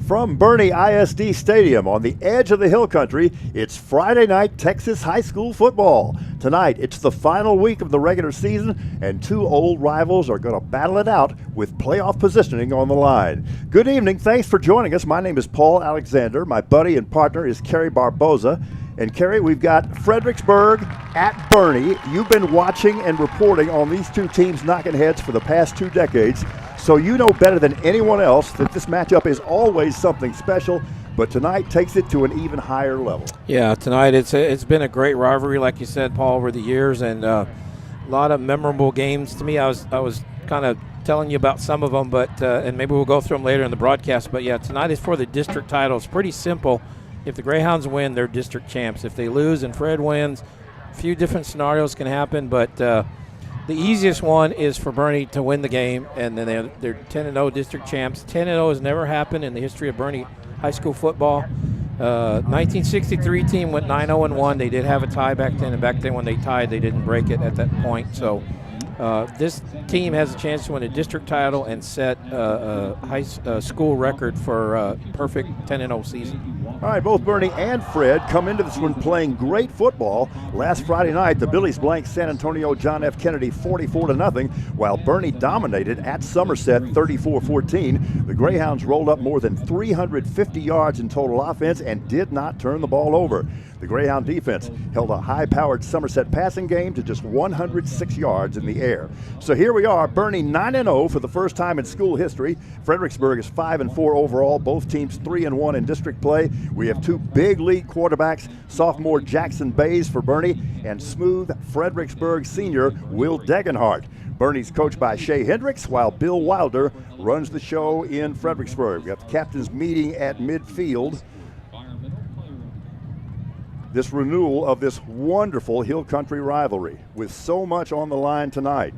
From Boerne ISD Stadium on the edge of the hill country, it's Friday night Texas high school football. Tonight, it's the final week of the regular season, and two old rivals are going to battle it out with playoff positioning on the line. Good evening. Thanks for joining us. My name is Paul Alexander. My buddy and partner is Kerry Barboza. And Kerry, we've got Fredericksburg at Boerne. You've been watching and reporting on these two teams knocking heads for the past 2 decades, so you know better than anyone else that this matchup is always something special, but tonight takes it to an even higher level. Yeah, tonight it's been a great rivalry, like you said, Paul, over the years, and a lot of memorable games to me. I was kind of telling you about some of them, but and maybe we'll go through them later in the broadcast. But yeah, tonight is for the district title. It's pretty simple. If the Greyhounds win, they're district champs. If they lose and Fred wins, a few different scenarios can happen, but the easiest one is for Boerne to win the game, and then they're 10-0 district champs. 10-0 has never happened in the history of Boerne high school football. 1963 team went 9-0-1. They did have a tie back then, and back then when they tied, they didn't break it at that point. So this team has a chance to win a district title and set a high school record for a perfect 10-0 season. All right, both Boerne and Fred come into this one playing great football. Last Friday night, the Billies blanked San Antonio John F. Kennedy 44-0, while Boerne dominated at Somerset 34-14. The Greyhounds rolled up more than 350 yards in total offense and did not turn the ball over. The Greyhound defense held a high-powered Somerset passing game to just 106 yards in the air. So here we are, Boerne 9-0 for the first time in school history. Fredericksburg is 5-4 overall, both teams 3-1 in district play. We have two big league quarterbacks, sophomore Jackson Bays for Boerne and smooth Fredericksburg senior Will Degenhardt. Boerne's coached by Shea Hendricks, while Bill Wilder runs the show in Fredericksburg. We got the captain's meeting at midfield. This renewal of this wonderful hill country rivalry with so much on the line tonight.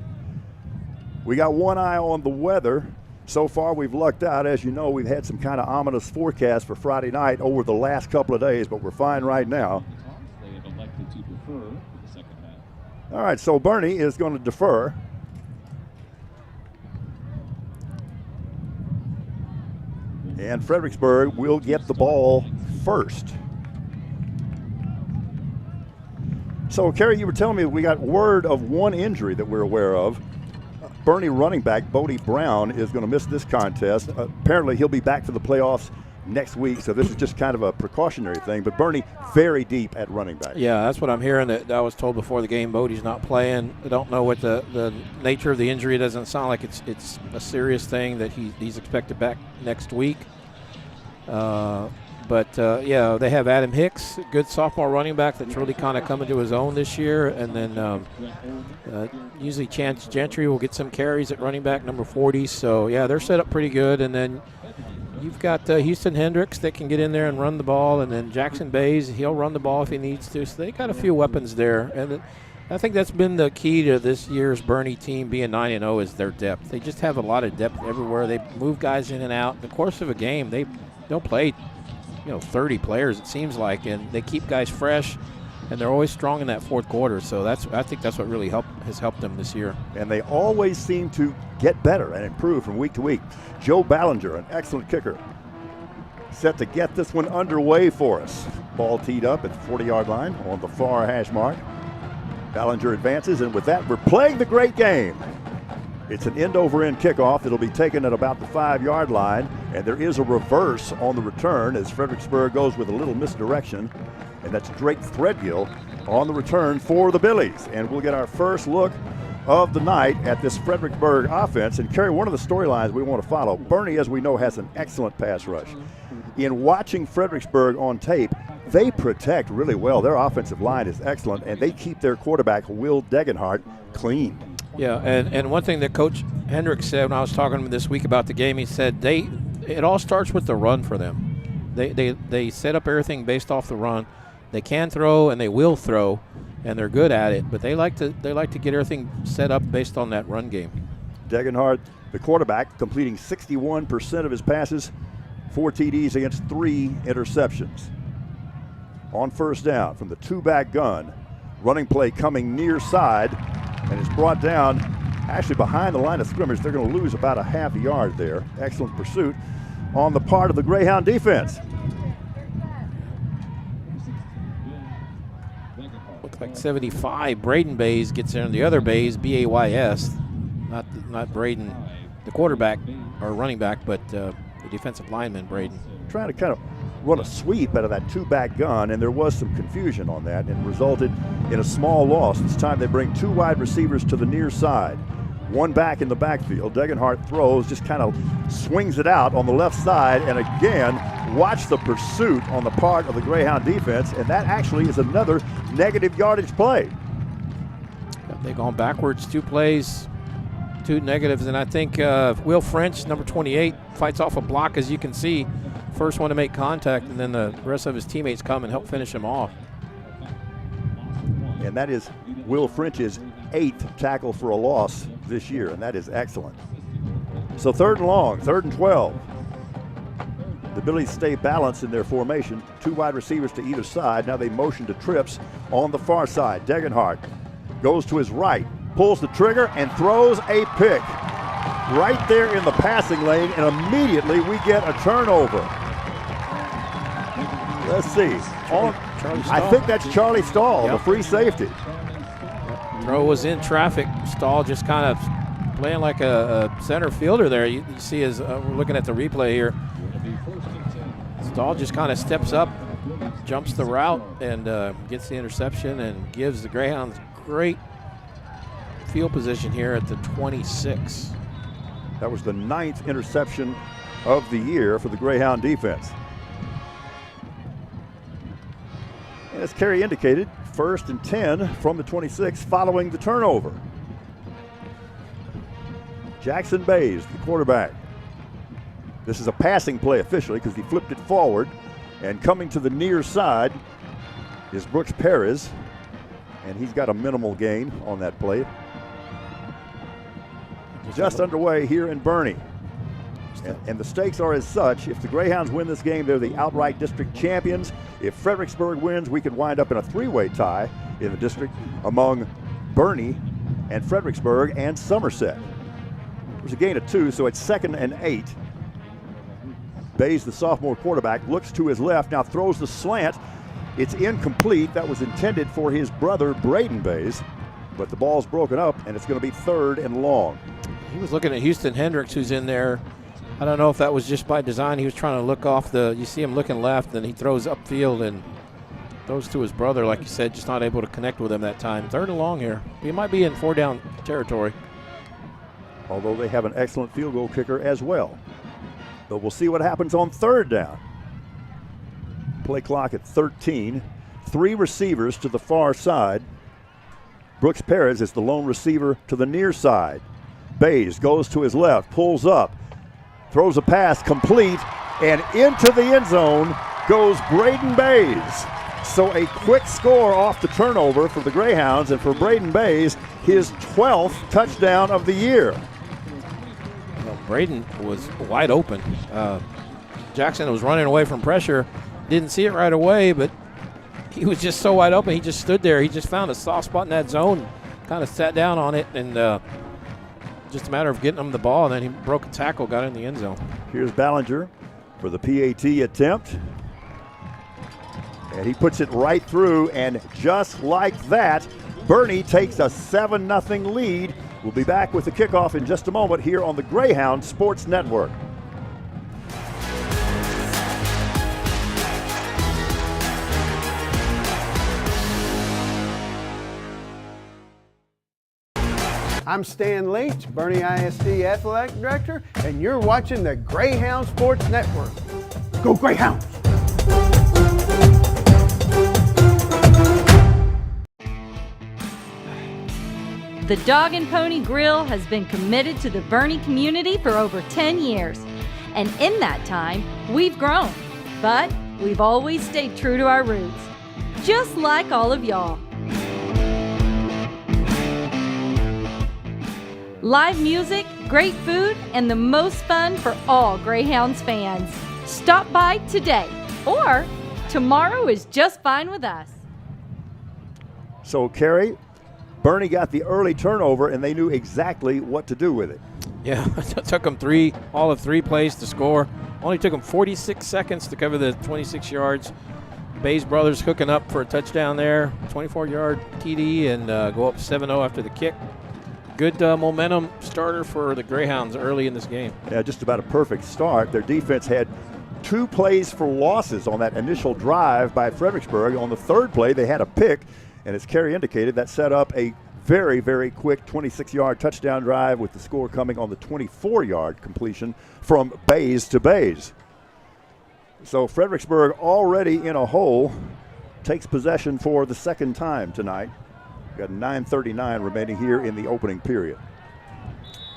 We got one eye on the weather. So far we've lucked out. As you know, we've had some kind of ominous forecast for Friday night over the last couple of days, but we're fine right now. They have elected to defer for the second half. All right, so Boerne is going to defer. And Fredericksburg will get the ball first. So, Kerry, you were telling me we got word of one injury that we're aware of. Boerne running back Bodie Brown is going to miss this contest. Apparently, he'll be back for the playoffs next week, so this is just kind of a precautionary thing. But Boerne very deep at running back. Yeah, that's what I'm hearing. That I was told before the game, Bodie's not playing. I don't know what the nature of the injury. It doesn't sound like it's a serious thing that he's expected back next week. But yeah, they have Adam Hicks, a good sophomore running back that's really kind of coming to his own this year. And then usually Chance Gentry will get some carries at running back, number 40. So, yeah, they're set up pretty good. And then you've got Houston Hendricks that can get in there and run the ball. And then Jackson Bays, he'll run the ball if he needs to. So they got a few weapons there. And I think that's been the key to this year's Boerne team being 9-0 is their depth. They just have a lot of depth everywhere. They move guys in and out. In the course of a game, they don't play 30 players it seems like, and they keep guys fresh, and they're always strong in that fourth quarter. So I think that's what really has helped them this year. And they always seem to get better and improve from week to week. Joe Ballinger, an excellent kicker, set to get this one underway for us. Ball teed up at the 40-yard line on the far hash mark. Ballinger advances, and with that, we're playing the great game. It's an end-over-end kickoff. It'll be taken at about the 5-yard line, and there is a reverse on the return as Fredericksburg goes with a little misdirection, and that's Drake Threadgill on the return for the Billies. And we'll get our first look of the night at this Fredericksburg offense. And Kerry, one of the storylines we want to follow, Boerne, as we know, has an excellent pass rush. In watching Fredericksburg on tape, they protect really well. Their offensive line is excellent, and they keep their quarterback, Will Degenhardt, clean. Yeah, and one thing that Coach Hendricks said when I was talking to him this week about the game, he said it all starts with the run for them. They set up everything based off the run. They can throw and they will throw, and they're good at it. But they like to get everything set up based on that run game. Degenhardt, the quarterback, completing 61% of his passes, 4 TDs against 3 interceptions. On first down from the 2-back gun, running play coming near side. And it's brought down actually behind the line of scrimmage. They're going to lose about a half a yard there. Excellent pursuit. on the part of the Greyhound defense. Looks like 75. Braden Bays gets in. The other Bays, B-A-Y-S, not Braden, the quarterback or running back, but the defensive lineman, Braden. Trying to kind of run a sweep out of that two-back gun, and there was some confusion on that and resulted in a small loss. This time they bring 2 wide receivers to the near side. 1 back in the backfield. Degenhart throws, just kind of swings it out on the left side, and again, watch the pursuit on the part of the Greyhound defense, and that actually is another negative yardage play. They've gone backwards 2 plays, 2 negatives, and I think Will French, number 28, fights off a block, as you can see. First one to make contact, and then the rest of his teammates come and help finish him off. And that is Will French's 8th tackle for a loss this year, and that is excellent. So 3rd and long, 3rd and 12. The Billies stay balanced in their formation. 2 wide receivers to either side. Now they motion to trips on the far side. Degenhart goes to his right, pulls the trigger, and throws a pick right there in the passing lane, and immediately we get a turnover. Let's see. I think that's Charlie Stahl, the free safety. Throw was in traffic. Stahl just kind of playing like a center fielder there. You see as we're looking at the replay here. Stahl just kind of steps up, jumps the route, and gets the interception and gives the Greyhounds great field position here at the 26. That was the 9th interception of the year for the Greyhound defense. And as Kerry indicated, 1st and 10 from the 26 following the turnover. Jackson Bays, the quarterback. This is a passing play officially because he flipped it forward. And coming to the near side is Brooks Perez. And he's got a minimal gain on that play. Just underway here in Boerne. And the stakes are as such. If the Greyhounds win this game, they're the outright district champions. If Fredericksburg wins, we could wind up in a 3-way tie in the district among Boerne and Fredericksburg and Somerset. There's a gain of 2, so it's 2nd and 8. Bays, the sophomore quarterback, looks to his left, now throws the slant. It's incomplete. That was intended for his brother, Braden Bays, but the ball's broken up, and it's going to be 3rd and long. He was looking at Houston Hendricks, who's in there. I don't know if that was just by design. He was trying to look off you see him looking left, and he throws upfield and throws to his brother, like you said, just not able to connect with him that time. 3rd and long here. He might be in 4-down territory. Although they have an excellent field goal kicker as well. But we'll see what happens on 3rd down. Play clock at 13. 3 receivers to the far side. Brooks Perez is the lone receiver to the near side. Bays goes to his left, pulls up, throws a pass complete, and into the end zone goes Braden Bays. So a quick score off the turnover for the Greyhounds, and for Braden Bays, his 12th touchdown of the year. Well, Braden was wide open. Jackson was running away from pressure. Didn't see it right away, but he was just so wide open. He just stood there. He just found a soft spot in that zone, kind of sat down on it, and just a matter of getting him the ball, and then he broke a tackle, got in the end zone. Here's Ballinger for the PAT attempt. And he puts it right through, and just like that, Boerne takes a 7-0 lead. We'll be back with the kickoff in just a moment here on the Greyhound Sports Network. I'm Stan Leach, Boerne ISD Athletic Director, and you're watching the Greyhound Sports Network. Go Greyhounds! The Dog and Pony Grill has been committed to the Boerne community for over 10 years. And in that time, we've grown, but we've always stayed true to our roots, just like all of y'all. Live music, great food, and the most fun for all Greyhounds fans. Stop by today, or tomorrow is just fine with us. So, Kerry, Boerne got the early turnover, and they knew exactly what to do with it. Yeah, it took them all of three plays to score. Only took them 46 seconds to cover the 26 yards. Bays brothers hooking up for a touchdown there, 24-yard TD, and go up 7-0 after the kick. Good momentum starter for the Greyhounds early in this game. Yeah, just about a perfect start. Their defense had 2 plays for losses on that initial drive by Fredericksburg. On the third play, they had a pick, and as Kerry indicated, that set up a very, very quick 26-yard touchdown drive with the score coming on the 24-yard completion from Bays to Bays. So Fredericksburg already in a hole, takes possession for the second time tonight. Got 9:39 remaining here in the opening period.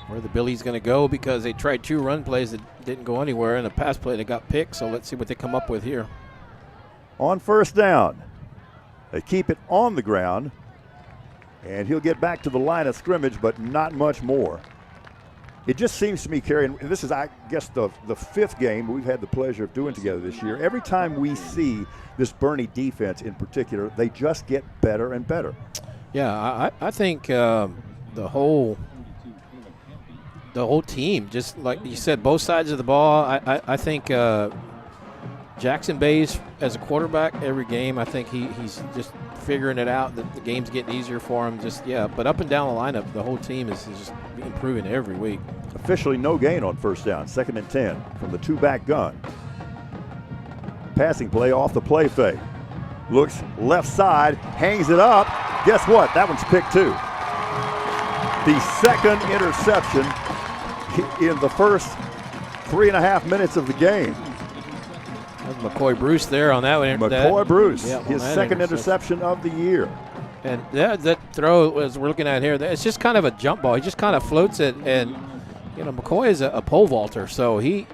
Where the Billies going to go, because they tried 2 run plays that didn't go anywhere, and a pass play that got picked, so let's see what they come up with here. On first down, they keep it on the ground, and he'll get back to the line of scrimmage, but not much more. It just seems to me, Kerry, and this is, I guess, the 5th game we've had the pleasure of doing together this year. Every time we see this Boerne defense in particular, they just get better and better. Yeah, I think the whole team, just like you said, both sides of the ball. I think Jackson Bays as a quarterback every game, I think he's just figuring it out. The game's getting easier for him. But up and down the lineup, the whole team is just improving every week. Officially no gain on first down, 2nd and 10 from the 2-back gun. Passing play off the play fake. Looks left side, hangs it up. Guess what? That one's picked too. The second interception in the first 3.5 minutes of the game. That's McCoy Bruce there on that one. McCoy Bruce, yeah, his second interception of the year. And that throw, as we're looking at here, it's just kind of a jump ball. He just kind of floats it, and McCoy is a pole vaulter, so he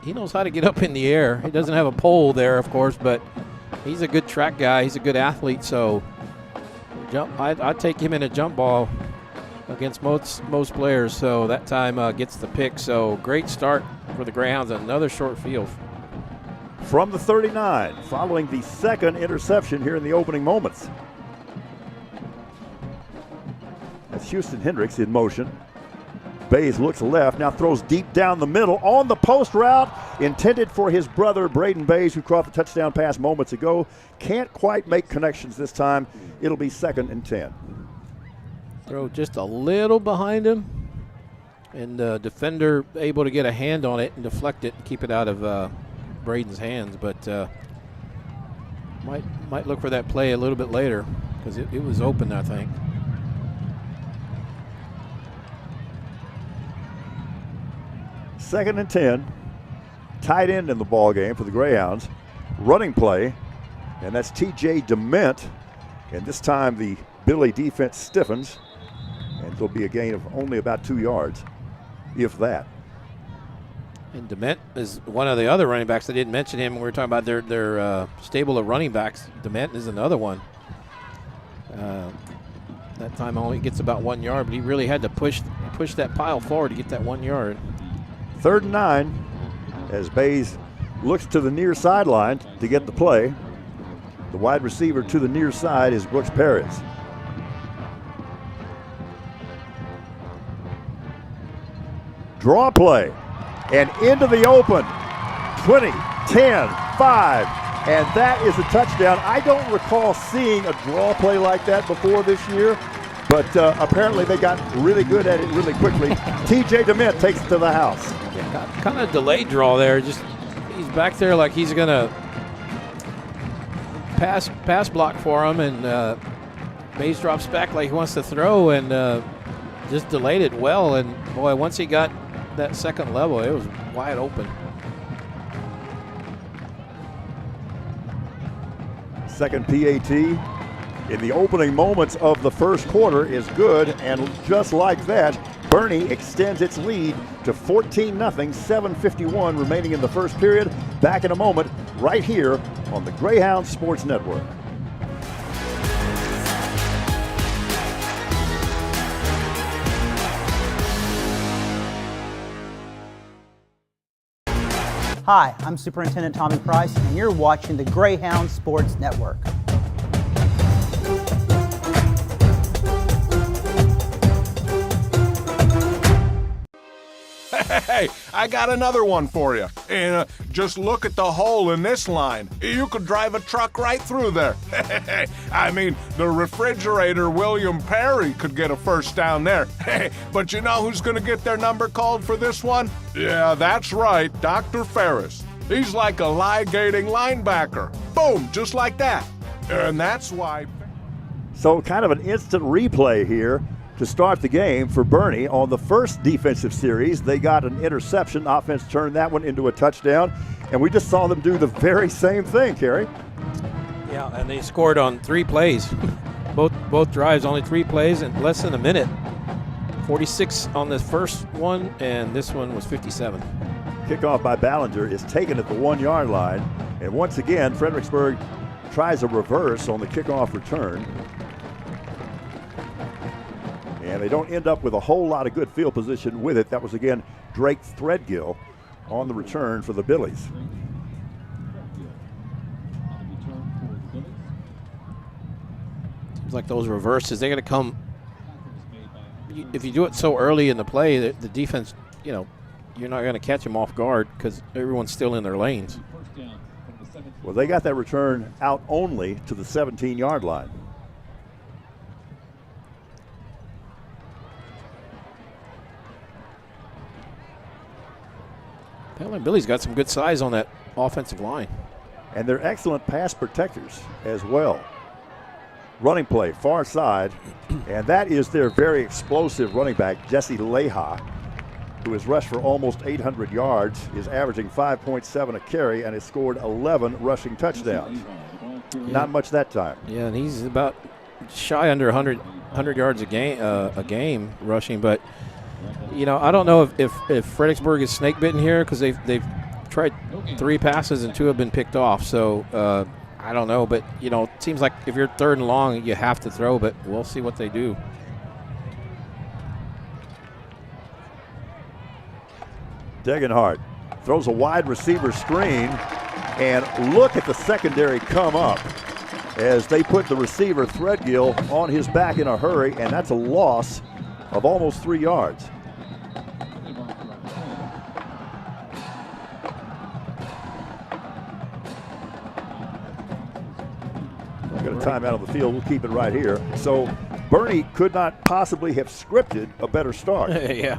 knows how to get up in the air. He doesn't have a pole there, of course, but he's a good track guy. He's a good athlete, so I'd take him in a jump ball against most players. So that time gets the pick. So great start for the Greyhounds. Another short field. From the 39, following the second interception here in the opening moments. That's Houston Hendricks in motion. Bays looks left, now throws deep down the middle on the post route, intended for his brother Braden Bays, who caught the touchdown pass moments ago. Can't quite make connections this time. It'll be 2nd and 10. Throw just a little behind him, and the defender able to get a hand on it and deflect it and keep it out of Braden's hands, but might look for that play a little bit later because it was open, I think. Second and 10. Tight end in the ball game for the Greyhounds. Running play, and that's T.J. DeMent. And this time the Billy defense stiffens, and it'll be a gain of only about 2 yards, if that. And DeMent is one of the other running backs. I didn't mention him when we were talking about their stable of running backs. DeMent is another one. That time only gets about 1 yard, but he really had to push that pile forward to get that 1 yard. 3rd and 9 as Bays looks to the near sideline to get the play. The wide receiver to the near side is Brooks Perez. Draw play and into the open. 20, 10, 5, and that is a touchdown. I don't recall seeing a draw play like that before this year, but apparently they got really good at it really quickly. T.J. DeMent takes it to the house. Yeah, kind of delayed draw there. Just he's back there like he's gonna pass block for him, and Bays drops back like he wants to throw, and just delayed it well. And boy, once he got that second level, it was wide open. Second PAT in the opening moments of the first quarter is good, and just like that, Boerne extends its lead to 14-0, 7:51 remaining in the first period. Back in a moment, right here on the Greyhound Sports Network. Hi, I'm Superintendent Tommy Price, and you're watching the Greyhound Sports Network. Hey, I got another one for you. And just look at the hole in this line. You could drive a truck right through there. I mean, the refrigerator William Perry could get a first down there. But you know who's going to get their number called for this one? Yeah, that's right, Dr. Ferris. He's like a ligating linebacker. Boom, just like that. And that's why... So kind of an instant replay here to start the game for Boerne. On the first defensive series, they got an interception. Offense turned that one into a touchdown. And we just saw them do the very same thing, Kerry. Yeah, and they scored on 3 plays. both drives, only 3 plays in less than a minute. 46 on the first one, and this one was 57. Kickoff by Ballinger is taken at the 1-yard line. And once again, Fredericksburg tries a reverse on the kickoff return. And they don't end up with a whole lot of good field position with it. That was, again, Drake Threadgill on the return for the Billies. Seems like those reverses, they're going to come. If you do it so early in the play, the defense, you know, you're not going to catch them off guard because everyone's still in their lanes. Well, they got that return out only to the 17-yard line. Billy's got some good size on that offensive line. And they're excellent pass protectors as well. Running play, far side, and that is their very explosive running back, Jesse Leha, who has rushed for almost 800 yards, is averaging 5.7 a carry, and has scored 11 rushing touchdowns. Yeah. Not much that time. Yeah, and he's about shy under 100 yards a game rushing, but you know, I don't know if Fredericksburg is snake bitten here because they've tried 3 passes and 2 have been picked off. So I don't know, but you know, it seems like if you're 3rd and long, you have to throw. But we'll see what they do. Degenhardt throws a wide receiver screen, and look at the secondary come up as they put the receiver Threadgill on his back in a hurry, and that's a loss of almost 3 yards. We've got a timeout on the field. We'll keep it right here. So Boerne could not possibly have scripted a better start. Yeah.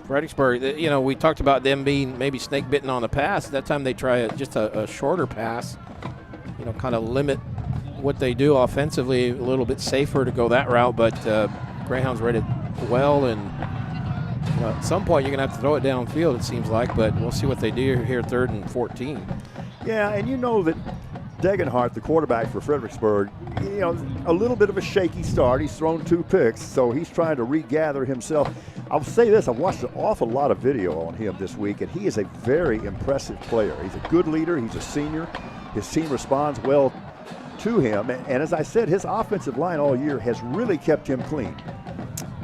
Fredericksburg, you know, we talked about them being maybe snake bitten on the pass. That time they try just a shorter pass, you know, kind of limit what they do offensively, a little bit safer to go that route. But Greyhounds read it well, and you know, at some point you're going to have to throw it downfield, it seems like. But we'll see what they do here, 3rd and 14. Yeah, and you know that Degenhardt, the quarterback for Fredericksburg, you know, a little bit of a shaky start. He's thrown 2 picks, so he's trying to regather himself. I'll say this, I've watched an awful lot of video on him this week, and he is a very impressive player. He's a good leader. He's a senior. His team responds well to him, and as I said, his offensive line all year has really kept him clean.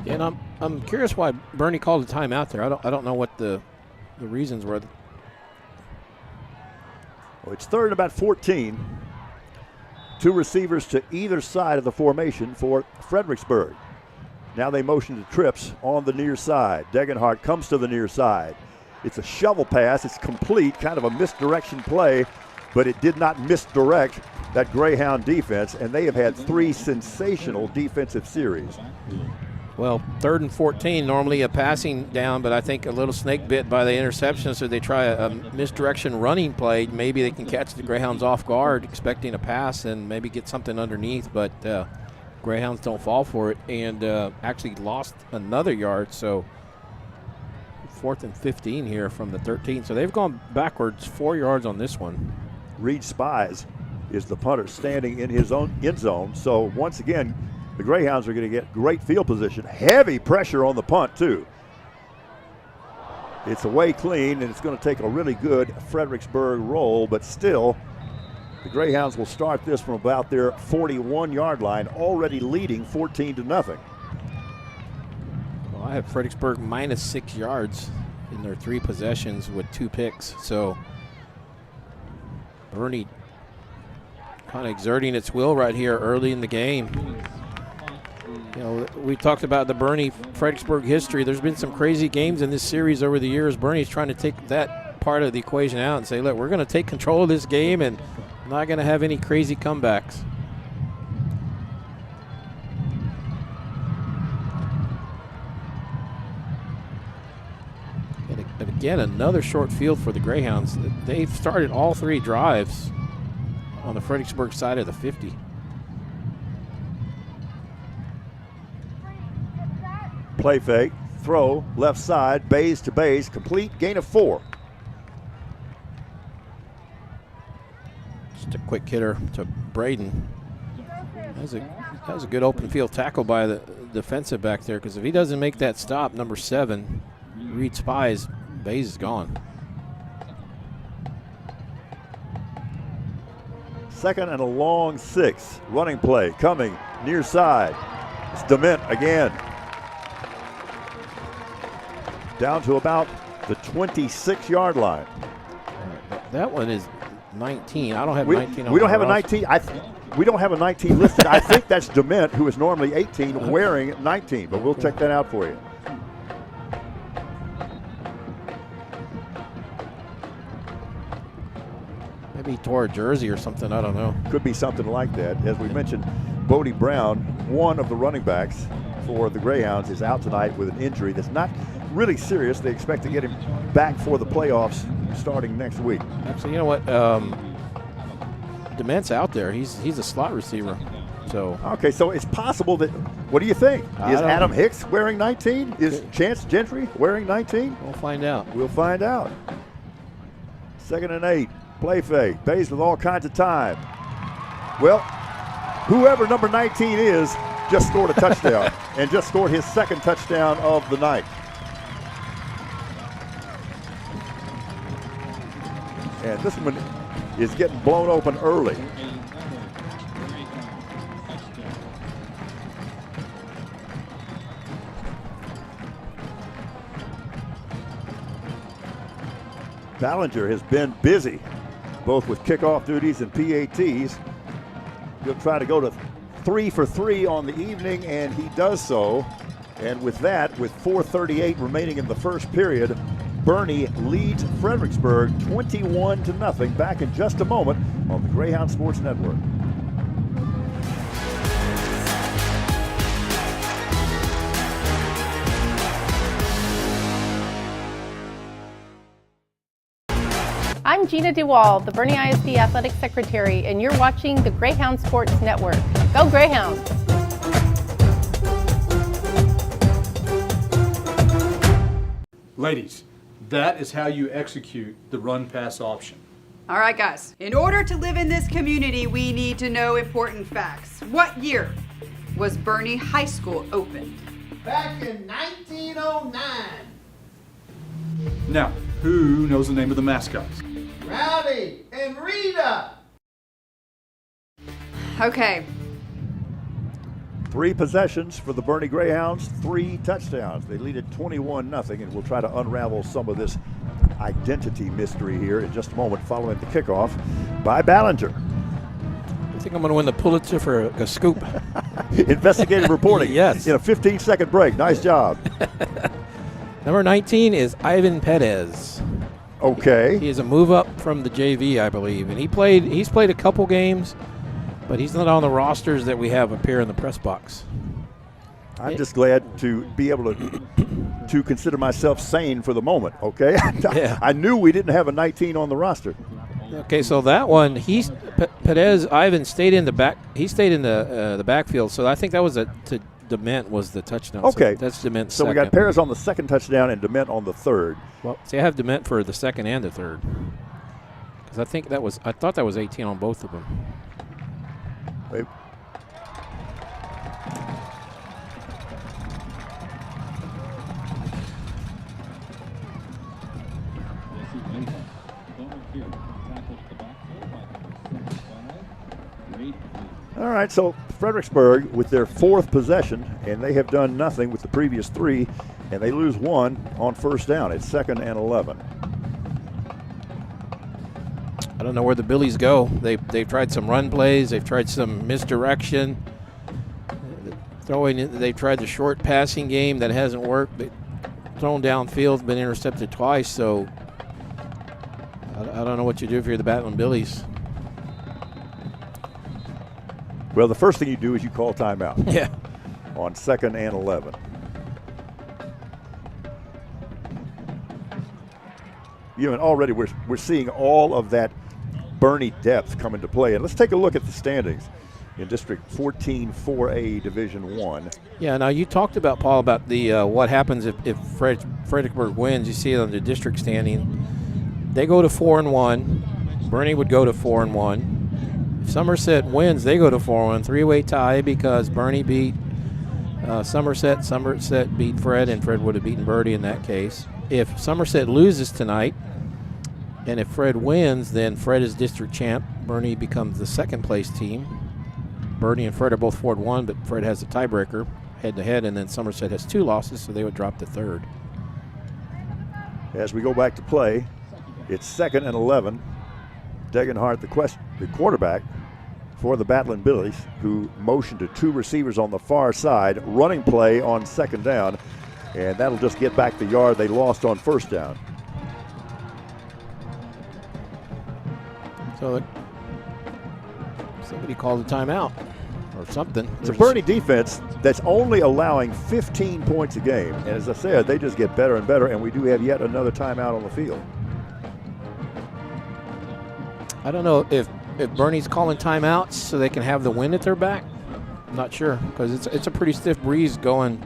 Yeah, and I'm curious why Boerne called a timeout there. I don't know what the reasons were. Well, it's 3rd and about 14. 2 receivers to either side of the formation for Fredericksburg. Now they motion to trips on the near side. Degenhardt comes to the near side. It's a shovel pass. It's complete, kind of a misdirection play, but it did not misdirect that Greyhound defense, and they have had 3 sensational defensive series. Well, 3rd and 14, normally a passing down, but I think a little snake bit by the interception, so they try a misdirection running play. Maybe they can catch the Greyhounds off guard, expecting a pass, and maybe get something underneath, but Greyhounds don't fall for it, and actually lost another yard, so 4th and 15 here from the 13. So they've gone backwards 4 yards on this one. Reed Spies is the punter standing in his own end zone, so once again, the Greyhounds are going to get great field position. Heavy pressure on the punt, too. It's away clean, and it's going to take a really good Fredericksburg roll, but still, the Greyhounds will start this from about their 41-yard line, already leading 14-0. Well, I have Fredericksburg minus 6 yards in their 3 possessions with 2 picks, so Boerne kind of exerting its will right here early in the game. You know, we talked about the Fredericksburg history. There's been some crazy games in this series over the years. Boerne's trying to take that part of the equation out and say, look, we're going to take control of this game and not going to have any crazy comebacks. And again, another short field for the Greyhounds. They've started all 3 drives on the Fredericksburg side of the 50. Play fake, throw, left side, base to base, complete, gain of 4. Just a quick hitter to Braden. That was a good open field tackle by the defensive back there, because if he doesn't make that stop, number 7, Reed Spies, base is gone. Second and a long 6. Running play coming near side. It's Dement again. Down to about the 26-yard line. That one is 19. I don't have 19 on we don't my have a roster. 19. We don't have a 19 listed. I think that's Dement, who is normally 18, wearing 19, but we'll check that out for you. Maybe he tore a jersey or something. I don't know. Could be something like that. As we mentioned, Bodie Brown, one of the running backs for the Greyhounds, is out tonight with an injury that's not really serious. They expect to get him back for the playoffs starting next week. Actually, you know what? Dement's out there. He's a slot receiver. So okay, so it's possible that. What do you think? Is Adam Hicks wearing 19? Is Chance Gentry wearing 19? We'll find out. We'll find out. 2nd and 8. Play fake. Bays with all kinds of time. Well, whoever number 19 is just scored a touchdown and just scored his 2nd touchdown of the night. And this one is getting blown open early. Ballinger has been busy, both with kickoff duties and PATs. He'll try to go to 3 for 3 on the evening, and he does so. And with that, with 4:38 remaining in the first period, Boerne leads Fredericksburg 21-0. Back in just a moment on the Greyhound Sports Network. I'm Gina DeWall, the Boerne ISD Athletic Secretary, and you're watching the Greyhound Sports Network. Go Greyhounds! Ladies, that is how you execute the run-pass option. All right, guys. In order to live in this community, we need to know important facts. What year was Boerne High School opened? Back in 1909. Now, who knows the name of the mascots? Rowdy and Rita. Okay. 3 possessions for the Boerne Greyhounds, 3 touchdowns. They lead it 21-0, and we'll try to unravel some of this identity mystery here in just a moment following the kickoff by Ballinger. I think I'm going to win the Pulitzer for a scoop. Investigative reporting. Yes. In a 15-second break. Nice job. Number 19 is Ivan Perez. Okay. He is a move up from the JV, I believe, and he's played a couple games, but he's not on the rosters that we have up here in the press box. I'm just glad to be able to consider myself sane for the moment, okay? Yeah. I knew we didn't have a 19 on the roster. Okay, so that one, Perez Ivan stayed in the back. He stayed in the backfield, so I think that was to Dement was the touchdown. Okay. So that's Dement's So second. we got Perez on the 2nd touchdown and Dement on the 3rd. Well, see, I have Dement for the 2nd and the 3rd. Because I thought that was 18 on both of them. Wait. All right, so Fredericksburg with their 4th possession, and they have done nothing with the previous 3, and they lose 1 on 1st down. It's 2nd and 11. I don't know where the Billies go. They've tried some run plays. They've tried some misdirection. They've tried the short passing game. That hasn't worked. But thrown downfield, been intercepted twice. So I don't know what you do if you're the Battling Billies. Well, the first thing you do is you call timeout. Yeah. On 2nd and 11. And already we're seeing all of that Boerne depth come into play. And let's take a look at the standings in District 14 4A Division 1. Yeah, now you talked about, Paul, about the what happens if Fredericksburg wins. You see it on the district standing. They go to 4-1. Boerne would go to 4-1. If Somerset wins, they go to 4-1. Three-way tie because Boerne beat Somerset. Somerset beat Fred, and Fred would have beaten Boerne in that case. If Somerset loses tonight, and if Fred wins, then Fred is district champ. Boerne becomes the second place team. Boerne and Fred are both 4-1, but Fred has a tiebreaker head-to-head, and then Somerset has 2 losses, so they would drop to 3rd. As we go back to play, it's 2nd and 11. Degenhart, the quarterback for the Battling Billies, who motioned to 2 receivers on the far side, running play on 2nd down, and that'll just get back the yard they lost on 1st down. So somebody called a timeout or something. It's a Boerne defense that's only allowing 15 points a game. And as I said, they just get better and better, and we do have yet another timeout on the field. I don't know if Boerne's calling timeouts so they can have the wind at their back. I'm not sure, because it's a pretty stiff breeze going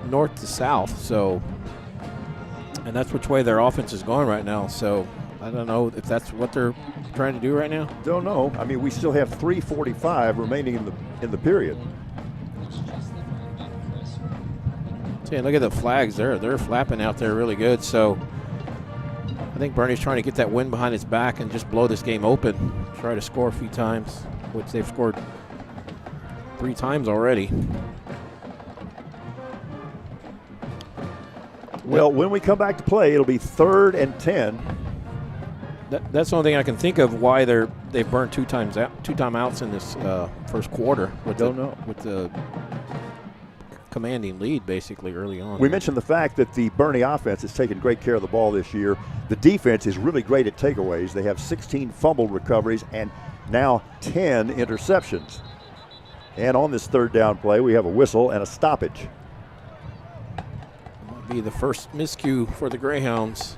north to south. So, and that's which way their offense is going right now. So I don't know if that's what they're trying to do right now. Don't know. I mean, we still have 3:45 remaining in the period. See, look at the flags. They're flapping out there really good. So I think Boerne's trying to get that wind behind its back and just blow this game open. Try to score a few times, which they've scored 3 times already. Well, when we come back to play, it'll be 3rd and 10. That's the only thing I can think of why they've burned 2 timeouts in this first quarter. With the commanding lead basically early on. We mentioned the fact that the Boerne offense has taken great care of the ball this year. The defense is really great at takeaways. They have 16 fumble recoveries and now 10 interceptions. And on this 3rd down play, we have a whistle and a stoppage. Might be the first miscue for the Greyhounds.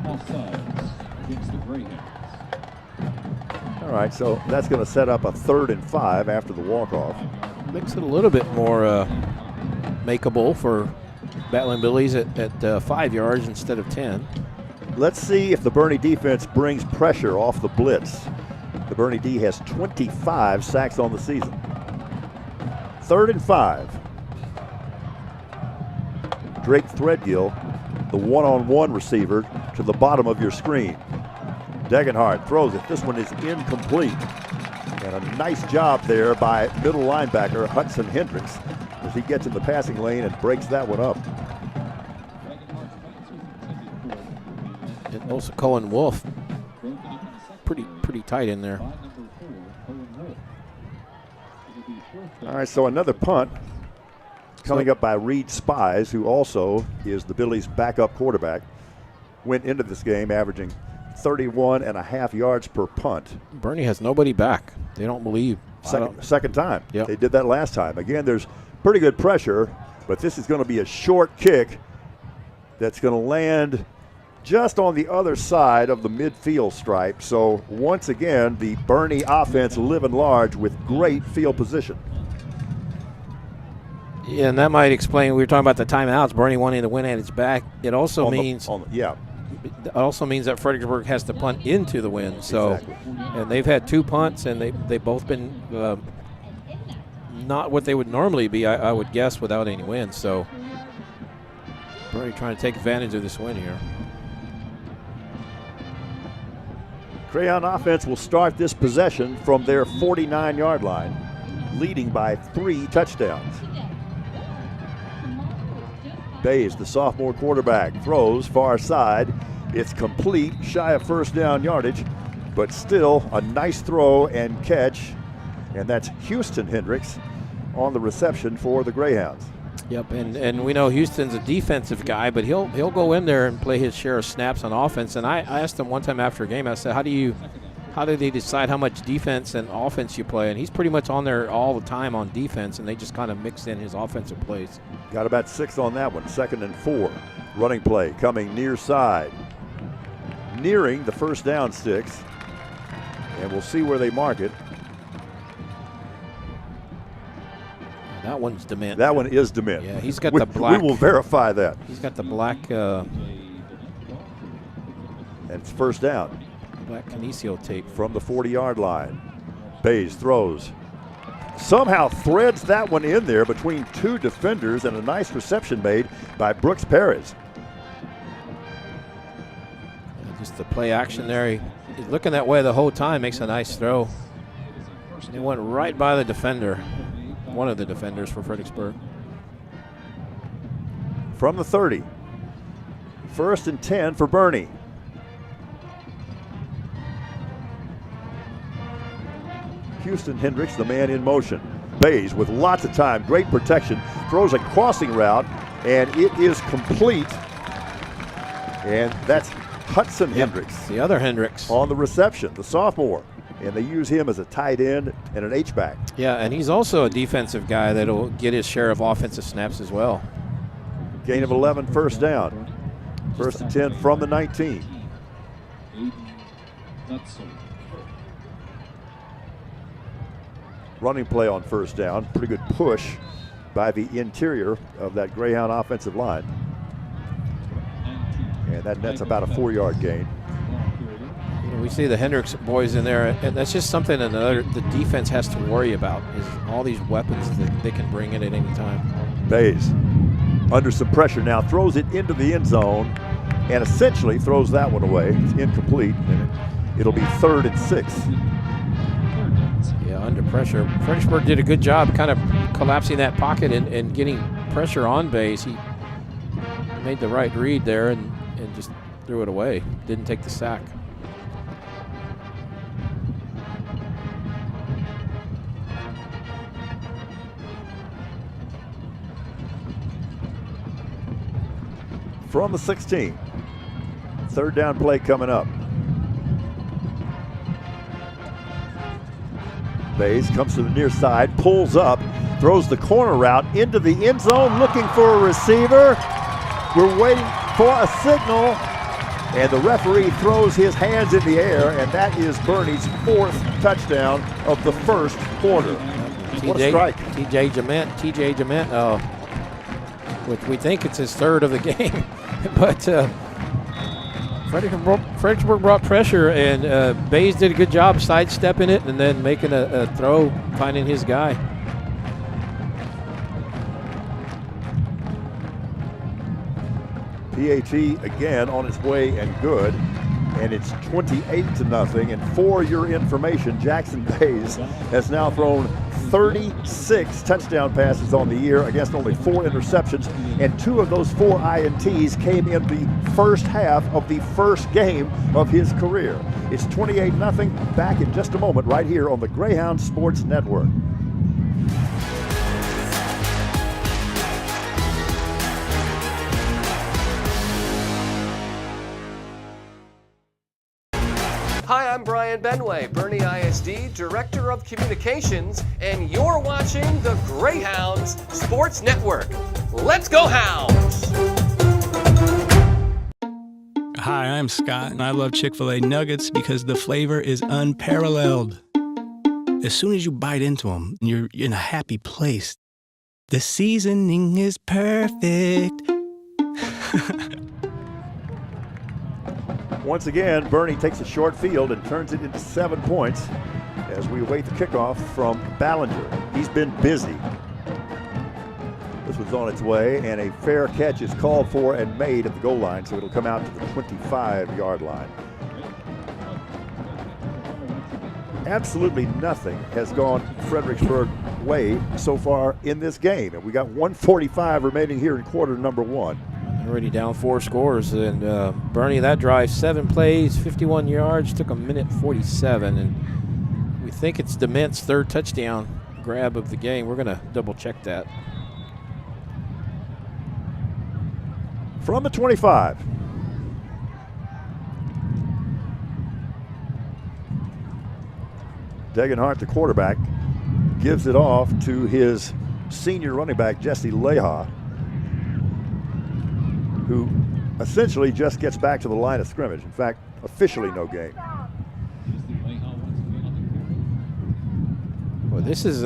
Offsides against the Greyhounds. All right, so that's going to set up a 3rd and 5 after the walk-off. Makes it a little bit more makeable for Battling Billies at 5 yards instead of 10. Let's see if the Boerne defense brings pressure off the blitz. The Boerne D has 25 sacks on the season. 3rd and 5. Drake Threadgill, the one-on-one receiver, to the bottom of your screen. Degenhart throws it. This one is incomplete. And a nice job there by middle linebacker Hudson Hendricks as he gets in the passing lane and breaks that one up. And also Cohen Wolf, pretty tight in there. All right, so another punt coming up by Reed Spies, who also is the Billies' backup quarterback. Went into this game averaging 31.5 yards per punt. Boerne has nobody back. They don't believe. Second time. Yep. They did that last time. Again, there's pretty good pressure, but this is going to be a short kick that's going to land just on the other side of the midfield stripe. So once again, the Boerne offense living large with great field position. Yeah, and that might explain. We were talking about the timeouts. Boerne wanting to win at its back. It also means It also means that Fredericksburg has to punt into the wind. So, exactly. And they've had 2 punts, and they've both been not what they would normally be, I would guess, without any wind. So, Boerne trying to take advantage of this win here. Greyhound offense will start this possession from their 49-yard line, leading by 3 touchdowns. Bays, the sophomore quarterback, throws far side. It's complete, shy of 1st down yardage. but still a nice throw and catch. And that's Houston Hendricks on the reception for the Greyhounds. Yep, and we know Houston's a defensive guy, but he'll go in there and play his share of snaps on offense. And I asked him one time after a game, I said, how do they decide how much defense and offense you play? And he's pretty much on there all the time on defense, and they just kind of mix in his offensive plays. Got about 6 on that one. 2nd and 4. Running play coming near side. Nearing the first down sticks. And we'll see where they mark it. That one's Dement. That one is Dement. Yeah, he's got the black. We will verify that. He's got the black. And it's first down. Black kinesio tape. From the 40-yard line. Bays throws. Somehow threads that one in there between 2 defenders, and a nice reception made by Brooks Perez. Just the play action there. He's looking that way the whole time, makes a nice throw. He went right by the defender. One of the defenders for Fredericksburg. From the 30. 1st and 10 for Boerne. Houston Hendricks, the man in motion. Bays with lots of time, great protection, throws a crossing route, and it is complete. And that's Hudson Hendricks. The other Hendricks. On the reception, the sophomore. And they use him as a tight end and an H-back. Yeah, and he's also a defensive guy that'll get his share of offensive snaps as well. Gain of 11, first down. 1st and 10 from the 19. Running play on first down. Pretty good push by the interior of that Greyhound offensive line. And that nets about a 4-yard gain. We see the Hendricks boys in there, and that's just something the defense has to worry about, is all these weapons that they can bring in at any time. Bays under some pressure now, throws it into the end zone, and essentially throws that one away. It's incomplete, and it'll be 3rd and 6. Yeah, under pressure. Fredericksburg did a good job kind of collapsing that pocket and getting pressure on Bays. He made the right read there and just threw it away. Didn't take the sack. From the 16. 3rd down play coming up. Bays comes to the near side, pulls up, throws the corner route into the end zone, looking for a receiver. We're waiting for a signal, and the referee throws his hands in the air, and that is Boerne's 4th touchdown of the 1st quarter. What a strike. TJ Jament, which we think it's his 3rd of the game. But Fredericksburg brought pressure, and Bays did a good job sidestepping it and then making a throw, finding his guy. PAT again on its way and good, and it's 28-0. And for your information, Jackson Bays has now thrown 36 touchdown passes on the year against only 4 interceptions, and 2 of those 4 INTs came in the first half of the first game of his career. It's 28-0. Back in just a moment right here on the Greyhound Sports Network. Hi, I'm Brian Benway, Boerne ISD Director of Communications, and you're watching the Greyhounds Sports Network. Let's go Hounds! Hi, I'm Scott, and I love Chick-fil-A nuggets because the flavor is unparalleled. As soon as you bite into them, you're in a happy place. The seasoning is perfect. Once again, Boerne takes a short field and turns it into 7 points as we await the kickoff from Ballinger. He's been busy. This was on its way, and a fair catch is called for and made at the goal line, so it'll come out to the 25-yard line. Absolutely nothing has gone Fredericksburg way so far in this game, and we got 1:45 remaining here in quarter number 1. Already down 4 scores. And Boerne, that drive, 7 plays, 51 yards, took a minute 47. And we think it's DeMent's 3rd touchdown grab of the game. We're going to double check that. From the 25. Degenhart, the quarterback, gives it off to his senior running back, Jesse Leha, who essentially just gets back to the line of scrimmage. In fact, officially no game. Well, this is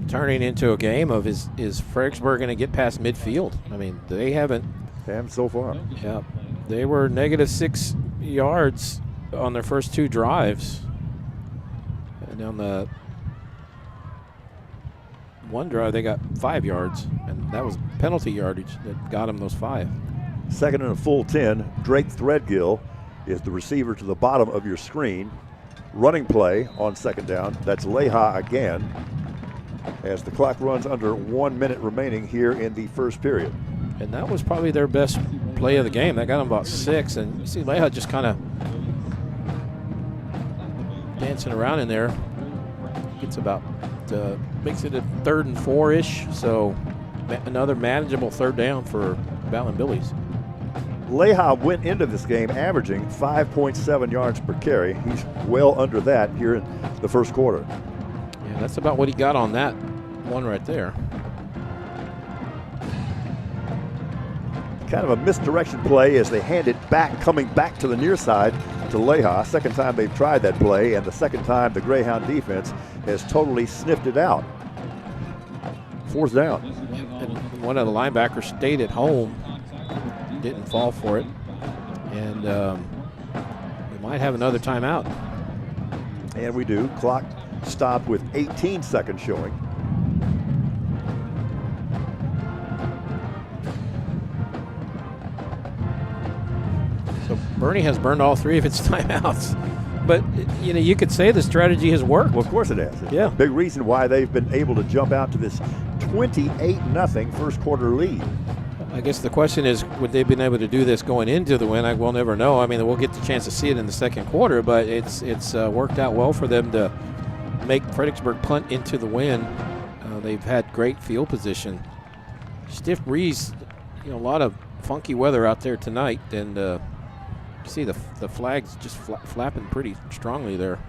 turning into a game of is Fredericksburg going to get past midfield? I mean, they haven't. So far. Yeah, they were -6 yards on their first 2 drives. And on the one drive, they got 5 yards, and that was penalty yardage that got them those 5. Second and a full 10. Drake Threadgill is the receiver to the bottom of your screen. Running play on second down. That's Leha again, as the clock runs under 1 minute remaining here in the first period. And that was probably their best play of the game. That got them about 6, and you see Leha just kind of dancing around in there. Gets about, makes it a 3rd and 4-ish, so another manageable 3rd down for Ballin Billies. Leha went into this game averaging 5.7 yards per carry. He's well under that here in the first quarter. Yeah, that's about what he got on that one right there. Kind of a misdirection play as they hand it back, coming back to the near side to Leha. Second time they've tried that play, and the second time the Greyhound defense has totally sniffed it out. 4th down. And one of the linebackers stayed at home, didn't fall for it, and we might have another timeout. And we do. Clock stopped with 18 seconds showing. So Boerne has burned all 3 of its timeouts. But, you know, you could say the strategy has worked. Well, of course it has. Yeah. Big reason why they've been able to jump out to this 28-0 first quarter lead. I guess the question is, would they have been able to do this going into the win? We'll never know. I mean, we'll get the chance to see it in the second quarter, but it's worked out well for them to make Fredericksburg punt into the win. They've had great field position. Stiff breeze, you know, a lot of funky weather out there tonight, and you see the flags just flapping pretty strongly there.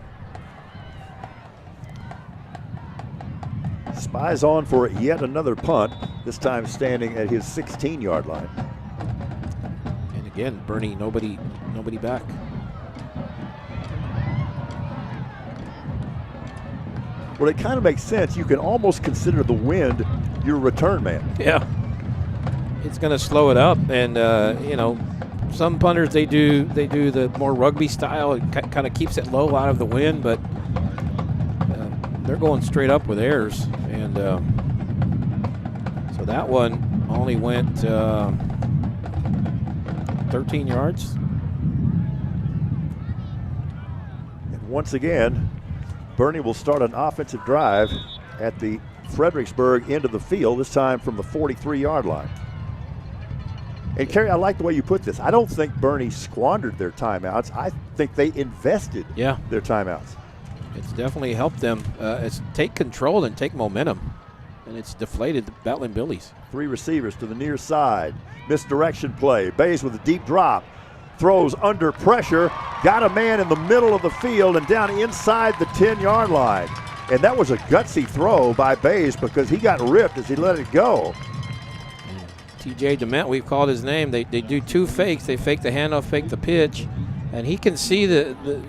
Spies on for yet another punt, this time standing at his 16-yard line. And again, Boerne, nobody back. Well, it kind of makes sense. You can almost consider the wind your return man. Yeah. It's going to slow it up, and you know, some punters they do the more rugby style. It kind of keeps it low out of the wind, but they're going straight up with airs, and so that one only went 13 yards. And once again, Boerne will start an offensive drive at the Fredericksburg end of the field, this time from the 43-yard line. And Kerry, I like the way you put this. I don't think Boerne squandered their timeouts. I think they invested their timeouts. It's definitely helped them take control and take momentum, and it's deflated the Ballin Billies. 3 receivers to the near side. Misdirection play. Bays with a deep drop. Throws under pressure. Got a man in the middle of the field and down inside the 10-yard line. And that was a gutsy throw by Bays because he got ripped as he let it go. TJ DeMent, we've called his name. They do 2 fakes. They fake the handoff, fake the pitch. And he can see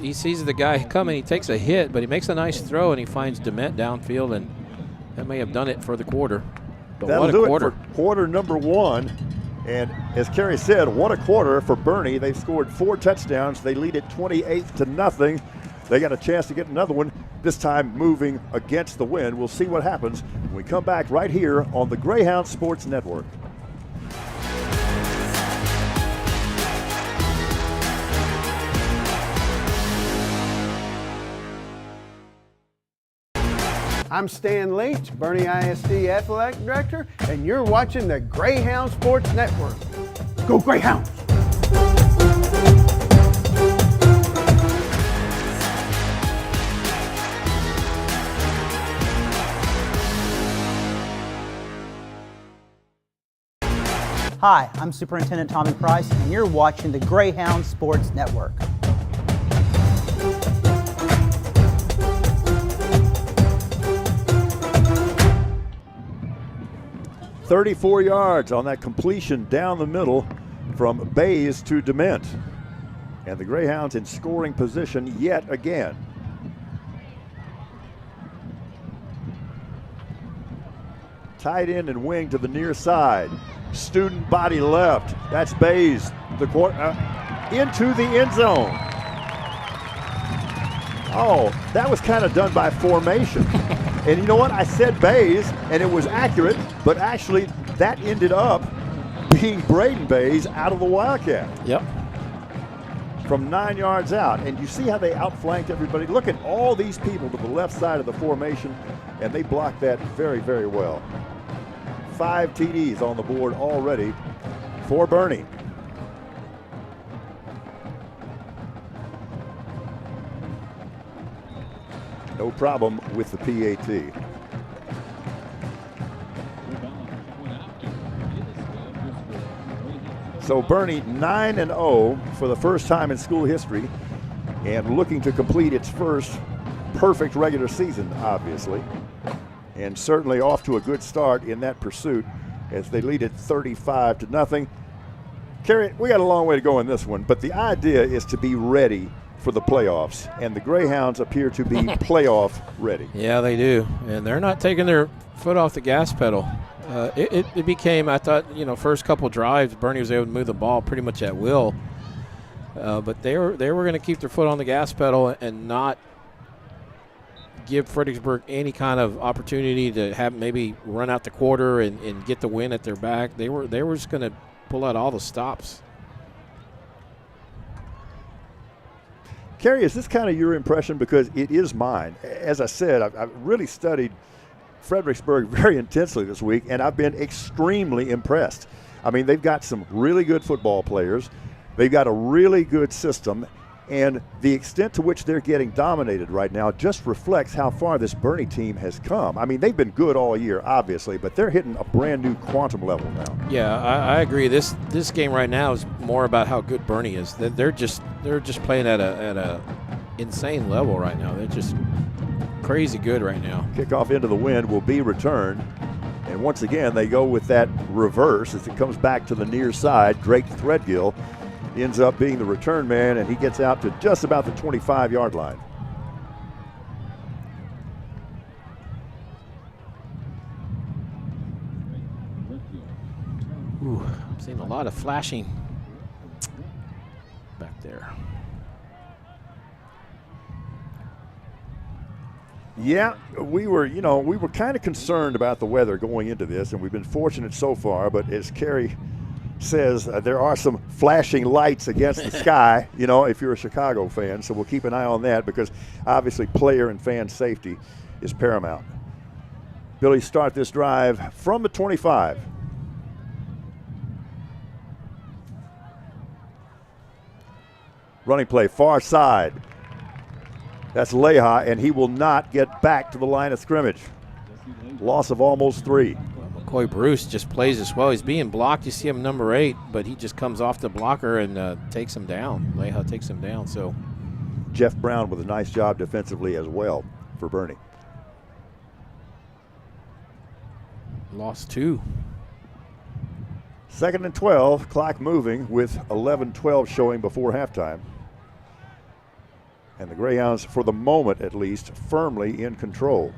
he sees the guy coming. He takes a hit, but he makes a nice throw, and he finds DeMent downfield, and that may have done it for the quarter. But that'll what a do quarter. it for quarter number 1. And as Kerry said, what a quarter for Boerne. They've scored 4 touchdowns. They lead it 28-0. They got a chance to get another one, this time moving against the wind. We'll see what happens when we come back right here on the Greyhound Sports Network. I'm Stan Leach, Boerne ISD Athletic Director, and you're watching the Greyhound Sports Network. Go Greyhounds! Hi, I'm Superintendent Tommy Price, and you're watching the Greyhound Sports Network. "34 yards on that completion down the middle from Bays to Dement. And the Greyhounds in scoring position yet again. Tight end and wing to the near side. Student body left. That's Bays. Into the end zone. Oh, that was kind of done by formation. And you know what? I said Bays, and it was accurate, but actually that ended up being Braden Bays out of the Wildcat. Yep. From 9 yards out. And you see how they outflanked everybody? Look at all these people to the left side of the formation, and they blocked that very, very well. 5 TDs on the board already for Boerne. No problem with the PAT. So Boerne 9-0 for the first time in school history, and looking to complete its first perfect regular season, obviously. And certainly off to a good start in that pursuit as they lead it 35-0. Kerry, we got a long way to go in this one, but the idea is to be ready for the playoffs, and the Greyhounds appear to be playoff ready. Yeah, they do, and they're not taking their foot off the gas pedal. It became, I thought, first couple drives, Boerne was able to move the ball pretty much at will, but they were going to keep their foot on the gas pedal and not give Fredericksburg any kind of opportunity to have maybe run out the quarter and get the win at their back. They were just going to pull out all the stops. Kerry, is this kind of your impression? Because it is mine. As I said, I've really studied Fredericksburg very intensely this week, and I've been extremely impressed. I mean, they've got some really good football players. They've got a really good system, and the extent to which they're getting dominated right now just reflects how far this Boerne team has come. I mean, they've been good all year, obviously, but they're hitting a brand new quantum level now. Yeah, I agree. This game right now is more about how good Boerne is. They're just playing at a insane level right now. They're just crazy good right now. Kickoff into the wind will be returned. And once again, they go with that reverse as it comes back to the near side. Drake Threadgill ends up being the return man, and he gets out to just about the 25-yard line. Ooh, I'm seeing a lot of flashing back there. Yeah, we were kind of concerned about the weather going into this, and we've been fortunate so far, but as Kerry says, there are some flashing lights against the sky, if you're a Chicago fan, so we'll keep an eye on that because obviously player and fan safety is paramount. Billies start this drive from the 25. Running play, far side. That's Leha, and he will not get back to the line of scrimmage. Loss of almost 3. McCoy Bruce just plays as well. He's being blocked. You see him number 8, but he just comes off the blocker and takes him down. Leha takes him down. So Jeff Brown with a nice job defensively as well for Boerne. Lost 2. 2nd and 12, clock moving with 11-12 showing before halftime. And the Greyhounds, for the moment at least, firmly in control.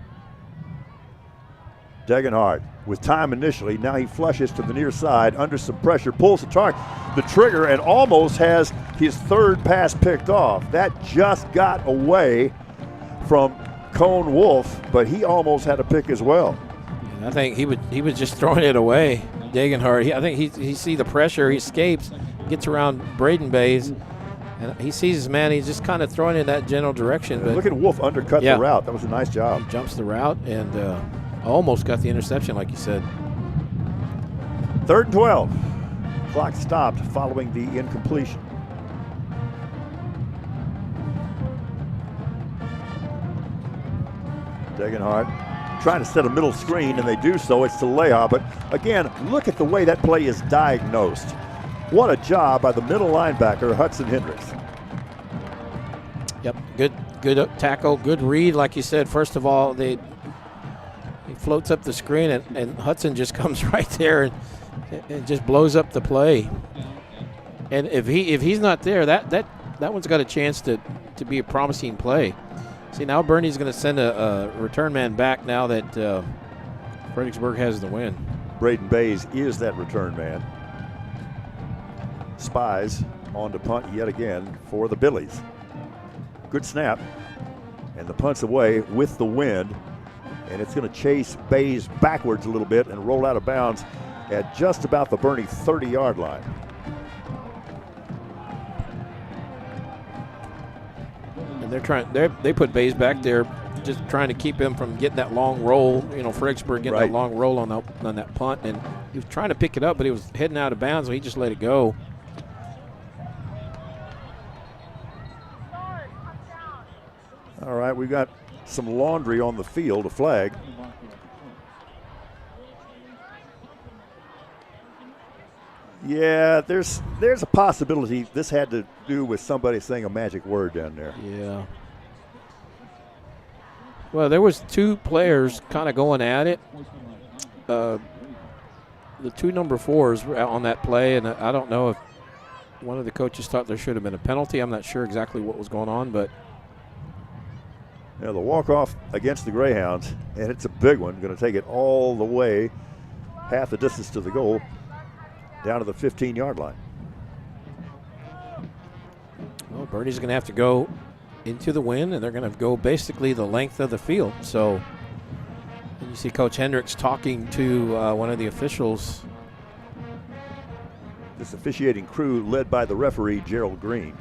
Degenhardt with time initially. Now he flushes to the near side under some pressure, pulls the trigger, and almost has his 3rd pass picked off. That just got away from Cone Wolf, but he almost had a pick as well. I think he was just throwing it away. Degenhardt. I think he see the pressure. He escapes, gets around Braden Bays, and he sees his man. He's just kind of throwing in that general direction. But look at Wolf undercut the route. That was a nice job. He jumps the route and almost got the interception, like you said. 3rd and 12. Clock stopped following the incompletion. Degenhardt trying to set a middle screen, and they do so. It's to Leah, but again, look at the way that play is diagnosed. What a job by the middle linebacker, Hudson Hendricks. Yep, good tackle, good read. Like you said, first of all, he floats up the screen, and Hudson just comes right there and just blows up the play. And if he's not there, that one's got a chance to be a promising play. See, now Bernie's going to send a return man back now that Fredericksburg has the win. Braden Bays is that return man. Spies on to punt yet again for the Billies. Good snap, and the punt's away with the wind, and it's going to chase Bays backwards a little bit and roll out of bounds at just about the Bernie 30-yard line. And they put Bays back there, just trying to keep him from getting that long roll. You know, Fredericksburg getting that long roll on that punt, and he was trying to pick it up, but he was heading out of bounds, so he just let it go. All right, we've got some laundry on the field, a flag. Yeah, there's a possibility this had to do with somebody saying a magic word down there. Yeah. Well, there was two players kind of going at it. The two number 4s were out on that play, and I don't know if one of the coaches thought there should have been a penalty. I'm not sure exactly what was going on, but the walk-off against the Greyhounds, and it's a big one, going to take it all the way, half the distance to the goal, down to the 15-yard line. Well, Bernie's going to have to go into the wind, and they're going to go basically the length of the field. So you see Coach Hendricks talking to one of the officials. This officiating crew led by the referee, Gerald Green.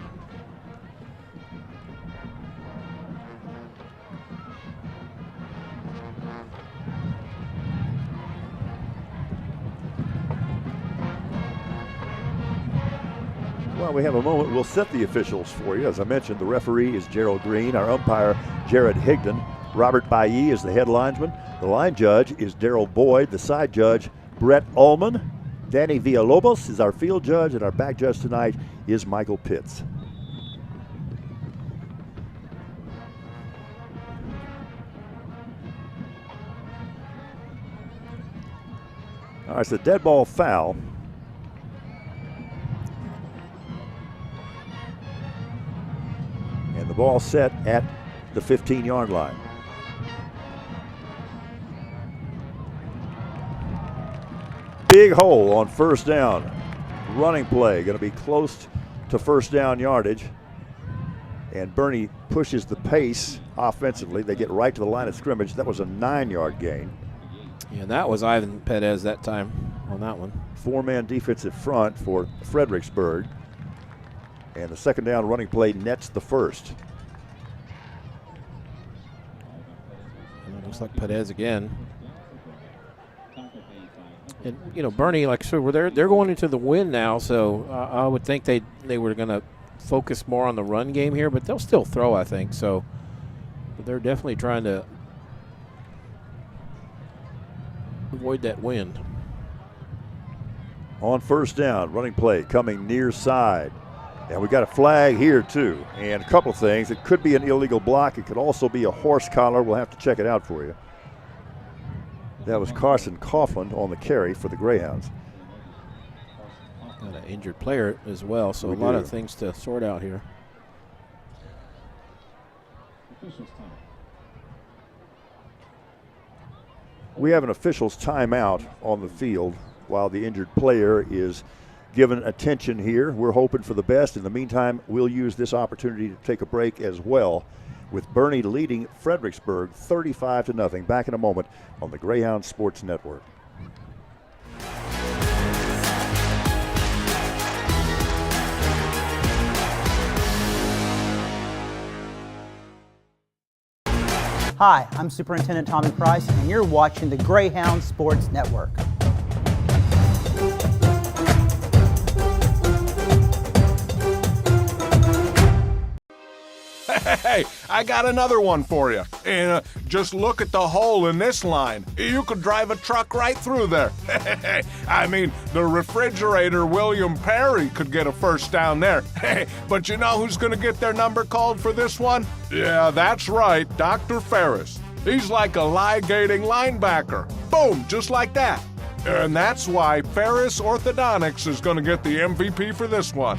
Well, we have a moment. We'll set the officials for you. As I mentioned, the referee is Gerald Green. Our umpire, Jared Higdon. Robert Bailly is the head linesman. The line judge is Daryl Boyd. The side judge, Brett Ullman. Danny Villalobos is our field judge, and our back judge tonight is Michael Pitts. All right, it's a dead ball foul. And the ball set at the 15-yard line. Big hole on first down. Running play, going to be close to first down yardage. And Bernie pushes the pace offensively. They get right to the line of scrimmage. That was a 9-yard gain. Yeah, that was Ivan Perez that time on that one. 4-man defensive front for Fredericksburg. And the second down running play nets the first. And it looks like Perez again. And, you know, Bernie, like I said, they're going into the win now, so I would think they were going to focus more on the run game here, but they'll still throw, I think. So they're definitely trying to avoid that wind. On first down, running play coming near side. And we got a flag here too. And a couple of things. It could be an illegal block. It could also be a horse collar. We'll have to check it out for you. That was Carson Coughlin on the carry for the Greyhounds. Got an injured player as well, so a lot of things to sort out here. We have an official's timeout on the field while the injured player is given attention here. We're hoping for the best. In the meantime, we'll use this opportunity to take a break as well, with Bernie leading Fredericksburg 35-0. Back in a moment on the Greyhound Sports Network. Hi, I'm Superintendent Tommy Price, and you're watching the Greyhound Sports Network. Hey, I got another one for you. And just look at the hole in this line. You could drive a truck right through there. I mean, the refrigerator William Perry could get a first down there. But you know who's going to get their number called for this one? Yeah, that's right, Dr. Ferris. He's like a ligating linebacker. Boom, just like that. And that's why Ferris Orthodontics is going to get the MVP for this one.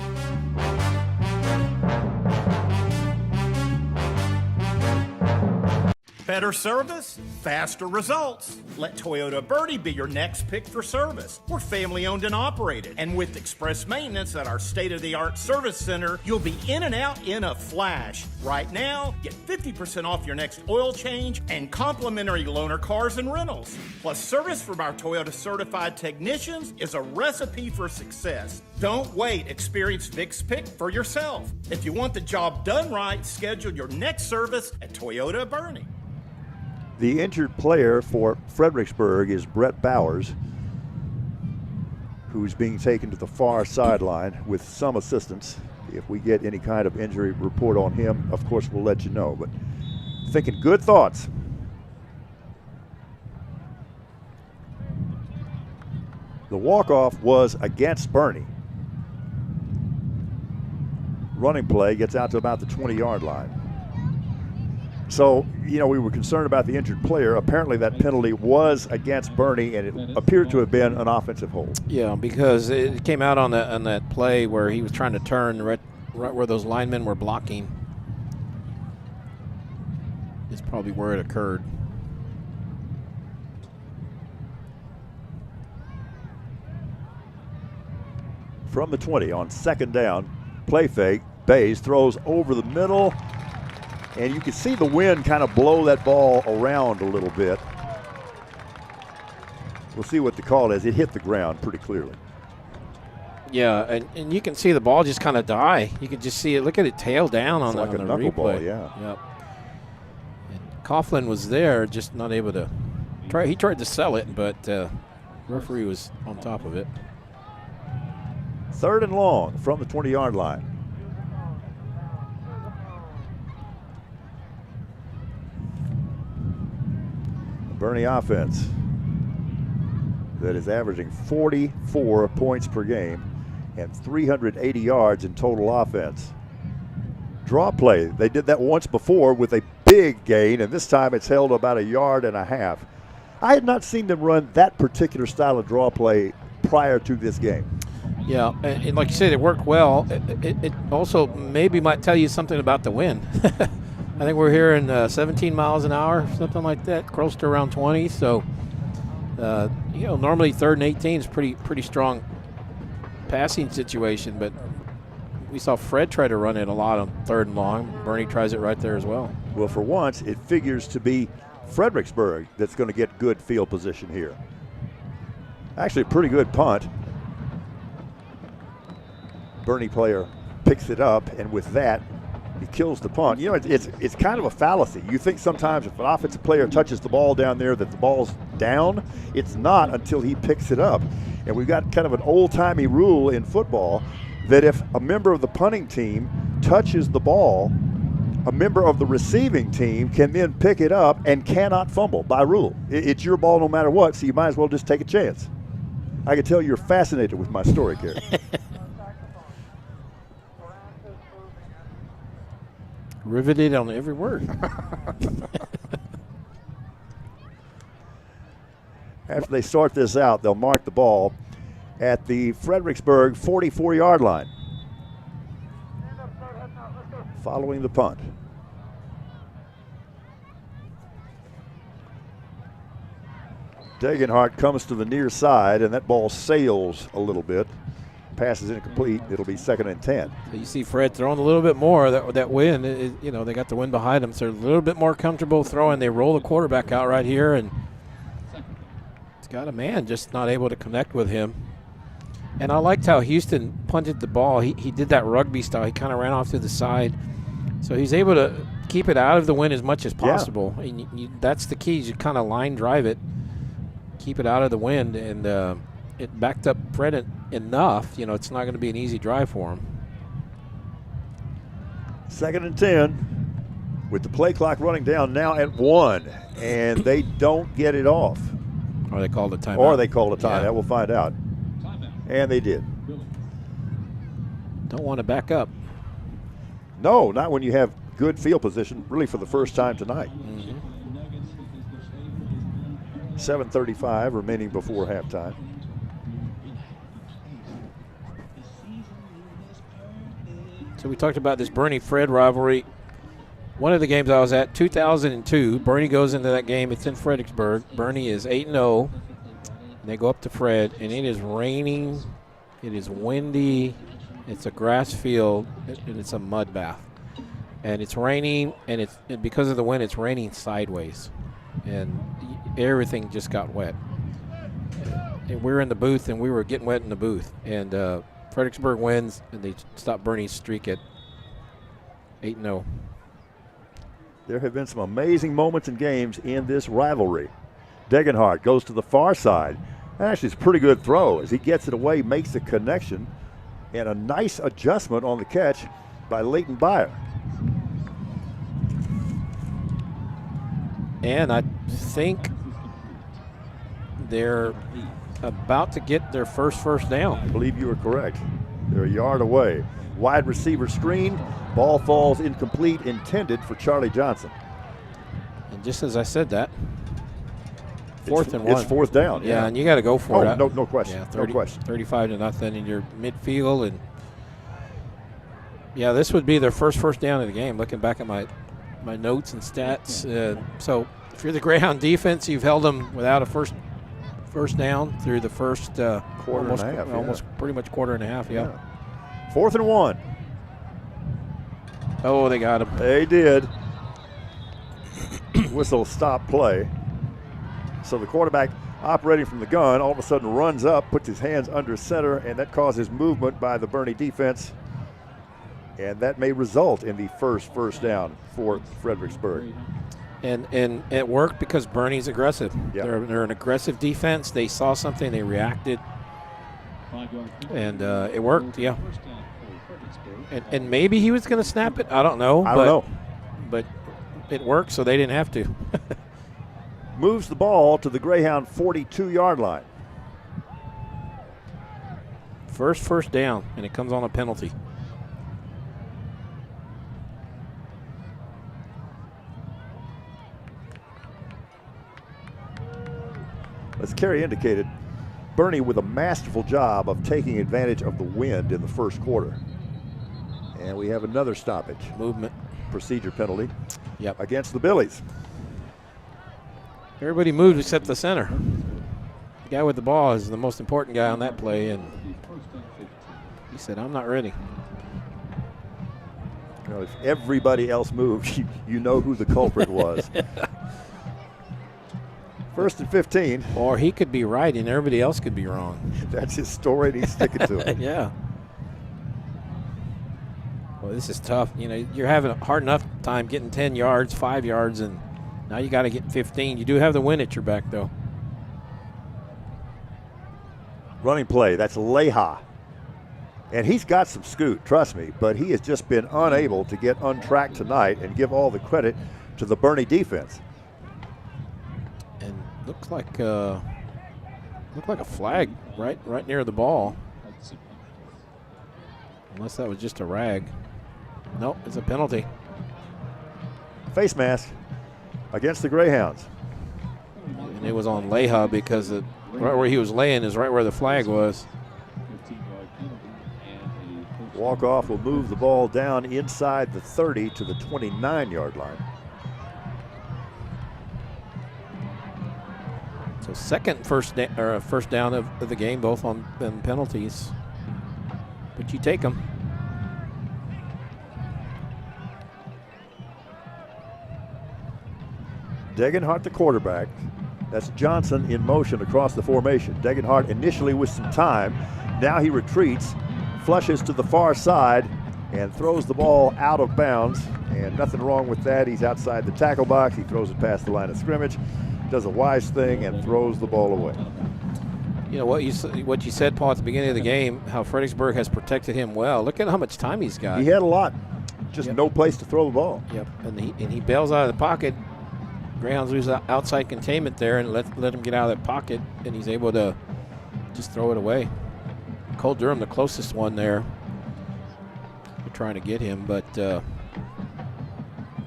Better service, faster results. Let Toyota Birdie be your next pick for service. We're family owned and operated. And with express maintenance at our state-of-the-art service center, you'll be in and out in a flash. Right now, get 50% off your next oil change and complimentary loaner cars and rentals. Plus, service from our Toyota certified technicians is a recipe for success. Don't wait. Experience Vic's Pick for yourself. If you want the job done right, schedule your next service at Toyota Boerne. The injured player for Fredericksburg is Brett Bowers, who's being taken to the far sideline with some assistance. If we get any kind of injury report on him, of course, we'll let you know. But thinking good thoughts. The walk-off was against Boerne. Running play gets out to about the 20-yard line. So, you know, we were concerned about the injured player. Apparently that penalty was against Boerne, and it appeared to have been an offensive hold. Yeah, because it came out on that play where he was trying to turn right where those linemen were blocking. Is probably where it occurred. From the 20 on second down, play fake. Bays throws over the middle. And you can see the wind kind of blow that ball around a little bit. We'll see what the call is. It hit the ground pretty clearly. Yeah, and you can see the ball just kind of die. You can just see it. Look at it tail down on like the a knuckle replay. ball, yeah. Yep. And Coughlin was there, just not able to try. He tried to sell it, but referee was on top of it. 3rd and long from the 20-yard line. Boerne offense that is averaging 44 points per game and 380 yards in total offense. Draw play, they did that once before with a big gain, and this time it's held about 1.5 yards. I had not seen them run that particular style of draw play prior to this game. Yeah, and like you said, it worked well. It also maybe might tell you something about the wind. I think we're hearing 17 miles an hour, something like that, close to around 20. So, you know, normally 3rd and 18 is pretty strong passing situation, but we saw Fred try to run it a lot on 3rd and long. Boerne tries it right there as well. Well, for once, it figures to be Fredericksburg that's going to get good field position here. Actually, a pretty good punt. Boerne player picks it up, and with that, he kills the punt. You know, it's kind of a fallacy. You think sometimes if an offensive player touches the ball down there that the ball's down. It's not until he picks it up. And we've got kind of an old-timey rule in football that if a member of the punting team touches the ball, a member of the receiving team can then pick it up and cannot fumble by rule. It's your ball no matter what, so you might as well just take a chance. I can tell you're fascinated with my story, Kerry. Riveted on every word. After they sort this out, they'll mark the ball at the Fredericksburg 44-yard line. Following the punt. Degenhart comes to the near side, and that ball sails a little bit. Pass is incomplete. It'll be 2nd and 10. So you see Fred throwing a little bit more. That wind, you know, they got the wind behind them, so they're a little bit more comfortable throwing. They roll the quarterback out right here, and it's got a man just not able to connect with him. And I liked how Houston punted the ball. He did that rugby style. He kind of ran off to the side. So he's able to keep it out of the wind as much as possible. Yeah. And that's the key. You kind of line drive it, keep it out of the wind, and it backed up Fred enough. You know, it's not going to be an easy drive for him. 2nd and 10 with the play clock running down now at 1, and they don't get it off. Or they called a timeout. Or they called a timeout. Yeah. We'll find out. And they did. Don't want to back up. No, not when you have good field position, really for the first time tonight. 7:35 remaining before halftime. So we talked about this Bernie-Fred rivalry. One of the games I was at, 2002, Bernie goes into that game. It's in Fredericksburg. Bernie is 8-0. They go up to Fred, and it is raining. It is windy. It's a grass field, and it's a mud bath. And it's raining, and because of the wind, it's raining sideways. And everything just got wet. And we were in the booth, and we were getting wet in the booth. And Fredericksburg wins, and they stop Bernie's streak at 8-0. There have been some amazing moments in games in this rivalry. Degenhardt goes to the far side. Actually, it's a pretty good throw as he gets it away, makes the connection, and a nice adjustment on the catch by Leighton Byer. And I think they're about to get their first down. I believe you are correct. They're a yard away. Wide receiver screen. Ball falls incomplete, intended for Charlie Johnson. And just as I said that, 4th and 1. It's 4th down. Yeah, and you got to go for it. No question. Yeah, no question. 35-0 in your midfield. And yeah, this would be their first down of the game, looking back at my notes and stats. So if you're the Greyhound defense, you've held them without a first down through the first quarter and a half. Almost pretty much quarter and a half, yeah. 4th and 1. Oh, they got him. They did. Whistle stop play. So the quarterback operating from the gun all of a sudden runs up, puts his hands under center, and that causes movement by the Bernie defense. And that may result in the first down for Fredericksburg. And it worked because Bernie's aggressive. Yep. They're an aggressive defense. They saw something, they reacted, and it worked. Yeah. And maybe he was going to snap it. I don't know. But it worked, so they didn't have to. Moves the ball to the Greyhound 42-yard line. First down, and it comes on a penalty. As Kerry indicated, Bernie with a masterful job of taking advantage of the wind in the first quarter. And we have another stoppage. Movement. Procedure penalty. Yep. Against the Billies. Everybody moved except the center. The guy with the ball is the most important guy on that play, and he said, I'm not ready. You know, if everybody else moved, you know who the culprit was. 1st and 15. Or he could be right and everybody else could be wrong. That's his story, and he's sticking to it. Yeah. Well, this is tough. You know, you're having a hard enough time getting 10 yards, 5 yards, and now you got to get 15. You do have the win at your back, though. Running play, that's Leha. And he's got some scoot, trust me, but he has just been unable to get untracked tonight, and give all the credit to the Bernie defense. And looks like a flag right near the ball. Unless that was just a rag. Nope, it's a penalty. Face mask against the Greyhounds. And it was on Leha because right where he was laying is right where the flag was. Walk-off will move the ball down inside the 30 to the 29-yard line. So second first down of the game, both on penalties. But you take them. Degenhardt, the quarterback. That's Johnson in motion across the formation. Degenhardt initially with some time. Now he retreats, flushes to the far side, and throws the ball out of bounds. And nothing wrong with that. He's outside the tackle box. He throws it past the line of scrimmage, does a wise thing, and throws the ball away. You know what you said, Paul, at the beginning of the game, how Fredericksburg has protected him well. Look at how much time he's got. He had a lot. just no place to throw the ball. Yep, and he bails out of the pocket. Greyhounds lose outside containment there and let him get out of that pocket, and he's able to just throw it away. Cole Durham, the closest one there. They're trying to get him, but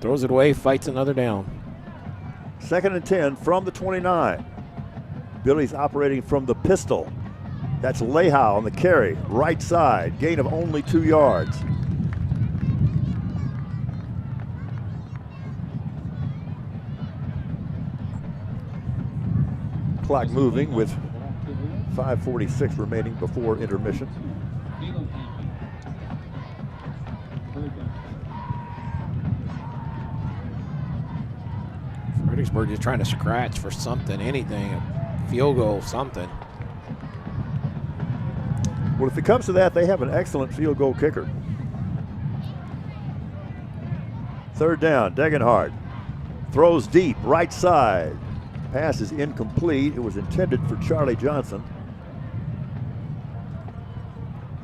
throws it away, fights another down. 2nd and 10 from the 29. Billy's operating from the pistol. That's Leha on the carry, right side, gain of only 2 yards. Clock moving with 5:46 remaining before intermission. Fredericksburg is trying to scratch for something, anything, a field goal, something. Well, if it comes to that, they have an excellent field goal kicker. 3rd down, Degenhardt throws deep, right side. Pass is incomplete. It was intended for Charlie Johnson.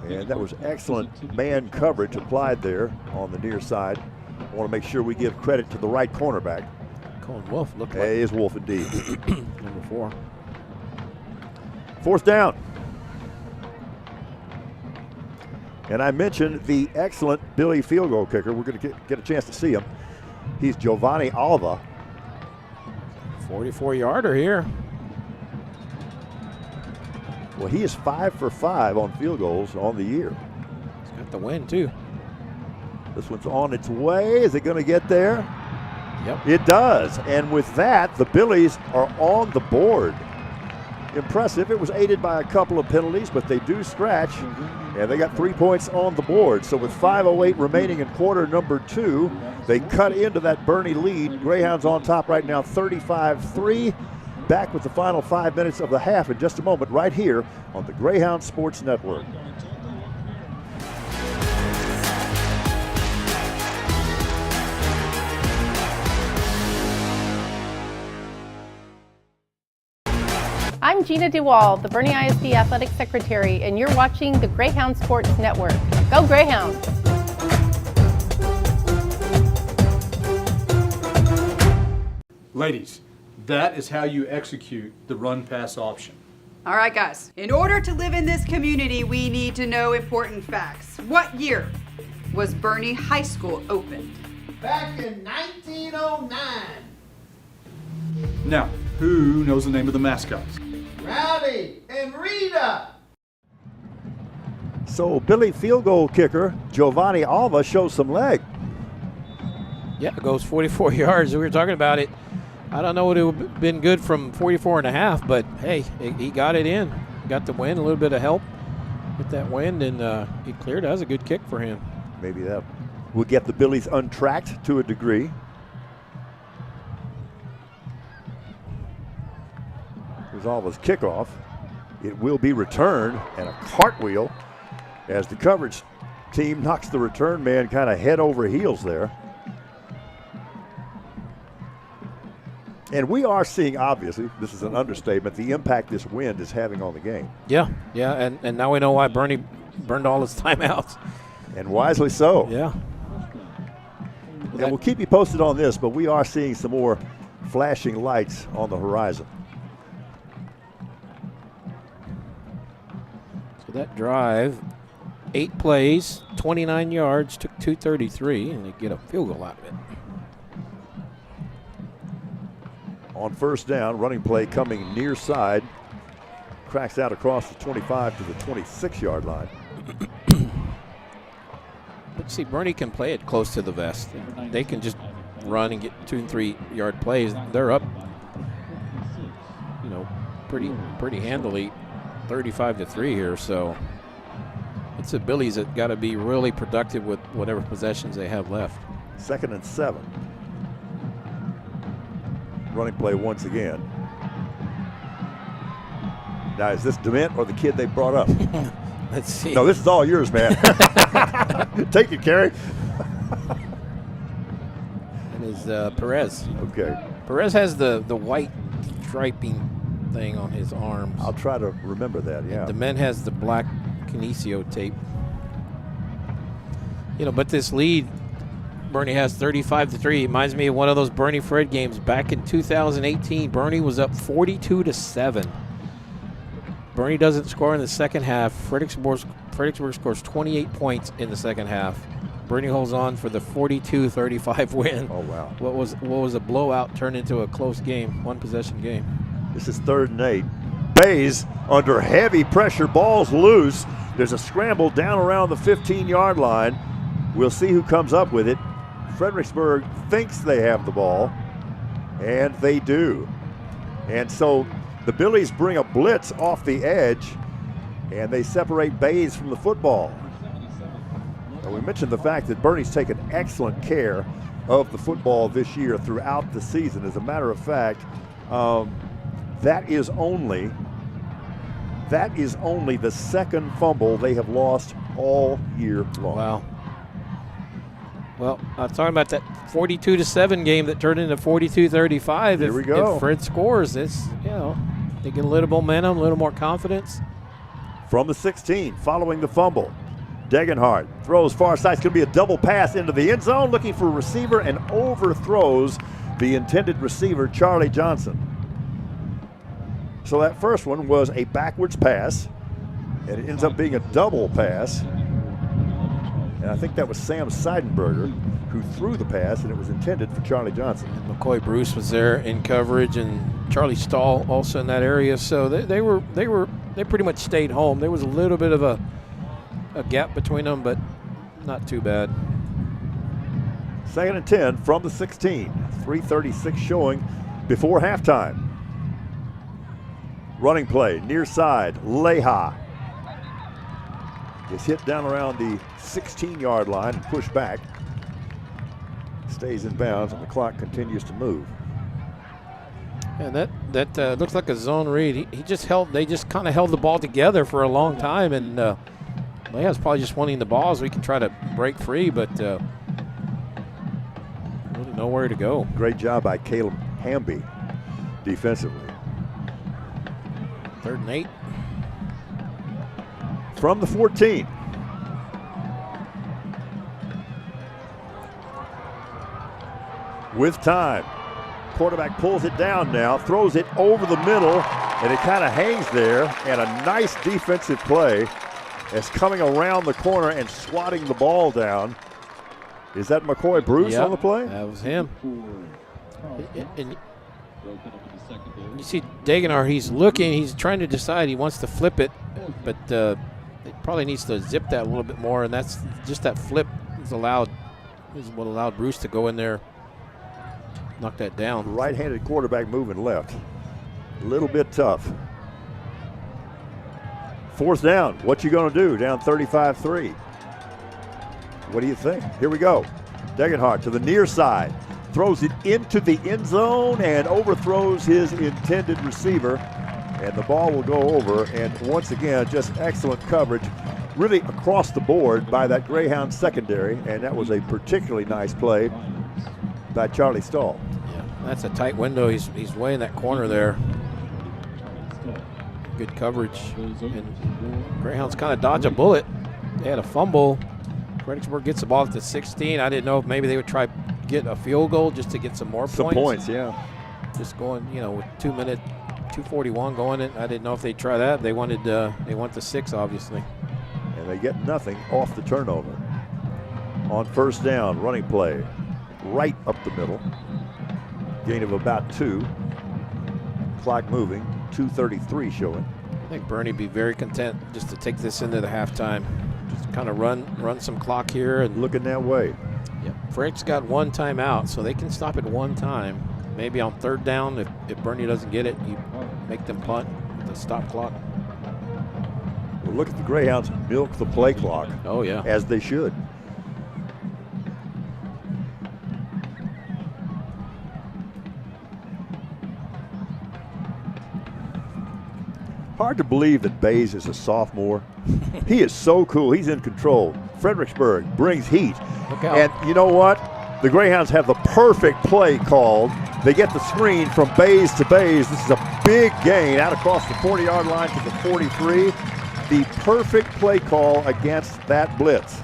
And that was excellent man coverage applied there on the near side. I want to make sure we give credit to the right cornerback. Colin Wolf looked like. It is Wolf indeed. Number 4. 4th down. And I mentioned the excellent Billy field goal kicker. We're going to get a chance to see him. He's Giovanni Alva. 44-yarder here. Well, he is 5 for 5 on field goals on the year. He's got the win, too. This one's on its way. Is it going to get there? Yep. It does. And with that, the Billies are on the board. Impressive. It was aided by a couple of penalties, but they do scratch. And they got 3 points on the board. So with 5:08 remaining in quarter number 2, they cut into that Boerne lead. Greyhounds on top right now, 35-3. Back with the final 5 minutes of the half in just a moment right here on the Greyhound Sports Network. I'm Gina DeWall, the Boerne ISD Athletic Secretary, and you're watching the Greyhound Sports Network. Go Greyhounds! Ladies, that is how you execute the run-pass option. All right, guys. In order to live in this community, we need to know important facts. What year was Boerne High School opened? Back in 1909. Now, who knows the name of the mascots? Rowdy and Rita. So Billy field goal kicker Giovanni Alva shows some leg. Yeah, it goes 44 yards. We were talking about it. I don't know what it would have been good from 44 and a half, but hey, he got it in. Got the win, a little bit of help with that wind, and he cleared. That was a good kick for him. Maybe that will get the Billies untracked to a degree. Here's Alva's kickoff. It will be returned, and a cartwheel as the coverage team knocks the return man kind of head over heels there. And we are seeing, obviously, this is an understatement, the impact this wind is having on the game. Yeah, and now we know why Boerne burned all his timeouts. And wisely so. Yeah. And we'll keep you posted on this, but we are seeing some more flashing lights on the horizon. So that drive, 8 plays, 29 yards, took 2:33, and they get a field goal out of it. On first down, running play coming near side. Cracks out across the 25 to the 26-yard line. But see, Boerne can play it close to the vest. They can just run and get 2 and 3 yard plays. They're up, pretty handily, 35-3 here. So it's the Billies that got to be really productive with whatever possessions they have left. 2nd and 7. Running play once again. Now, is this Dement or the kid they brought up? Let's see. No, this is all yours, man. Take it, Kerry. And is Perez. Okay. Perez has the white striping thing on his arms. I'll try to remember that, yeah. Dement has the black kinesio tape. But this lead, Boerne has 35-3. Reminds me of one of those Boerne-Fred games back in 2018. Boerne was up 42-7. Boerne doesn't score in the second half. Fredericksburg scores 28 points in the second half. Boerne holds on for the 42-35 win. Oh, wow. What was a blowout turned into a close game, one-possession game. This is 3rd and 8. Bays under heavy pressure, ball's loose. There's a scramble down around the 15-yard line. We'll see who comes up with it. Fredericksburg thinks they have the ball, and they do. And so the Billies bring a blitz off the edge, and they separate Bays from the football. And we mentioned the fact that Boerne's taken excellent care of the football this year throughout the season. As a matter of fact, that is only the second fumble they have lost all year long. Wow. Well, I'm talking about that 42-7 game that turned into 42-35. Here we go. If Fred scores, it's, they get a little momentum, a little more confidence. From the 16, following the fumble, Degenhardt throws far side. It's going to be a double pass into the end zone, looking for a receiver, and overthrows the intended receiver, Charlie Johnson. So that first one was a backwards pass, and it ends up being a double pass. And I think that was Sam Seidenberger who threw the pass, and it was intended for Charlie Johnson. And McCoy Bruce was there in coverage, and Charlie Stahl also in that area. So they pretty much stayed home. There was a little bit of a gap between them, but not too bad. 2nd and 10 from the 16. 3:36 showing before halftime. Running play, near side, Leha. Gets hit down around the 16-yard line and pushed back. Stays in bounds, and the clock continues to move. And that looks like a zone read. They just kind of held the ball together for a long time, and Leha's probably just wanting the ball so we can try to break free, but really nowhere to go. Great job by Caleb Hamby defensively. 3rd and 8. From the 14. With time. Quarterback pulls it down now, throws it over the middle, and it kind of hangs there. And a nice defensive play as coming around the corner and swatting the ball down. Is that McCoy Bruce on the play? That was him. And you see Degenhardt, he's looking, he's trying to decide he wants to flip it, but it probably needs to zip that a little bit more, and that's just that flip is what allowed Bruce to go in there, knock that down. Right-handed quarterback moving left. A little bit tough. 4th down. What you going to do? Down 35-3. What do you think? Here we go. Degenhardt to the near side. Throws it into the end zone and overthrows his intended receiver. And the ball will go over. And once again, just excellent coverage really across the board by that Greyhound secondary. And that was a particularly nice play by Charlie Stahl. Yeah, that's a tight window. He's way in that corner there. Good coverage. And Greyhounds kind of dodge a bullet. They had a fumble. Fredericksburg gets the ball at the 16. I didn't know if maybe they would try get a field goal just to get some more points. Some points, yeah. Just going, with 2 minute, 2:41 going in. I didn't know if they'd try that. They want the 6, obviously. And they get nothing off the turnover. On 1st down, running play, right up the middle. Gain of about 2. Clock moving, 2:33 showing. I think Boerne be very content just to take this into the halftime. Just kind of run some clock here. And looking that way. Yeah, Frank's got 1 timeout, so they can stop at 1 time. Maybe on 3rd down, if Boerne doesn't get it, you make them punt with the stop clock. Well, look at the Greyhounds milk the play clock. Oh, yeah. As they should. Hard to believe that Bays is a sophomore. He is so cool. He's in control. Fredericksburg brings heat. Look out. And you know what? The Greyhounds have the perfect play called. They get the screen from Bays to Bays. This is a big gain out across the 40-yard line to the 43. The perfect play call against that blitz.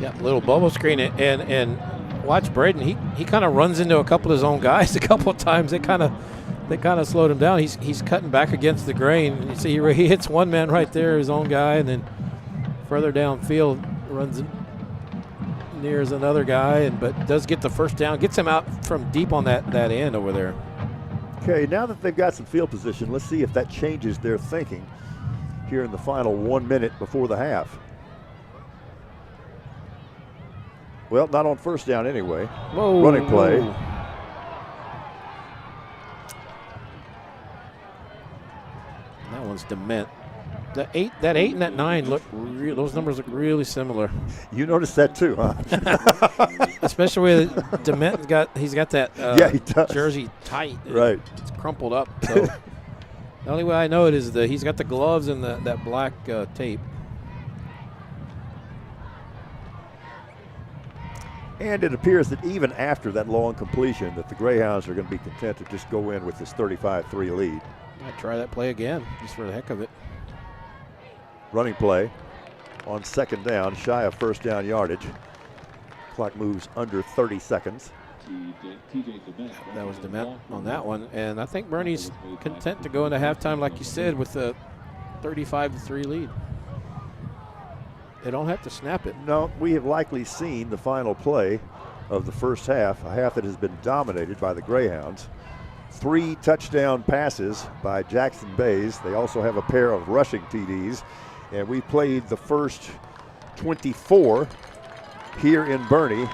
Yeah, little bubble screen. And watch Braden. He kind of runs into a couple of his own guys a couple of times. They kind of slowed him down. He's cutting back against the grain. And you see he hits one man right there, his own guy, and then further downfield runs nears another guy, but does get the first down. Gets him out from deep on that end over there. Okay, now that they've got some field position, let's see if that changes their thinking here in the final 1 minute before the half. Well, not on first down anyway. Whoa, running play. Whoa. That one's dement. That eight and that 9 look. Those numbers look really similar. You noticed that too, huh? Especially with Dement's he's got that he does. jersey tight. Right. It's crumpled up. So the only way I know it is he's got the gloves and that black tape. And it appears that even after that long completion that the Greyhounds are going to be content to just go in with this 35-3 lead. I'll try that play again, just for the heck of it. Running play on second down, shy of first down yardage. Clock moves under 30 seconds. That was Dement on that one. And I think Bernie's content to go into halftime, like you said, with a 35-3 lead. They don't have to snap it. No, we have likely seen the final play of the first half, a half that has been dominated by the Greyhounds. 3 touchdown passes by Jackson Bays. They also have a pair of rushing TDs. And we played the first 24 here in Boerne.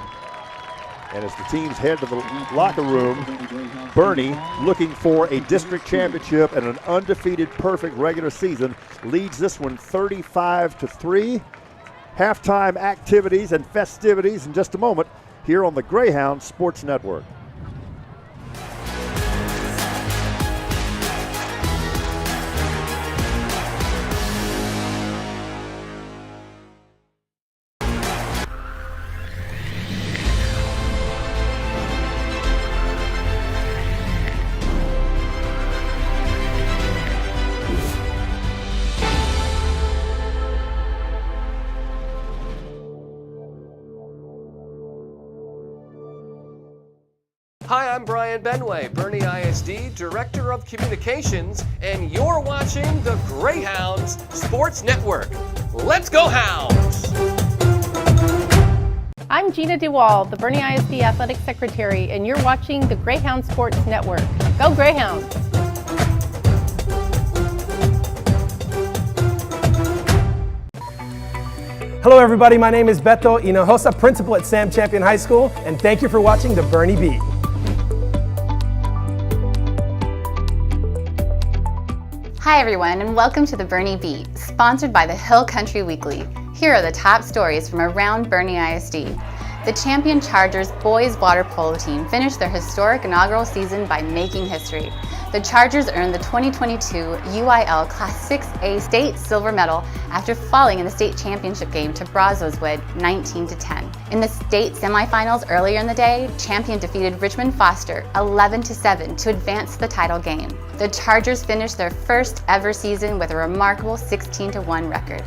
And as the teams head to the locker room, Boerne, looking for a district championship and an undefeated perfect regular season, leads this one 35-3. Halftime activities and festivities in just a moment here on the Greyhound Sports Network. Hi, I'm Brian Benway, Boerne ISD Director of Communications, and you're watching the Greyhounds Sports Network. Let's go Hounds! I'm Gina DeWall, the Boerne ISD Athletic Secretary, and you're watching the Greyhound Sports Network. Go Greyhounds! Hello everybody, my name is Beto Hinojosa, Principal at Sam Champion High School, and thank you for watching the Boerne Beat. Hi everyone, and welcome to the Boerne Beat, sponsored by the Hill Country Weekly. Here are the top stories from around Boerne ISD. The champion Chargers boys water polo team finished their historic inaugural season by making history. The Chargers earned the 2022 UIL Class 6A state silver medal after falling in the state championship game to Brazoswood 19-10. In the state semifinals earlier in the day, champion defeated Richmond Foster 11-7 to advance to the title game. The Chargers finished their first ever season with a remarkable 16-1 record.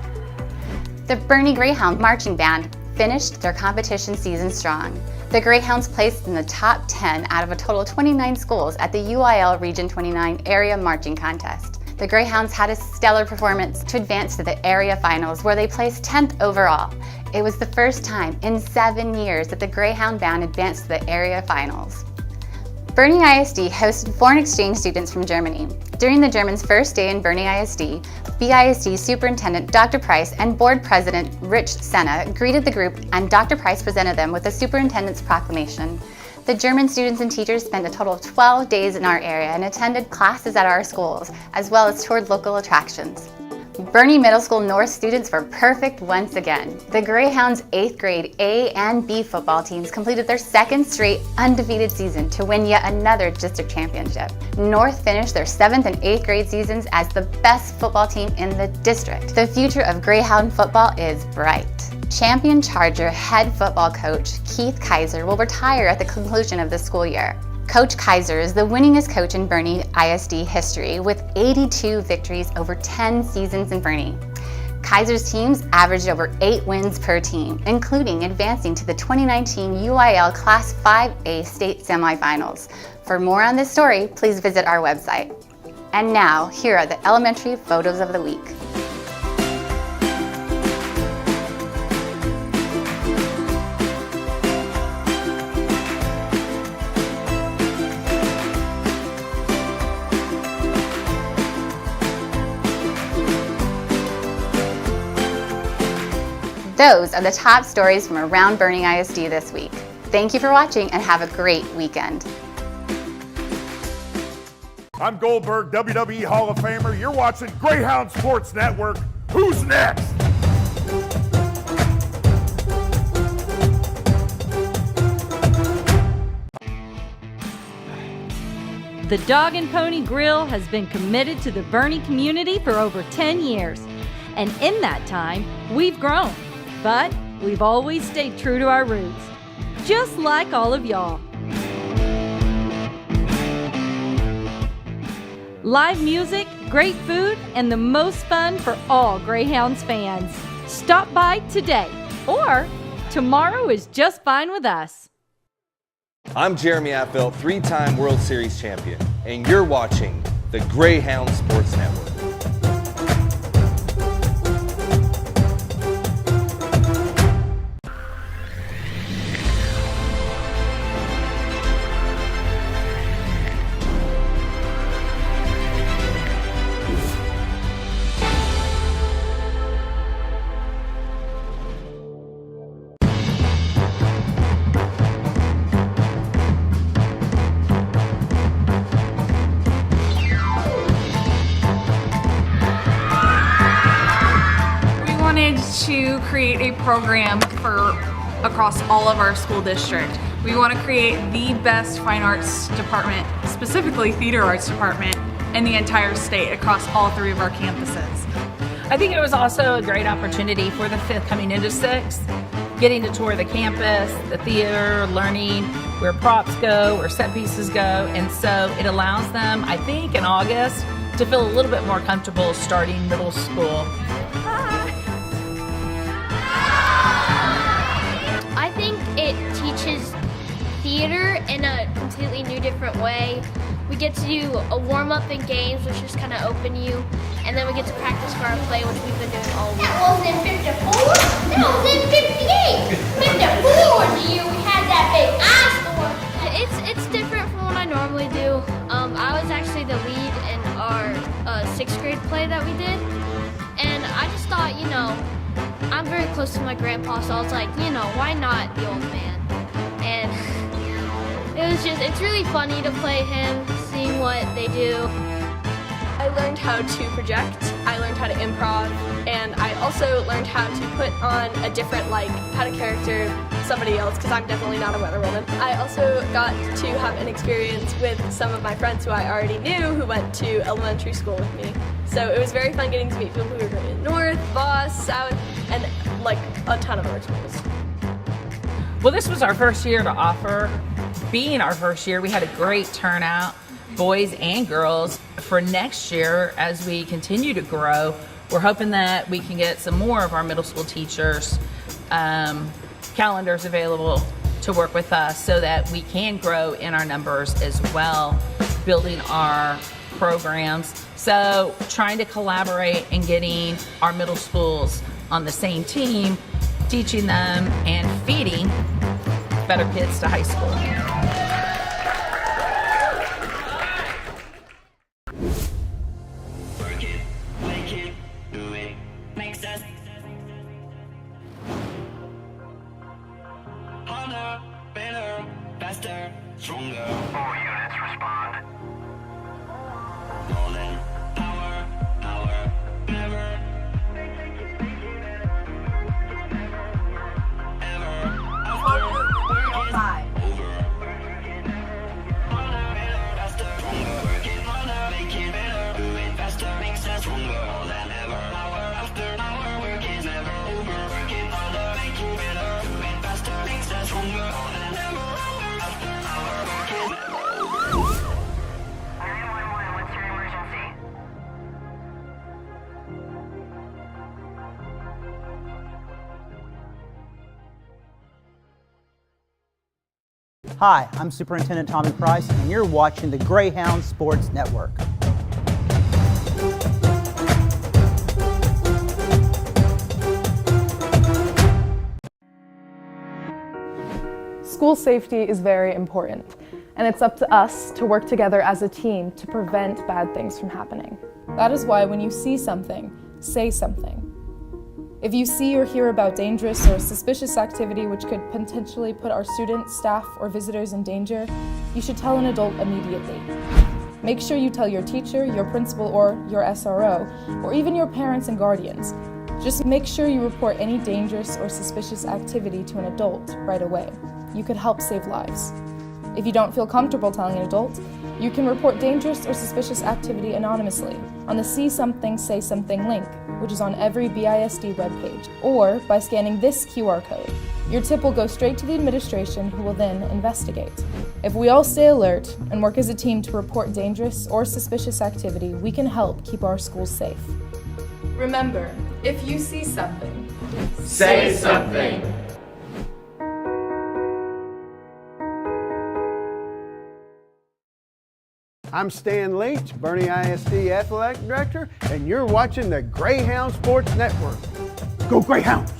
The Boerne Greyhound Marching Band finished their competition season strong. The Greyhounds placed in the top 10 out of a total of 29 schools at the UIL Region 29 Area Marching Contest. The Greyhounds had a stellar performance to advance to the area finals, where they placed 10th overall. It was the first time in 7 years that the Greyhound Band advanced to the area finals. Boerne ISD hosted foreign exchange students from Germany. During the Germans' first day in Boerne ISD, BISD Superintendent Dr. Price and Board President Rich Senna greeted the group, and Dr. Price presented them with the Superintendent's Proclamation. The German students and teachers spent a total of 12 days in our area and attended classes at our schools, as well as toured local attractions. Boerne Middle School North students were perfect once again. The Greyhounds' 8th grade A and B football teams completed their second straight undefeated season to win yet another district championship. North finished their 7th and 8th grade seasons as the best football team in the district. The future of Greyhound football is bright. Champion Charger head football coach Keith Kaiser will retire at the conclusion of the school year. Coach Kaiser is the winningest coach in Boerne ISD history with 82 victories over 10 seasons in Boerne. Kaiser's teams averaged over 8 wins per team, including advancing to the 2019 UIL Class 5A state semifinals. For more on this story, please visit our website. And now, here are the elementary photos of the week. Those are the top stories from around Boerne ISD this week. Thank you for watching and have a great weekend. I'm Goldberg, WWE Hall of Famer. You're watching Greyhound Sports Network. Who's next? The Dog and Pony Grill has been committed to the Boerne community for over 10 years. And in that time, we've grown. But we've always stayed true to our roots, just like all of y'all. Live music, great food, and the most fun for all Greyhounds fans. Stop by today, or tomorrow is just fine with us. I'm Jeremy Affeldt, 3-time World Series champion, and you're watching the Greyhound Sports Network. To create a program for across all of our school district. We want to create the best fine arts department, specifically theater arts department, in the entire state across all 3 of our campuses. I think it was also a great opportunity for the 5th coming into 6th, getting to tour the campus, the theater, learning where props go, where set pieces go, and so it allows them, I think, in August to feel a little bit more comfortable starting middle school. I think it teaches theater in a completely new, different way. We get to do a warm-up and games, which just kind of open you, and then we get to practice for our play, which we've been doing all week. That wasn't in 54, that was in 58. 54 was the year we had that big eye storm. It's different from what I normally do. I was actually the lead in our 6th grade play that we did, and I just thought, you know, I'm very close to my grandpa, so I was like, you know, why not the old man? And it's really funny to play him, seeing what they do. I learned how to project, I learned how to improv, and I also learned how to put on a different, how to character somebody else, because I'm definitely not a weather woman. I also got to have an experience with some of my friends who I already knew who went to elementary school with me. So it was very fun getting to meet people who were going to North, Voss, South, and a ton of other schools. Well, this was our first year to offer. Being our first year, we had a great turnout, boys and girls. For next year, as we continue to grow, we're hoping that we can get some more of our middle school teachers' calendars available to work with us so that we can grow in our numbers as well, building our programs. So trying to collaborate and getting our middle schools on the same team, teaching them and feeding better kids to high school. Work it, make it, do it, makes us harder, better, faster, stronger. All units respond. More than power, never. Hi, I'm Superintendent Tommy Price, and you're watching the Greyhound Sports Network. School safety is very important, and it's up to us to work together as a team to prevent bad things from happening. That is why when you see something, say something. If you see or hear about dangerous or suspicious activity which could potentially put our students, staff, or visitors in danger, you should tell an adult immediately. Make sure you tell your teacher, your principal, or your SRO, or even your parents and guardians. Just make sure you report any dangerous or suspicious activity to an adult right away. You could help save lives. If you don't feel comfortable telling an adult, you can report dangerous or suspicious activity anonymously on the See Something, Say Something link, which is on every BISD webpage, or by scanning this QR code. Your tip will go straight to the administration, who will then investigate. If we all stay alert and work as a team to report dangerous or suspicious activity, we can help keep our schools safe. Remember, if you see something, Say something. I'm Stan Leach, Boerne ISD Athletic Director, and you're watching the Greyhound Sports Network. Go Greyhounds!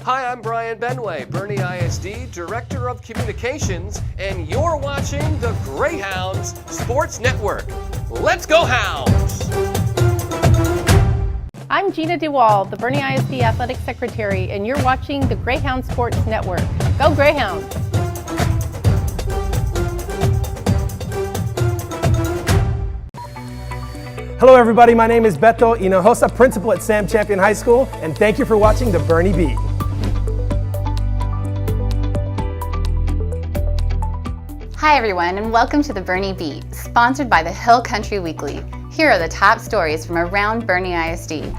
Hi, I'm Brian Benway, Boerne ISD Director of Communications, and you're watching the Greyhounds Sports Network. Let's go Hounds! I'm Gina DeWall, the Boerne ISD Athletic Secretary, and you're watching the Greyhound Sports Network. Go Greyhounds! Hello everybody, my name is Beto Hinojosa, Principal at Sam Champion High School, and thank you for watching the Boerne Beat. Hi everyone, and welcome to the Boerne Beat, sponsored by the Hill Country Weekly. Here are the top stories from around Boerne ISD.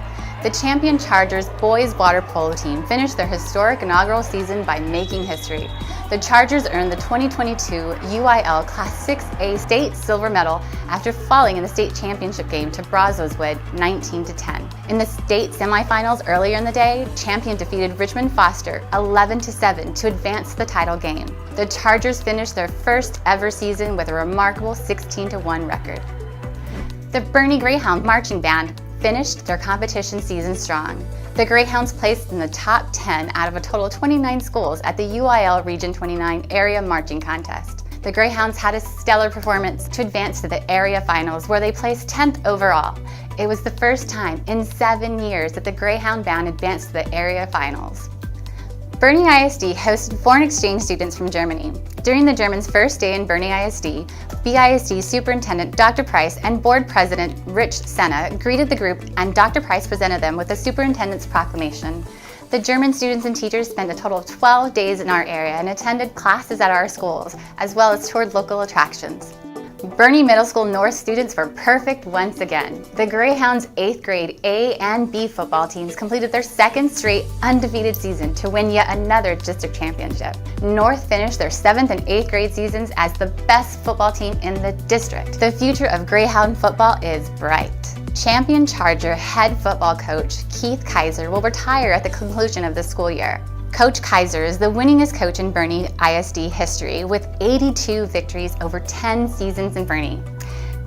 The champion Chargers boys water polo team finished their historic inaugural season by making history. The Chargers earned the 2022 UIL Class 6A state silver medal after falling in the state championship game to Brazoswood 19-10. In the state semifinals earlier in the day, champion defeated Richmond Foster 11-7 to advance to the title game. The Chargers finished their first ever season with a remarkable 16-1 record. The Boerne Greyhound Marching Band finished their competition season strong. The Greyhounds placed in the top 10 out of a total of 29 schools at the UIL Region 29 Area Marching Contest. The Greyhounds had a stellar performance to advance to the area finals, where they placed 10th overall. It was the first time in 7 years that the Greyhound Band advanced to the area finals. Boerne ISD hosted foreign exchange students from Germany. During the Germans' first day in Boerne ISD, BISD Superintendent Dr. Price and Board President Rich Senna greeted the group, and Dr. Price presented them with the Superintendent's Proclamation. The German students and teachers spent a total of 12 days in our area and attended classes at our schools, as well as toured local attractions. Boerne Middle School North students were perfect once again. The Greyhounds' 8th grade A and B football teams completed their second straight undefeated season to win yet another district championship. North finished their 7th and 8th grade seasons as the best football team in the district. The future of Greyhound football is bright. Champion Charger head football coach Keith Kaiser will retire at the conclusion of the school year. Coach Kaiser is the winningest coach in Boerne ISD history, with 82 victories over 10 seasons in Boerne.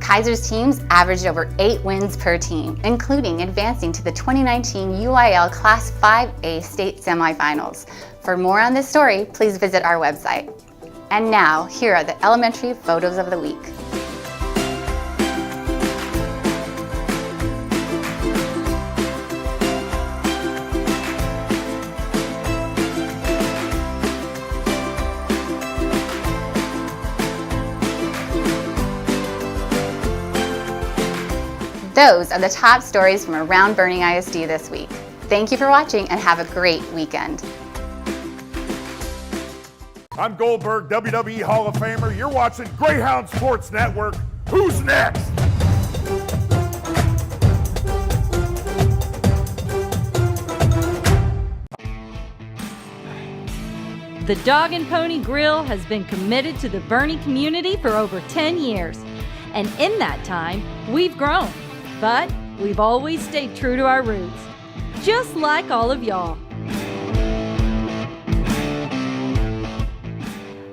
Kaiser's teams averaged over 8 wins per team, including advancing to the 2019 UIL Class 5A state semifinals. For more on this story, please visit our website. And now, here are the elementary photos of the week. Those are the top stories from around Boerne ISD this week. Thank you for watching and have a great weekend. I'm Goldberg, WWE Hall of Famer. You're watching Greyhound Sports Network. Who's next? The Dog and Pony Grill has been committed to the Boerne community for over 10 years. And in that time, we've grown. But we've always stayed true to our roots. Just like all of y'all.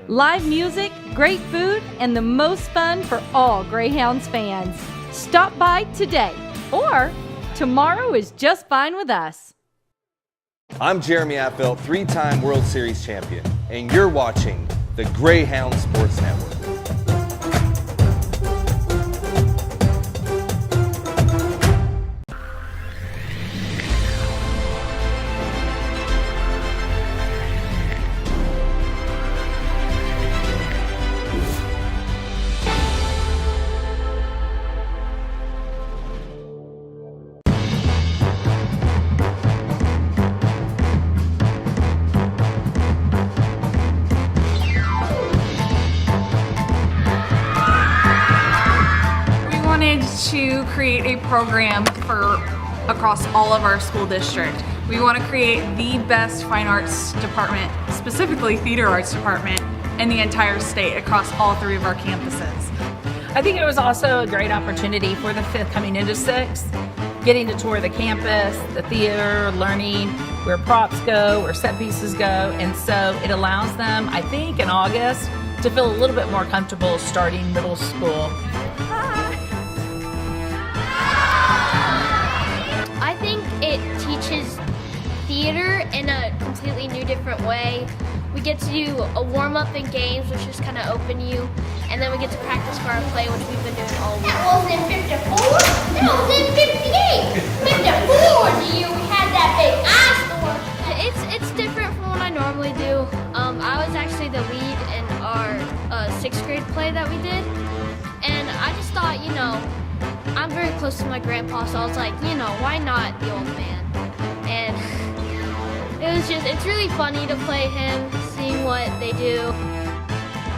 Live music, great food, and the most fun for all Greyhounds fans. Stop by today, or tomorrow is just fine with us. I'm Jeremy Affelt, 3-time World Series champion, and you're watching the Greyhound Sports Network. To create a program for across all of our school district. We want to create the best fine arts department, specifically theater arts department, in the entire state across all 3 of our campuses. I think it was also a great opportunity for the 5th coming into 6th, getting to tour the campus, the theater, learning where props go, where set pieces go, and so it allows them, I think in August, to feel a little bit more comfortable starting middle school. I think it teaches theater in a completely new, different way. We get to do a warm-up in games, which just kind of open you, and then we get to practice for our play, which we've been doing all week. That was in 54? That was in 58! 54, the year we had that big ice storm. It's different from what I normally do. I was actually the lead in our 6th grade play that we did, and I just thought, you know, I'm very close to my grandpa, so I was like, you know, why not the old man? And it's really funny to play him, seeing what they do.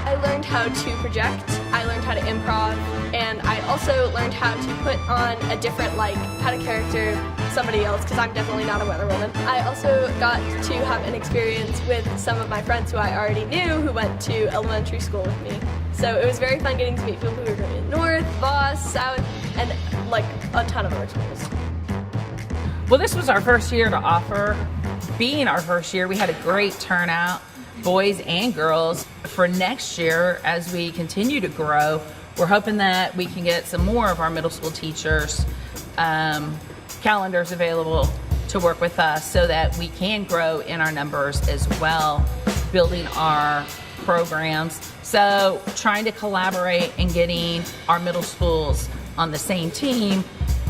I learned how to project, I learned how to improv, and I also learned how to put on a different, how to character somebody else, because I'm definitely not a weather woman. I also got to have an experience with some of my friends who I already knew who went to elementary school with me. So it was very fun getting to meet people who were going in North, Voss, South, and a ton of other schools. Well, this was our first year to offer. Being our first year, we had a great turnout, boys and girls. For next year, as we continue to grow, we're hoping that we can get some more of our middle school teachers calendars available to work with us so that we can grow in our numbers as well, building our programs. So trying to collaborate and getting our middle schools on the same team,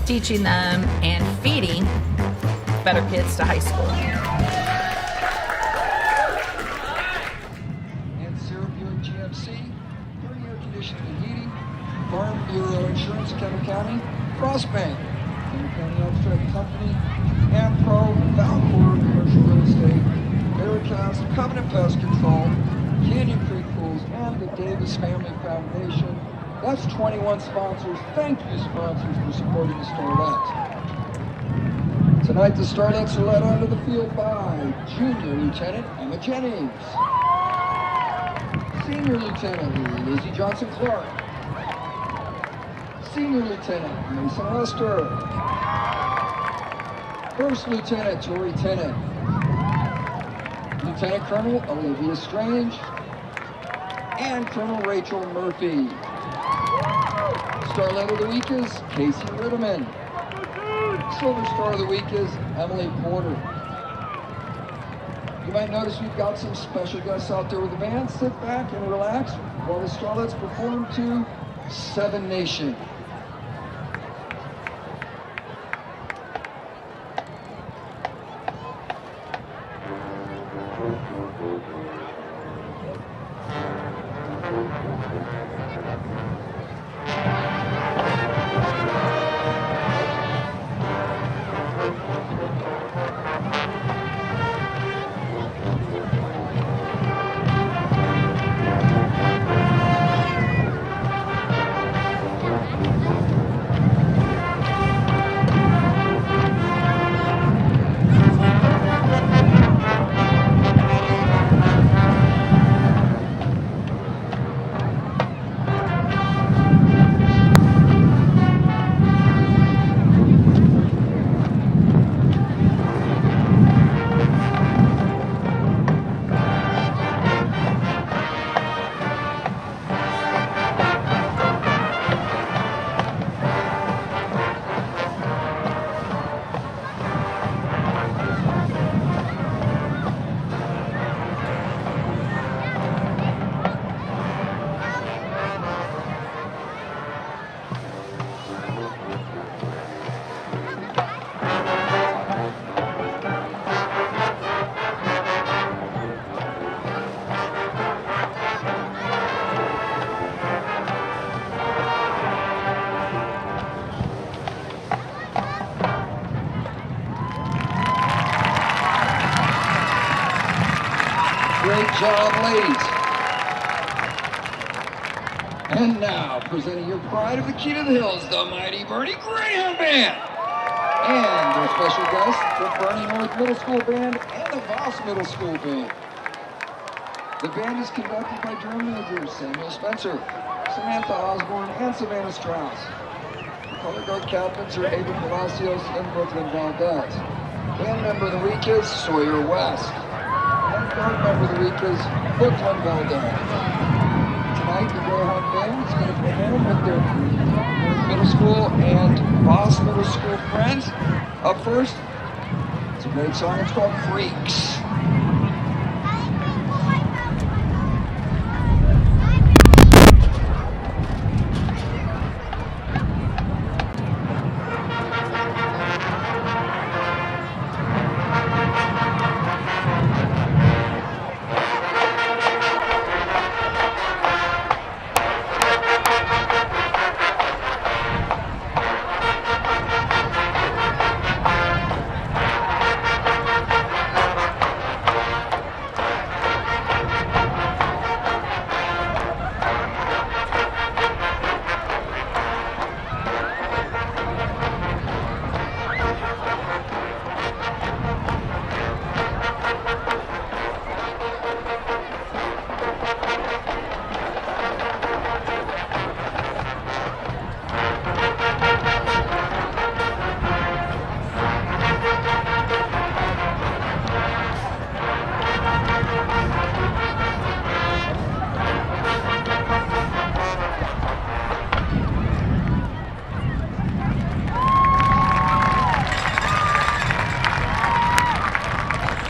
teaching them and feeding better kids to high school. And Syracuse GMC, Boerne Air Conditioning and Heating, Farm Bureau Insurance, Kent County, Frostbank, Kent County Abstract Company, Pro, Valcourt Commercial Real Estate, Veracast, Covenant Pest Control, Canyon Creek Pools, and the Davis Family Foundation. That's 21 sponsors. Thank you, sponsors, for supporting the Starlets. Tonight, the Starlets are led onto the field by Junior Lieutenant Emma Jennings, Senior Lieutenant Lizzie Johnson-Clark, Senior Lieutenant Mason Lester, First Lieutenant Tori Tennant, Lieutenant Colonel Olivia Strange, and Colonel Rachel Murphy. Starlet of the Week is Casey Ritterman. Silver Star of the Week is Emily Porter. You might notice we've got some special guests out there with the band. Sit back and relax while the Starlets perform to Seven Nation. job, ladies. And now, presenting your pride of the Key to the Hills, the mighty Boerne Greyhound Band. And their special guests, the Boerne North Middle School Band and the Voss Middle School Band. The band is conducted by drum majors Samuel Spencer, Samantha Osborne, and Savannah Strauss. The color guard captains are Ava Palacios and Brooklyn Valdez. Band member of the week is Sawyer West. And guard member of the week is Brooklyn Valdez. Tonight, the Greyhound Band is going to perform with their middle school and Voss Middle School friends. Up first, it's a great song. It's called Freaks.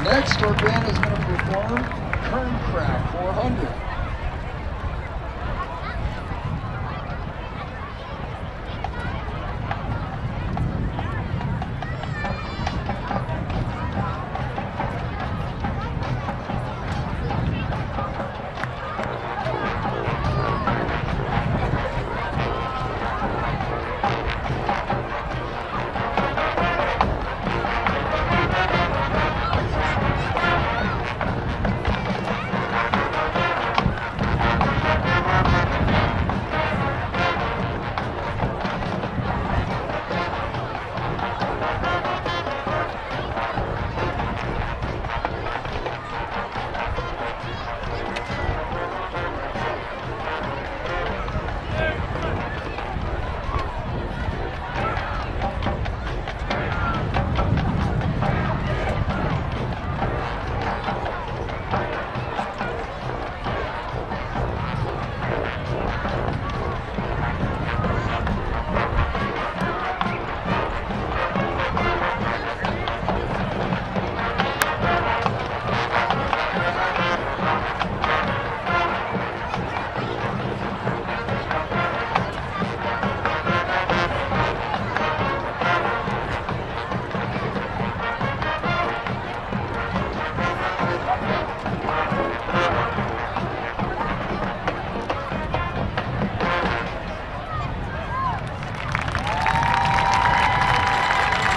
Next, our band is going to perform Kerncraft 400.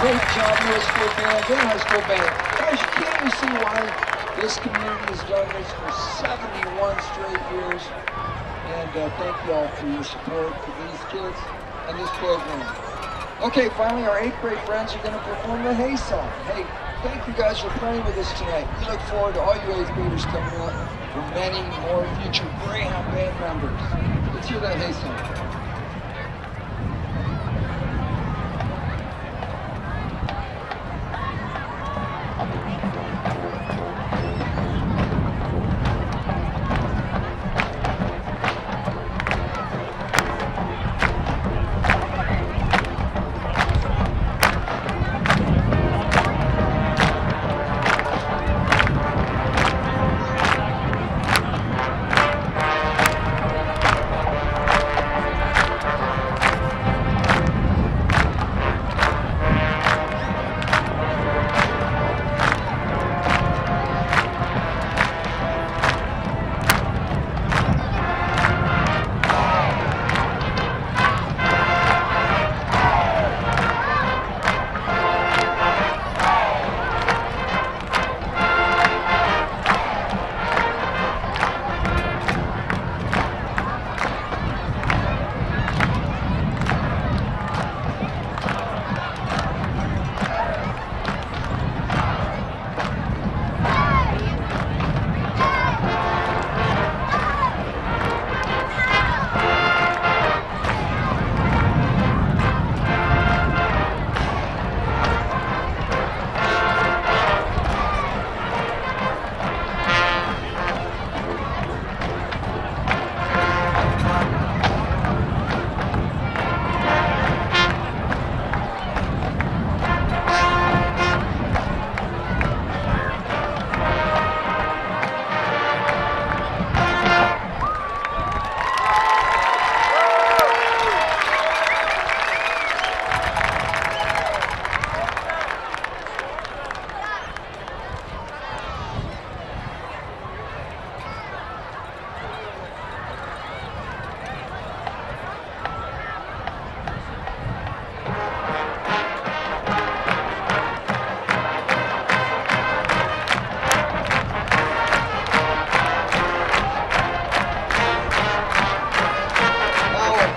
Great job, middle school band and high school band. Guys, you can't even see why this community has done this for 71 straight years. And thank you all for your support for these kids and this program. Okay, finally, our 8th grade friends are going to perform the Hey Song. Hey, thank you guys for playing with us tonight. We look forward to all you 8th graders coming up for many more future Greyhound band members. Let's hear that Hey Song.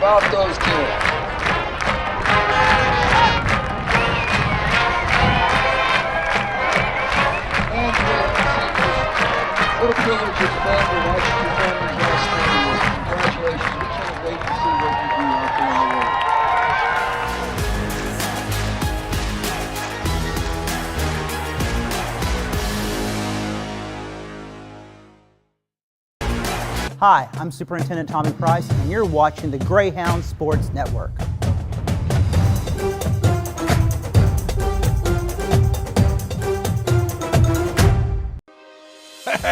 about those kids? And what a privilege it's been to watch your performance last spring. Congratulations. We can't wait to see what you do out there in the world. Hi, I'm Superintendent Tommy Price, and you're watching the Greyhound Sports Network.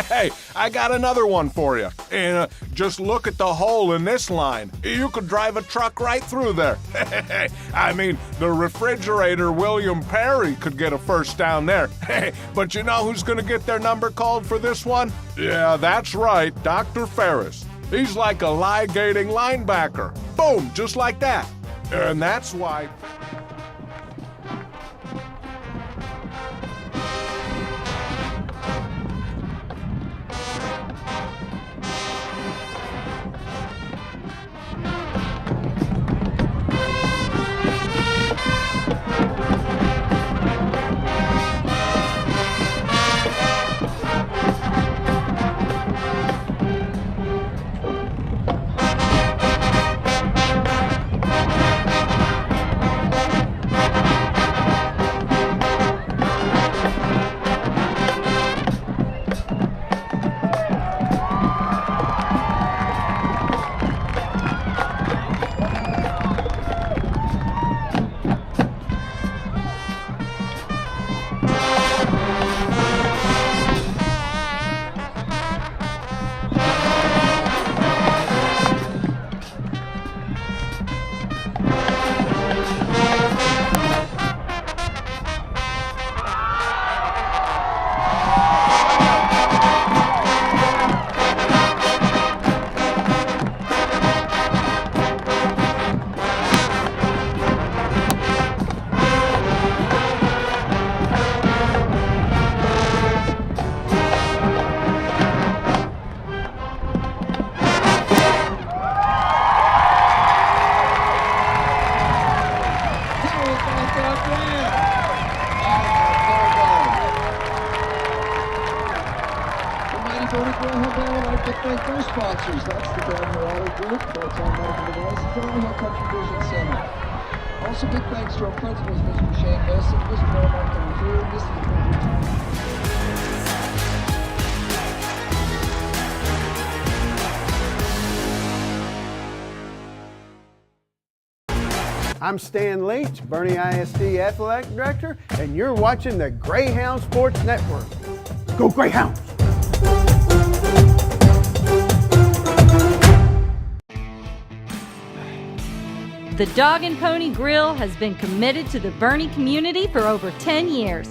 Hey, I got another one for you. And just look at the hole in this line. You could drive a truck right through there. I mean, the refrigerator William Perry could get a first down there. But you know who's going to get their number called for this one? Yeah, that's right, Dr. Ferris. He's like a ligating linebacker. Boom, just like that. And that's why... Sponsors, that's the Boerne Auto Group, that's our medical devices, and our Country Vision Center. Also, big thanks to our principals, Mr. Shane Wilson, Mr. Belmont, and Drew, this is I'm Stan Leach, Boerne ISD Athletic Director, and you're watching the Greyhound Sports Network. Go Greyhounds! The Dog and Pony Grill has been committed to the Boerne community for over 10 years.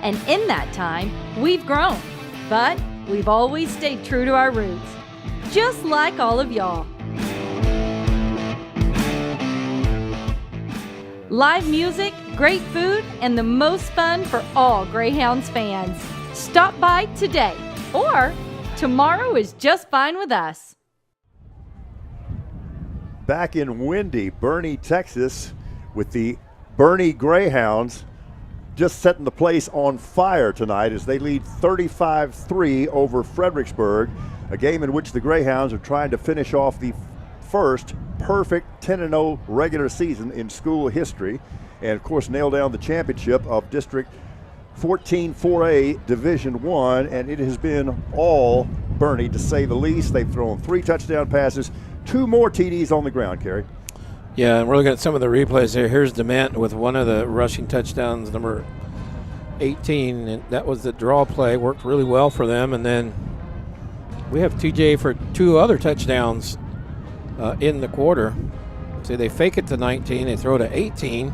And in that time, we've grown. But we've always stayed true to our roots. Just like all of y'all. Live music, great food, and the most fun for all Greyhounds fans. Stop by today, or tomorrow is just fine with us. Back in windy Boerne, Texas, with the Boerne Greyhounds just setting the place on fire tonight as they lead 35-3 over Fredericksburg, a game in which the Greyhounds are trying to finish off the first perfect 10-0 regular season in school history, and of course nail down the championship of District 14 4A Division I, and it has been all Boerne to say the least. They've thrown 3 touchdown passes, 2 more TDs on the ground, Kerry. Yeah, and we're looking at some of the replays here. Here's Dement with one of the rushing touchdowns, number 18, and that was the draw play. Worked really well for them. And then we have TJ for 2 other touchdowns in the quarter. See, they fake it to 19, they throw to 18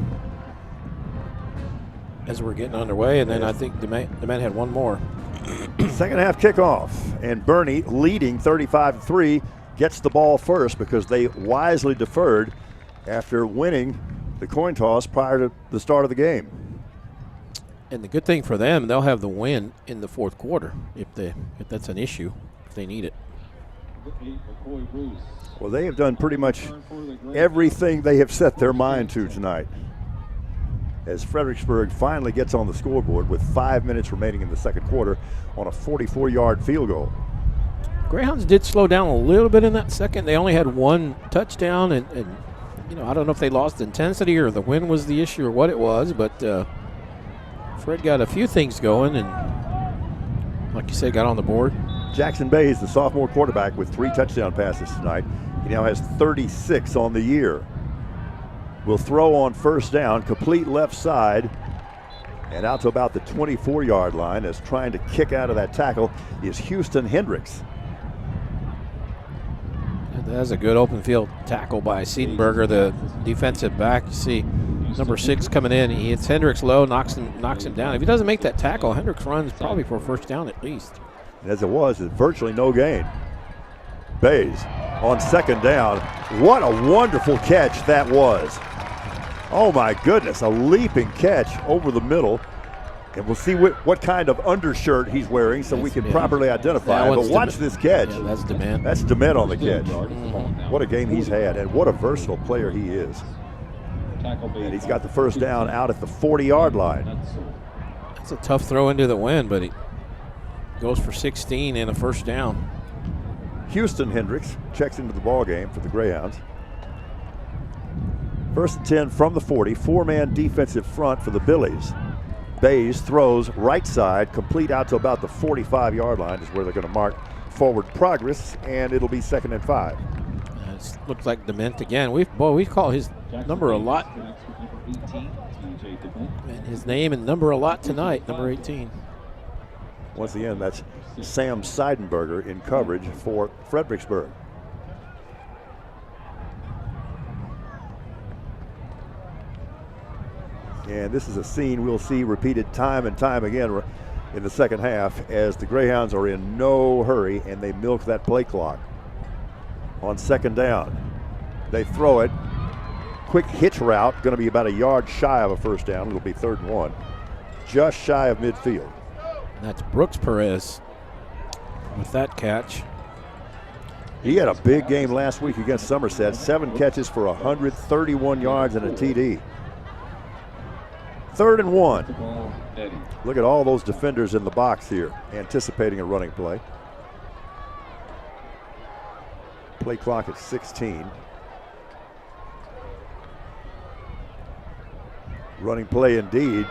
as we're getting underway, and then I think Dement had 1 more. Second half kickoff, and Boerne leading 35-3. Gets the ball first because they wisely deferred after winning the coin toss prior to the start of the game. And the good thing for them, they'll have the win in the fourth quarter if that's an issue, if they need it. Well, they have done pretty much everything they have set their mind to tonight, as Fredericksburg finally gets on the scoreboard with 5 minutes remaining in the second quarter on a 44-yard field goal. Greyhounds did slow down a little bit in that second. They only had one touchdown, and you know, I don't know if they lost intensity or the wind was the issue or what it was, but Fred got a few things going, and like you said, got on the board. Jackson Bays, the sophomore quarterback, with 3 touchdown passes tonight. He now has 36 on the year. Will throw on first down, complete left side, and out to about the 24-yard line, as trying to kick out of that tackle is Houston Hendricks. That's a good open field tackle by Siedenberger, the defensive back. You see number 6 coming in. He hits Hendricks low, knocks him down. If he doesn't make that tackle, Hendricks runs probably for a first down at least. As it was, it's virtually no gain. Bays on second down. What a wonderful catch that was. Oh my goodness, a leaping catch over the middle. And we'll see what kind of undershirt he's wearing so we can properly identify. But watch this catch. Yeah, that's Dement. That's Dement on the catch. What a game he's had, and what a versatile player he is. And he's got the first down out at the 40-yard line. It's a tough throw into the wind, but he goes for 16 and a first down. Houston Hendricks checks into the ball game for the Greyhounds. First and 10 from the 40, 4-man defensive front for the Billies. Bays throws right side, complete out to about the 45-yard line is where they're going to mark forward progress, and it'll be 2nd and 5. It looks like Dement again. We call his number a lot. And his name and number a lot tonight, number 18. Once again, that's Sam Seidenberger in coverage for Fredericksburg. And this is a scene we'll see repeated time and time again in the second half, as the Greyhounds are in no hurry and they milk that play clock. On second down, they throw it. Quick hitch route, going to be about a yard shy of a first down. It'll be 3rd and 1, just shy of midfield. And that's Brooks Perez with that catch. He had a big game last week against Somerset. 7 catches for 131 yards and a TD. 3rd and 1. Look at all those defenders in the box here, anticipating a running play. Play clock at 16. Running play indeed,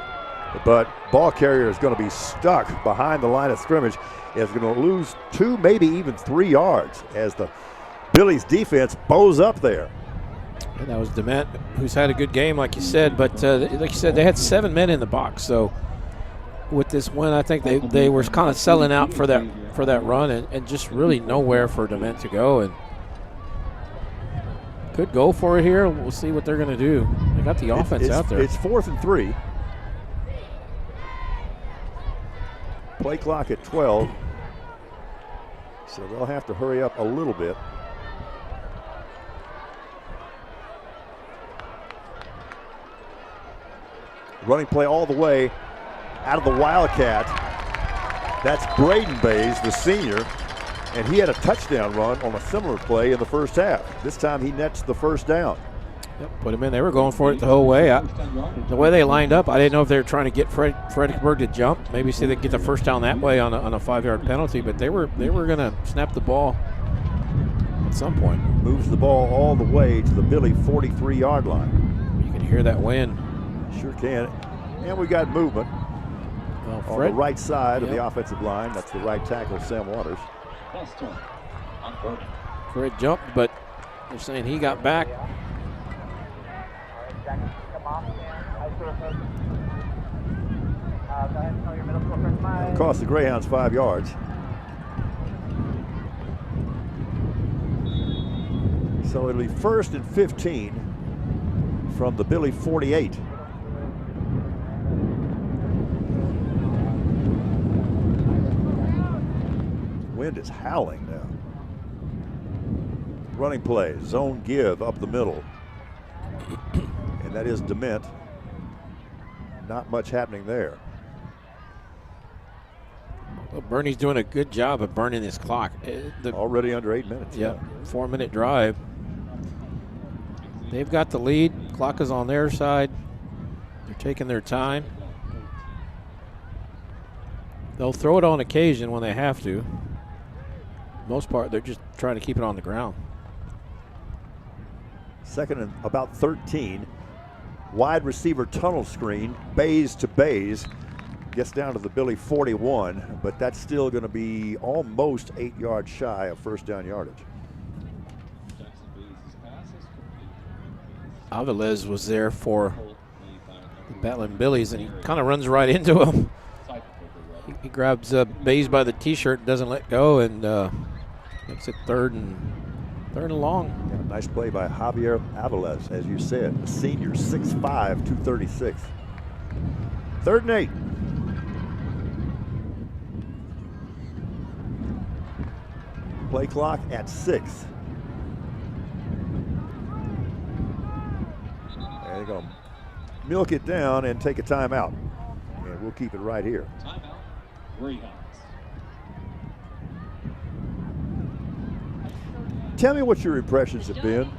but ball carrier is going to be stuck behind the line of scrimmage. Is going to lose 2, maybe even 3 yards as the Billies defense bows up there. And that was Dement, who's had a good game, like you said. But like you said, they had 7 men in the box. So with this win, I think they were kind of selling out for that run, and just really nowhere for Dement to go. And could go for it here. We'll see what they're going to do. They got the offense out there. It's 4th and 3. Play clock at 12. So they'll have to hurry up a little bit. Running play all the way out of the Wildcat. That's Braden Bays, the senior, and he had a touchdown run on a similar play in the first half. This time he nets the first down. Yep, put him in. They were going for it the whole way. The way they lined up, I didn't know if they were trying to get Fredericksburg to jump. Maybe see they get the first down that way on a 5-yard penalty, but they were going to snap the ball at some point. Moves the ball all the way to the Billy 43-yard line. You can hear that wind. Sure can. And we got movement on the right side of the offensive line. That's the right tackle, Sam Waters. Fred jumped, but they're saying he got back. It cost the Greyhounds 5 yards. So it'll be 1st and 15 from the Billy 48. Wind is howling now. Running play, zone give up the middle. And that is Dement. Not much happening there. Well, Bernie's doing a good job of burning his clock. Already under 8 minutes. Yeah, 4-minute drive. They've got the lead. Clock is on their side. They're taking their time. They'll throw it on occasion when they have to. Most part, they're just trying to keep it on the ground. Second and about 13. Wide receiver tunnel screen, Bays to Bays. Gets down to the Billy 41, but that's still going to be almost 8 yards shy of first down yardage. Aviles was there for the Battling Billies, and he kind of runs right into him. He grabs Bays by the T-shirt, doesn't let go, and makes it third and long. Yeah, nice play by Javier Aviles, as you said, a senior, 6'5", 236. 3rd and 8. Play clock at 6. And they're going to milk it down and take a timeout. And we'll keep it right here. Timeout, Greyhounds. Tell me what your impressions have been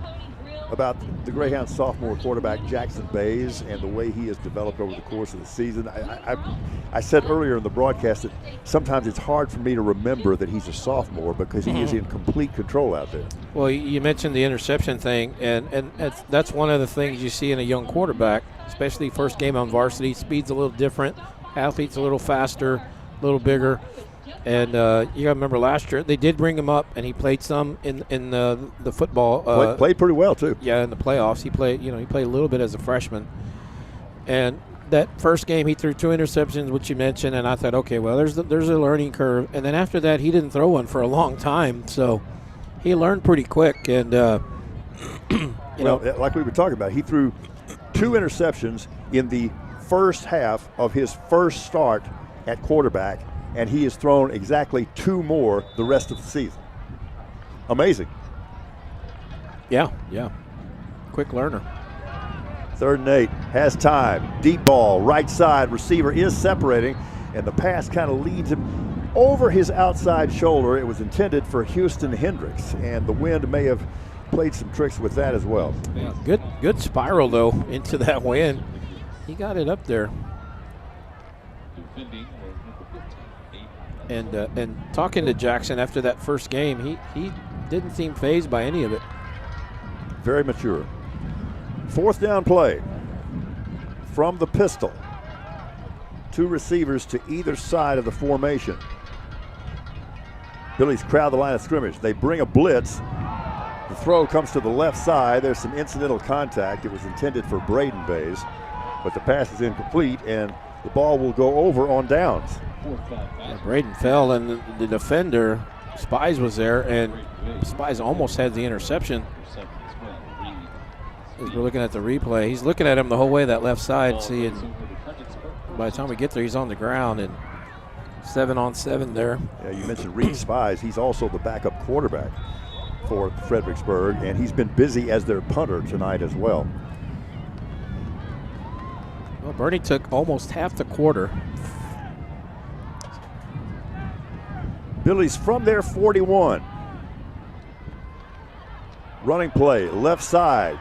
about the Greyhound sophomore quarterback Jackson Bays and the way he has developed over the course of the season. I said earlier in the broadcast that sometimes it's hard for me to remember that he's a sophomore because he is in complete control out there. Well, you mentioned the interception thing, and that's one of the things you see in a young quarterback, especially first game on varsity. Speed's a little different, athlete's a little faster, a little bigger. And you got to remember last year they did bring him up, and he played some in the football. Played pretty well too. Yeah, in the playoffs he played. He played a little bit as a freshman. And that first game he threw 2 interceptions, which you mentioned, and I thought, okay, well there's a learning curve. And then after that he didn't throw one for a long time, so he learned pretty quick. And like we were talking about, he threw 2 interceptions in the first half of his first start at quarterback. And he has thrown exactly 2 more the rest of the season. Amazing. Yeah. Quick learner. 3rd and 8, has time. Deep ball, right side, receiver is separating, and the pass kind of leads him over his outside shoulder. It was intended for Houston Hendricks, and the wind may have played some tricks with that as well. Yeah, good spiral, though, into that wind. He got it up there. And talking to Jackson after that first game, he didn't seem fazed by any of it. Very mature. 4th down play from the pistol. 2 receivers to either side of the formation. Billies crowd the line of scrimmage. They bring a blitz. The throw comes to the left side. There's some incidental contact. It was intended for Braden Bays, but the pass is incomplete, and the ball will go over on downs. Yeah, Braden fell, and the defender, Spies, was there, and Spies almost had the interception. As we're looking at the replay, he's looking at him the whole way that left side. See, and by the time we get there, he's on the ground, and 7-on-7 there. Yeah, you mentioned Reed Spies. He's also the backup quarterback for Fredericksburg, and he's been busy as their punter tonight as well. Well, Bernie took almost half the quarter. Billies from their 41. Running play, left side.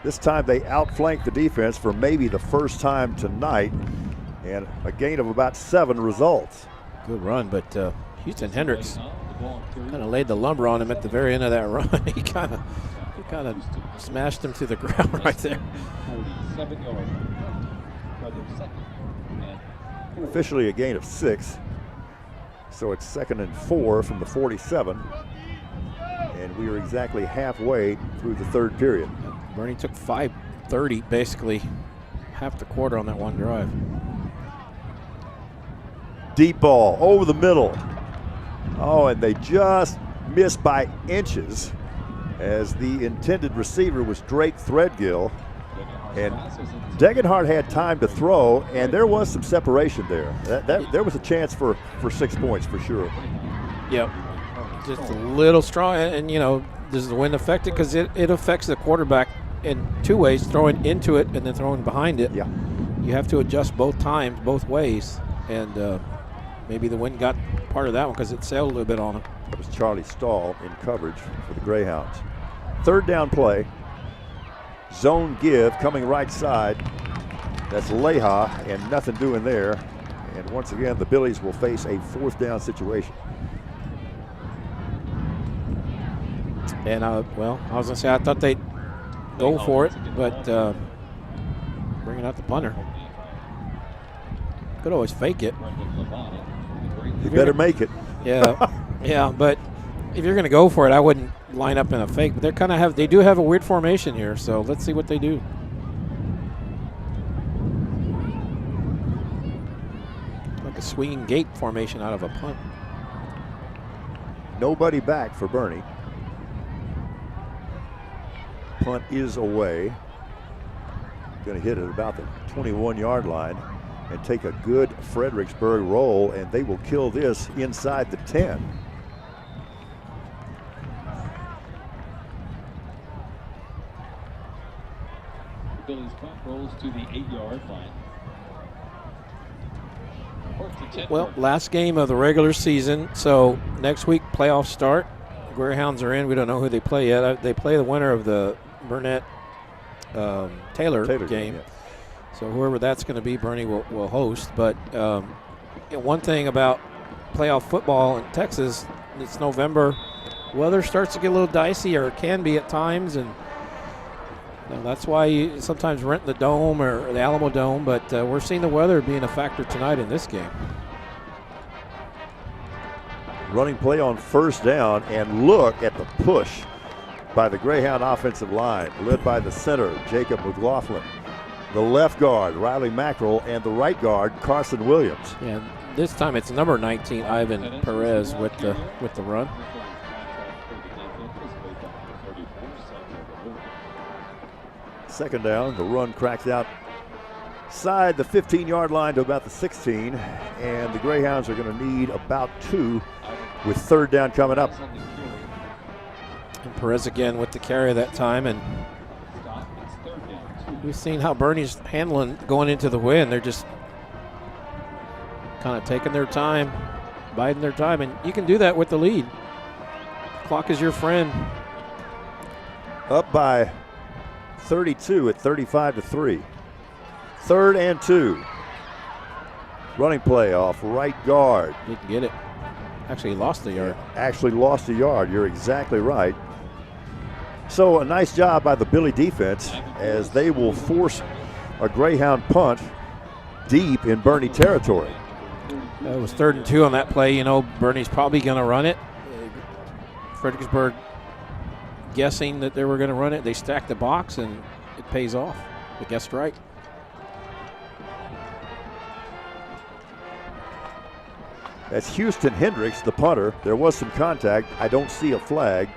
This time they outflank the defense for maybe the first time tonight, and a gain of about 7 results. Good run, but Houston Hendricks kind of laid the lumber on him at the very end of that run. he kind of smashed him to the ground right there. Officially a gain of 6. So it's 2nd and 4 from the 47. And we are exactly halfway through the 3rd period. Bernie took 5:30, basically half the quarter on that one drive. Deep ball over the middle. Oh, and they just missed by inches as the intended receiver was Drake Threadgill. And Degenhardt had time to throw, and there was some separation there. There was a chance for 6 points for sure. Yep, just a little strong, and does the wind affect it? Because it affects the quarterback in 2 ways: throwing into it and then throwing behind it. Yeah, you have to adjust both times, both ways, and maybe the wind got part of that one because it sailed a little bit on him. That was Charlie Stahl in coverage for the Greyhounds. Third down play. Zone give coming right side. That's Leha, and nothing doing there. And once again, the Billies will face a fourth down situation. And, well, I was going to say, I thought they'd go for it, but bringing out the punter. Could always fake it. You better make it. Yeah, yeah, but if you're going to go for it, I wouldn't line up in a fake. But they do have a weird formation here, so let's see what they do. Like a swinging gate formation out of a punt. Nobody back for Boerne. Punt is away. Going to hit it about the 21-yard line and take a good Fredericksburg roll, and they will kill this inside the 10. The Billies punt rolls to the 8-yard line. Well, last game of the regular season, so next week playoffs start. Greyhounds are in. We don't know who they play yet. They play the winner of the Burnett Taylor game. Yeah. So whoever that's going to be, Boerne will host. But one thing about playoff football in Texas, it's November. Weather starts to get a little dicey, or it can be at times, and that's why you sometimes rent the Dome or the Alamo Dome. But we're seeing the weather being a factor tonight in this game. Running play on first down, and look at the push by the Greyhound offensive line, led by the center, Jacob McLaughlin, the left guard, Riley Mackerel, and the right guard, Carson Williams. And this time it's number 19, Ivan Perez, with the run. Second down, the run cracks out side the 15-yard line to about the 16, and the Greyhounds are going to need about 2 with third down coming up. And Perez again with the carry that time, and we've seen how Boerne's handling going into the wind. They're just kind of taking their time, biding their time, and you can do that with the lead. Clock is your friend. Up by 32 at 35-3. 3rd and 2. Running play off right guard. Didn't get it. Actually lost a yard. Actually lost a yard. You're exactly right. So a nice job by the Billy defense as they will force a Greyhound punt deep in Boerne territory. It was 3rd and 2 on that play. You know, Boerne's probably going to run it. Fredericksburg guessing that they were going to run it. They stacked the box, and it pays off. They guessed right. That's Houston Hendricks, the punter. There was some contact. I don't see a flag.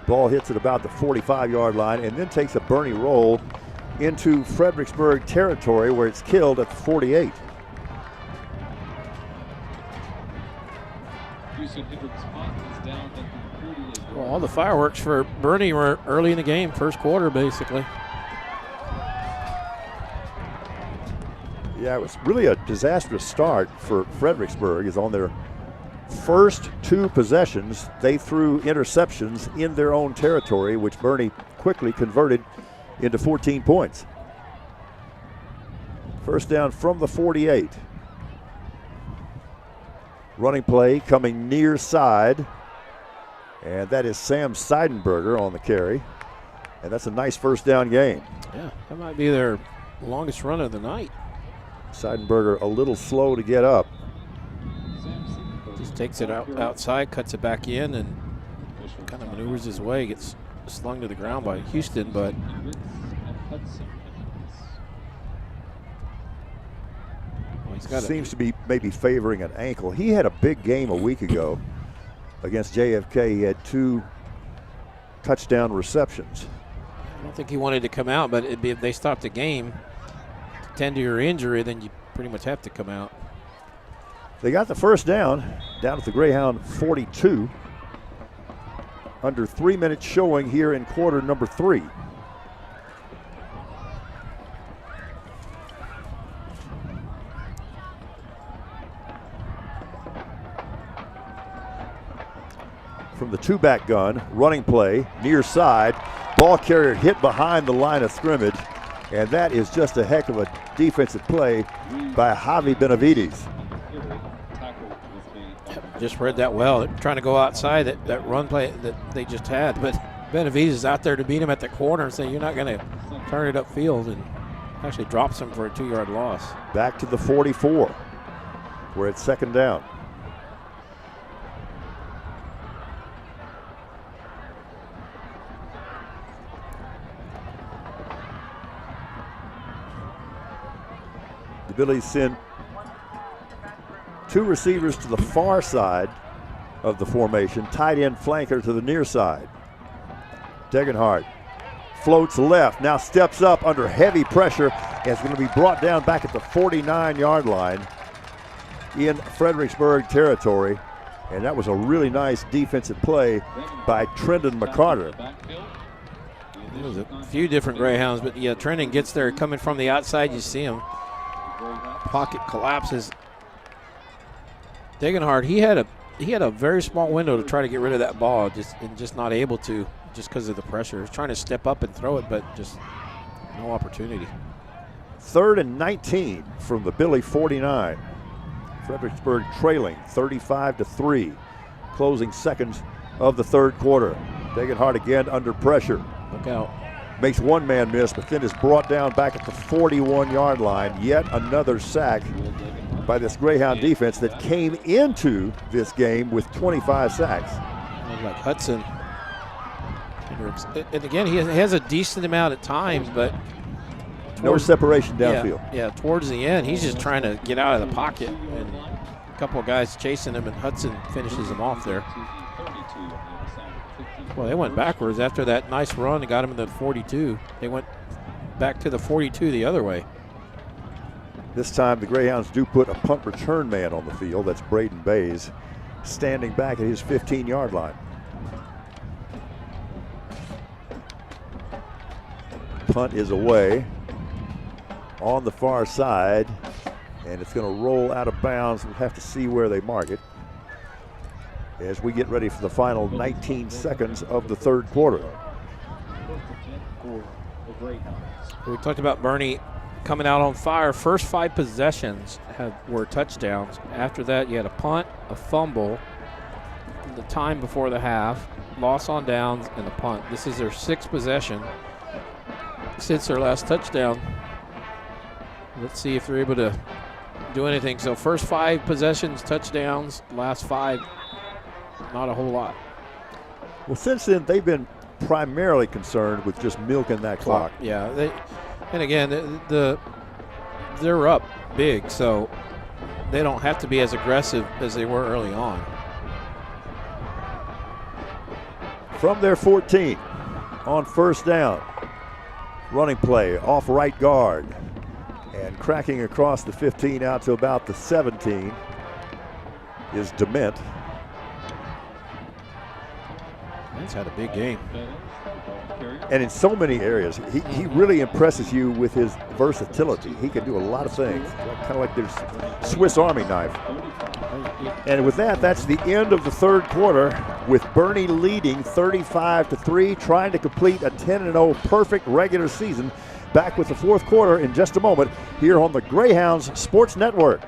Ball hits at about the 45-yard line and then takes a Boerne roll into Fredericksburg territory where it's killed at the 48. Houston Hendricks punt is down at the 48. Well, all the fireworks for Boerne were early in the game, first quarter basically. Yeah, it was really a disastrous start for Fredericksburg. Is on their first 2 possessions, they threw interceptions in their own territory, which Boerne quickly converted into 14 points. First down from the 48. Running play coming near side, and that is Sam Seidenberger on the carry, and that's a nice first down gain. Yeah, that might be their longest run of the night. Seidenberger a little slow to get up. Just takes it outside, cuts it back in, and kind of maneuvers his way, gets slung to the ground by Houston, but seems to be maybe favoring an ankle. He had a big game a week ago against JFK. He had 2 touchdown receptions. I don't think he wanted to come out, but if they stopped the game to tend to your injury, then you pretty much have to come out. They got the first down at the Greyhound 42. Under 3 minutes showing here in quarter number 3. from the two-back gun, running play, near side. Ball carrier hit behind the line of scrimmage, and that is just a heck of a defensive play by Javi Benavides. Just read that well. They're trying to go outside that run play that they just had, but Benavides is out there to beat him at the corner and say, you're not going to turn it upfield, and actually drops him for a 2-yard loss. Back to the 44, where it's second down. The Billies send 2 receivers to the far side of the formation, tight end flanker to the near side. Degenhardt floats left, now steps up under heavy pressure, and is going to be brought down back at the 49-yard line in Fredericksburg territory. And that was a really nice defensive play by Trendon McCarter. There's a few different Greyhounds, but yeah, Trendon gets there coming from the outside. You see him. Pocket collapses. Degenhardt, he had a very small window to try to get rid of that ball, just not able to, just because of the pressure. He's trying to step up and throw it, but just no opportunity. 3rd and 19 from the Billy 49. Fredericksburg trailing 35-3, closing seconds of the third quarter. Degenhardt again under pressure. Look out. Makes one man miss, but then is brought down back at the 41-yard line. Yet another sack by this Greyhound defense that came into this game with 25 sacks. Like Hudson. And again, he has a decent amount of time, but no separation downfield. Yeah, towards the end, he's just trying to get out of the pocket, and a couple of guys chasing him, and Hudson finishes him off there. Well, they went backwards after that nice run and got him in the 42. They went back to the 42 the other way. This time the Greyhounds do put a punt return man on the field. That's Braden Bays, standing back at his 15-yard line. Punt is away on the far side, and it's going to roll out of bounds. We'll have to see where they mark it as we get ready for the final 19 seconds of the third quarter. We talked about Boerne coming out on fire. First 5 possessions were touchdowns. After that, you had a punt, a fumble, the time before the half, loss on downs, and a punt. This is their 6th possession since their last touchdown. Let's see if they're able to do anything. So first 5 possessions, touchdowns, last 5, not a whole lot. Well, since then, they've been primarily concerned with just milking that clock. Yeah, and again, they're up big, so they don't have to be as aggressive as they were early on. From their 14 on first down, running play off right guard, and cracking across the 15 out to about the 17 is Dement. He's had a big game. And in so many areas, he really impresses you with his versatility. He can do a lot of things, kind of like there's Swiss Army knife. And with that, that's the end of the third quarter, with Boerne leading 35-3, trying to complete a 10-0 perfect regular season. Back with the fourth quarter in just a moment here on the Greyhounds Sports Network.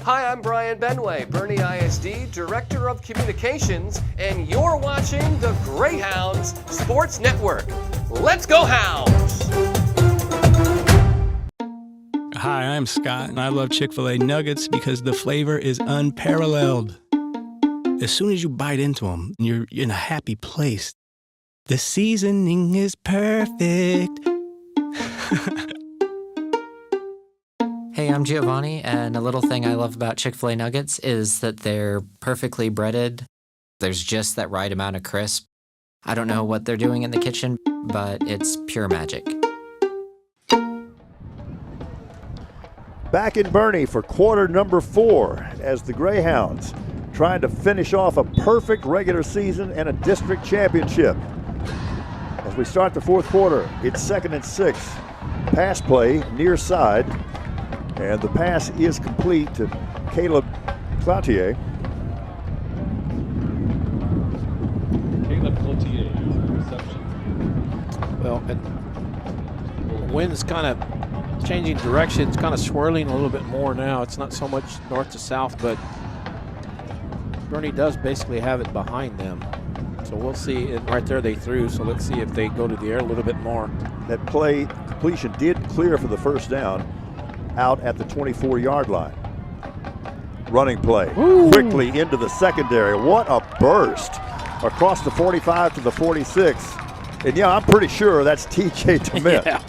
Hi, I'm Brian Benway, Boerne ISD Director of Communications, and you're watching the Greyhounds Sports Network. Let's go Hounds! Hi, I'm Scott, and I love Chick-fil-A nuggets because the flavor is unparalleled. As soon as you bite into them, you're in a happy place. The seasoning is perfect. Hey, I'm Giovanni, and a little thing I love about Chick-fil-A nuggets is that they're perfectly breaded. There's just that right amount of crisp. I don't know what they're doing in the kitchen, but it's pure magic. Back in Boerne for quarter number 4 as the Greyhounds trying to finish off a perfect regular season and a district championship. As As we start the fourth quarter, it's 2nd and 6. Pass play near side, and the pass is complete to Caleb Cloutier. Caleb Cloutier, reception. Well, and the wind's kind of changing direction. It's kind of swirling a little bit more now. It's not so much north to south, but Boerne does basically have it behind them. So we'll see. And right there they threw, so let's see if they go to the air a little bit more. That play completion did clear for the first down out at the 24-yard line. Running play. Ooh. Quickly into the secondary. What a burst across the 45 to the 46. And yeah, I'm pretty sure that's TJ DeMint. Yeah.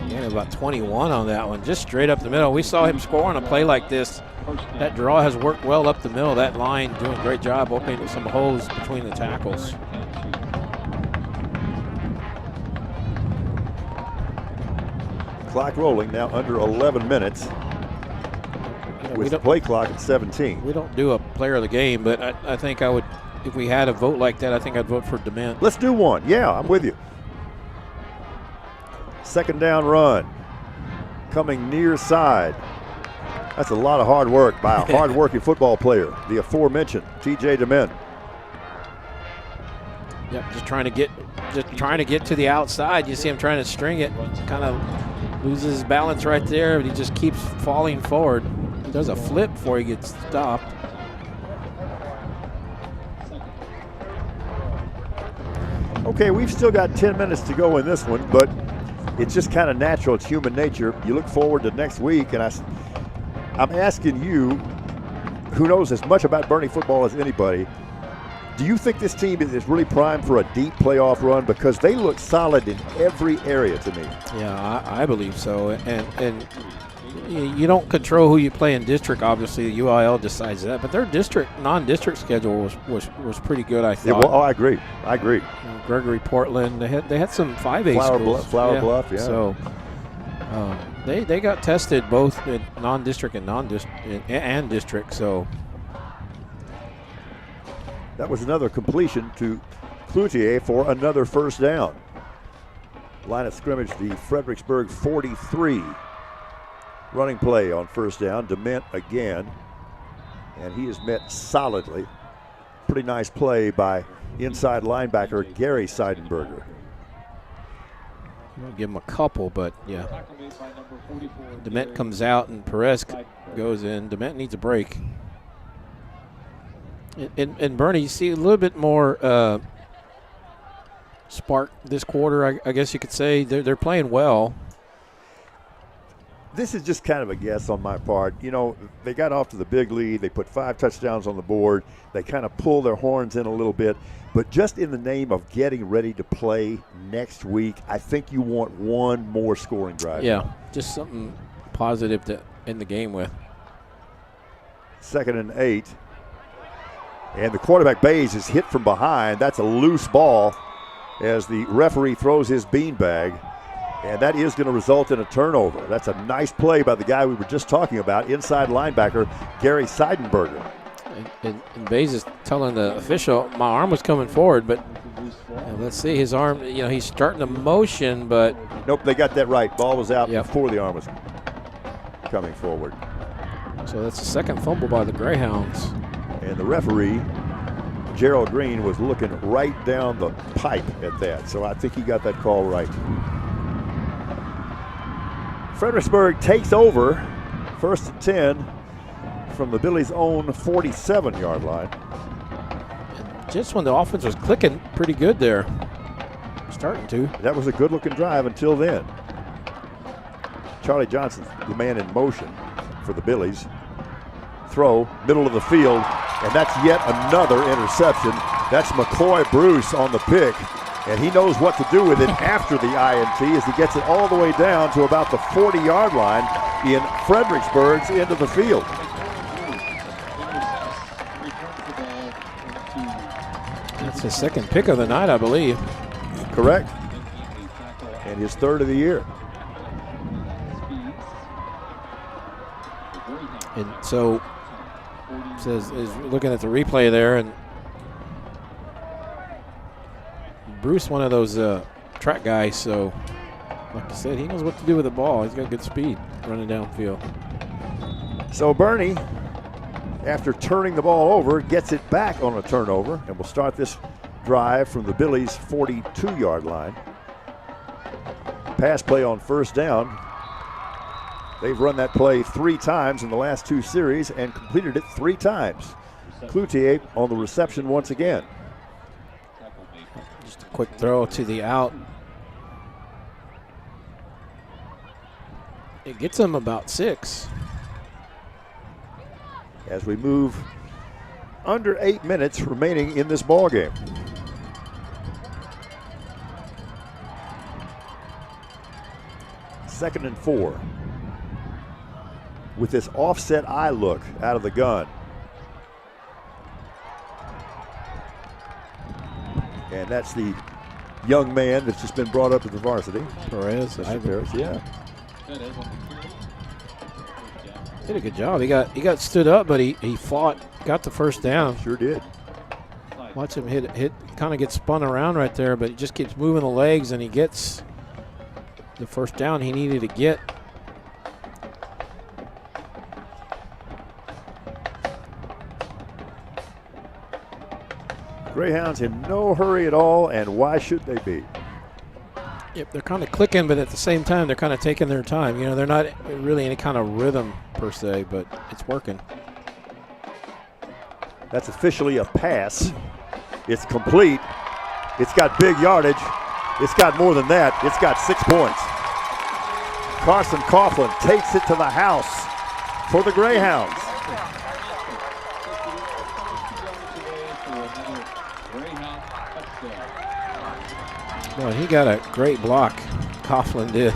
He had about 21 on that one, just straight up the middle. We saw him score on a play like this. That draw has worked well up the middle. That line doing a great job opening some holes between the tackles. Clock rolling now, under 11 minutes. With the play clock at 17. We don't do a player of the game, but I think I would, if we had a vote like that, I think I'd vote for DeMint. Let's do one. Yeah, I'm with you. 2nd down run. Coming near side. That's a lot of hard work by a hard-working football player, the aforementioned TJ DeMint. Yep, just trying to get to the outside. You see him trying to string it. Kind of loses his balance right there, but he just keeps falling forward. He does a flip before he gets stopped. Okay, we've still got 10 minutes to go in this one, but it's just kind of natural. It's human nature. You look forward to next week, and I'm asking you, who knows as much about Boerne football as anybody, do you think this team is really primed for a deep playoff run? Because they look solid in every area to me. Yeah, I believe so. And you don't control who you play in district. Obviously, the UIL decides that. But their non-district schedule was pretty good, I thought. Yeah, well, I agree. Gregory, Portland, they had some 5A schools. Flower Bluff, yeah. So they got tested both in non-district and district. So that was another completion to Cloutier for another first down. Line of scrimmage, the Fredericksburg 43. Running play on first down. DeMint again, and he is met solidly. Pretty nice play by inside linebacker Gary Seidenberger. I'll give him a couple, but yeah. DeMint comes out and Perez goes in. DeMint needs a break. In Boerne, you see a little bit more spark this quarter, I guess you could say. They're playing well. This is just kind of a guess on my part. You know, they got off to the big lead. They put 5 touchdowns on the board. They kind of pull their horns in a little bit. But just in the name of getting ready to play next week, I think you want one more scoring drive. Yeah, just something positive to end the game with. 2nd and 8. And the quarterback, Bays, is hit from behind. That's a loose ball as the referee throws his beanbag. And that is going to result in a turnover. That's a nice play by the guy we were just talking about, inside linebacker Gary Seidenberger. And Bays is telling the official, my arm was coming forward, but let's see, his arm, he's starting to motion, but. Nope, they got that right. Ball was out before the arm was coming forward. So that's the second fumble by the Greyhounds. And the referee, Gerald Green, was looking right down the pipe at that. So I think he got that call right. Fredericksburg takes over, 1st and 10 from the Billies' own 47-yard line. And just when the offense was clicking pretty good there, starting to. That was a good-looking drive until then. Charlie Johnson's the man in motion for the Billies. Throw, middle of the field, and that's yet another interception. That's McCoy Bruce on the pick. And he knows what to do with it after the INT as he gets it all the way down to about the 40-yard line in Fredericksburg's end of the field. That's his second pick of the night, I believe. Correct. And his 3rd of the year. And so, is looking at the replay there, and Bruce one of those track guys, so like I said, he knows what to do with the ball. He's got good speed running downfield. So Boerne, after turning the ball over, gets it back on a turnover, and will start this drive from the Billies' 42-yard line. Pass play on first down. They've run that play 3 times in the last 2 series and completed it 3 times. Cloutier on the reception once again. Just a quick throw to the out. It gets them about 6. As we move under 8 minutes remaining in this ball game. Second and 4. With this offset eye look out of the gun. And that's the young man that's just been brought up to the varsity. Perez. Yeah. Did a good job. He got stood up, but he fought, got the first down. Sure did. Watch him hit, kind of get spun around right there, but he just keeps moving the legs, and he gets the first down he needed to get. Greyhounds in no hurry at all, and why should they be? Yep, they're kind of clicking, but at the same time, they're kind of taking their time. You know, they're not really any kind of rhythm per se, but it's working. That's officially a pass. It's complete. It's got big yardage. It's got more than that. It's got 6 points. Carson Coughlin takes it to the house for the Greyhounds. Well, he got a great block, Coughlin did,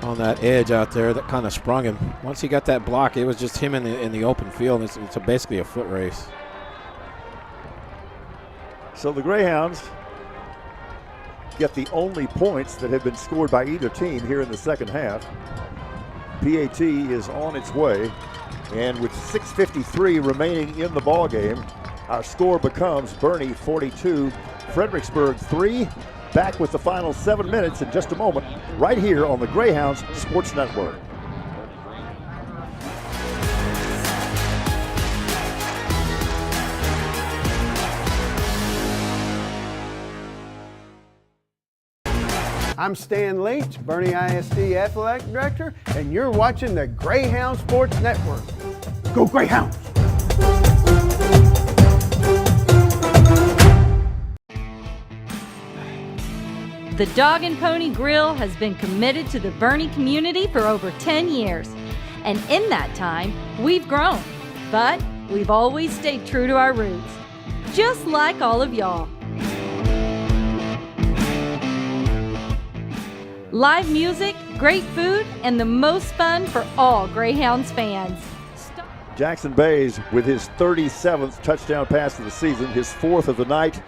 on that edge out there that kind of sprung him. Once he got that block, it was just him in the open field. It's basically a foot race. So the Greyhounds get the only points that have been scored by either team here in the second half. PAT is on its way, and with 6:53 remaining in the ball game, our score becomes Boerne 42, Fredericksburg 3. Back with the final 7 minutes in just a moment, right here on the Greyhounds Sports Network. I'm Stan Leach, Boerne ISD Athletic Director, and you're watching the Greyhound Sports Network. Go Greyhounds! The Dog and Pony Grill has been committed to the Boerne community for over 10 years. And in that time, we've grown. But we've always stayed true to our roots. Just like all of y'all. Live music, great food, and the most fun for all Greyhounds fans. Jackson Bays with his 37th touchdown pass of the season, his 4th of the night.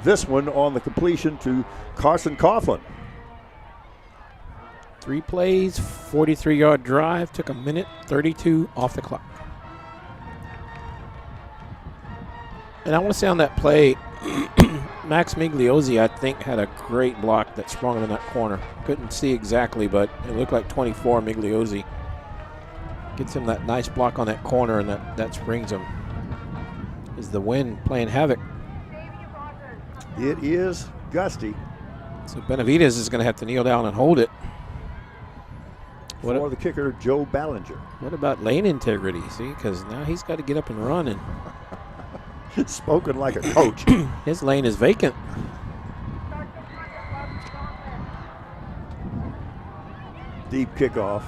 This one on the completion to Carson Coughlin. 3 plays, 43-yard drive, took 1:32 off the clock. And I want to say on that play, Max Migliozzi, I think, had a great block that sprung him in that corner. Couldn't see exactly, but it looked like 24 Migliozzi. Gets him that nice block on that corner, and that springs him. Is the wind playing havoc? It is gusty. So Benavidez is going to have to kneel down and hold it. For the kicker, Joe Ballinger. What about lane integrity? See, because now he's got to get up and run. And spoken like a coach. His lane is vacant. Deep kickoff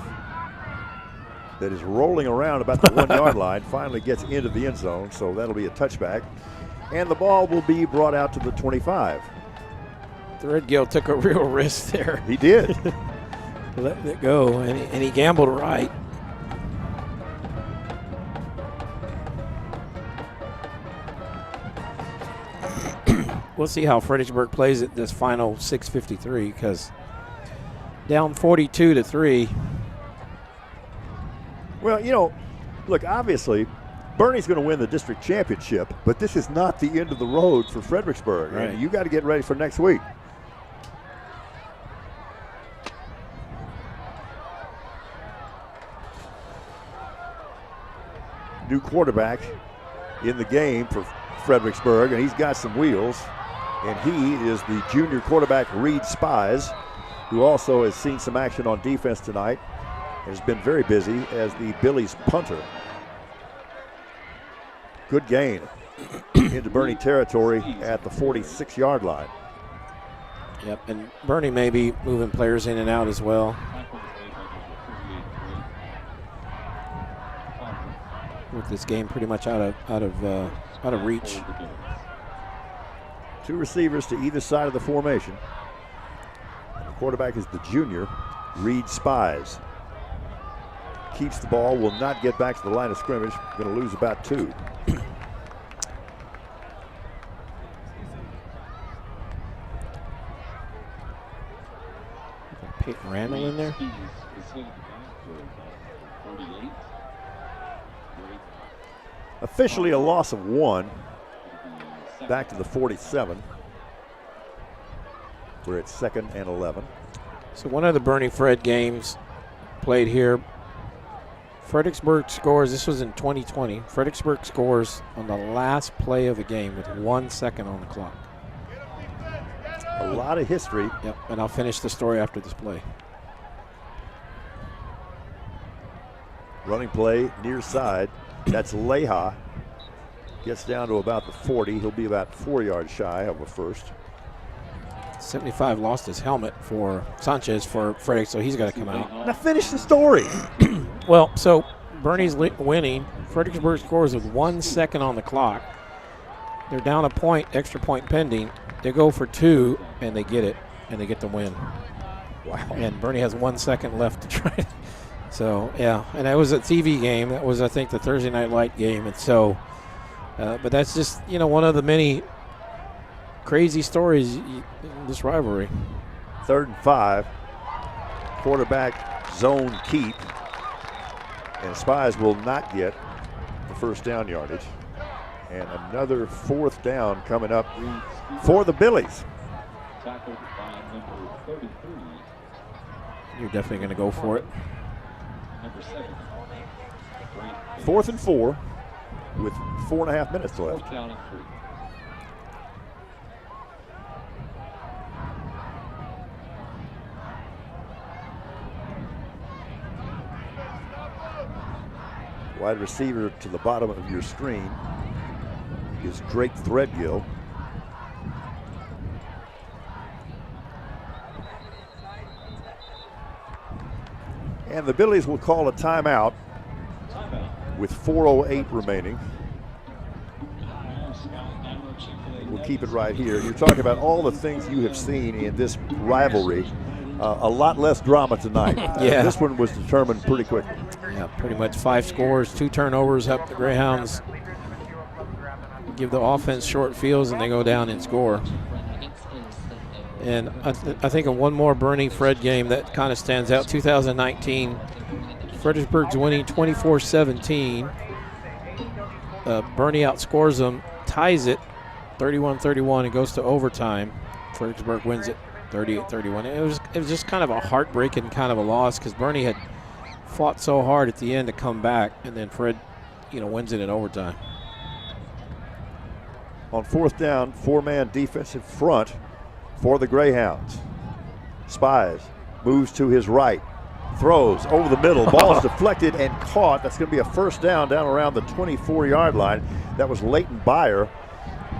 that is rolling around about the 1 yard line, finally gets into the end zone, so that'll be a touchback. And the ball will be brought out to the 25. Threadgill took a real risk there. He did. Letting it go, and he gambled right. We'll see how Fredericksburg plays at this final 6:53, because down 42-3. Well, you know, look, obviously, Boerne's going to win the district championship, but this is not the end of the road for Fredericksburg. Right. And you got to get ready for next week. New quarterback in the game for Fredericksburg, and he's got some wheels. And he is the junior quarterback, Reed Spies, who also has seen some action on defense tonight and has been very busy as the Billies punter. Good gain into Boerne territory at the 46-yard line. Yep, and Boerne may be moving players in and out as well. With this game pretty much out of reach. Two receivers to either side of the formation. The quarterback is the junior, Reed Spies. Keeps the ball, will not get back to the line of scrimmage. Going to lose about 2. Peyton Randall in there. Officially a loss of 1. Back to the 47. We're at 2nd and 11. So one of the Boerne Fred games played here. Fredericksburg scores, this was in 2020. Fredericksburg scores on the last play of the game with 1 second on the clock. A lot of history. Yep, and I'll finish the story after this play. Running play near side. That's Leha. Gets down to about the 40. He'll be about 4 yards shy of a first. 75 lost his helmet for Sanchez for Frederick, so he's got to come out. Now finish the story. Well, so Boerne's winning. Fredericksburg scores with 1 second on the clock. They're down a point, extra point pending. They go for 2, and they get it, and they get the win. Wow. And Boerne has 1 second left to try it. So, yeah, and that was a TV game. That was, I think, the Thursday Night Light game. And so, but that's just, one of the many crazy stories in this rivalry. 3rd and 5. Quarterback zone keep. And Spies will not get the first down yardage. And another 4th down coming up for the Billies. You're definitely going to go for it. 4th and 4 with 4.5 minutes left. Wide receiver to the bottom of your screen is Drake Threadgill. And the Billies will call a timeout with 4:08 remaining. We'll keep it right here. You're talking about all the things you have seen in this rivalry. A lot less drama tonight. Yeah. This one was determined pretty quickly. Yeah, pretty much 5 scores, 2 turnovers help the Greyhounds give the offense short fields, and they go down and score. And I think of one more Boerne Fred game that kind of stands out. 2019, Fredericksburg's winning 24-17. Boerne outscores them, ties it 31-31, and goes to overtime. Fredericksburg wins it 38-31. It was just kind of a heartbreaking kind of a loss because Boerne had fought so hard at the end to come back, and then Fred, wins it in overtime. On 4th down, 4-man defensive front for the Greyhounds. Spies moves to his right, throws over the middle, ball is deflected and caught. That's going to be a first down around the 24-yard line. That was Leighton Byer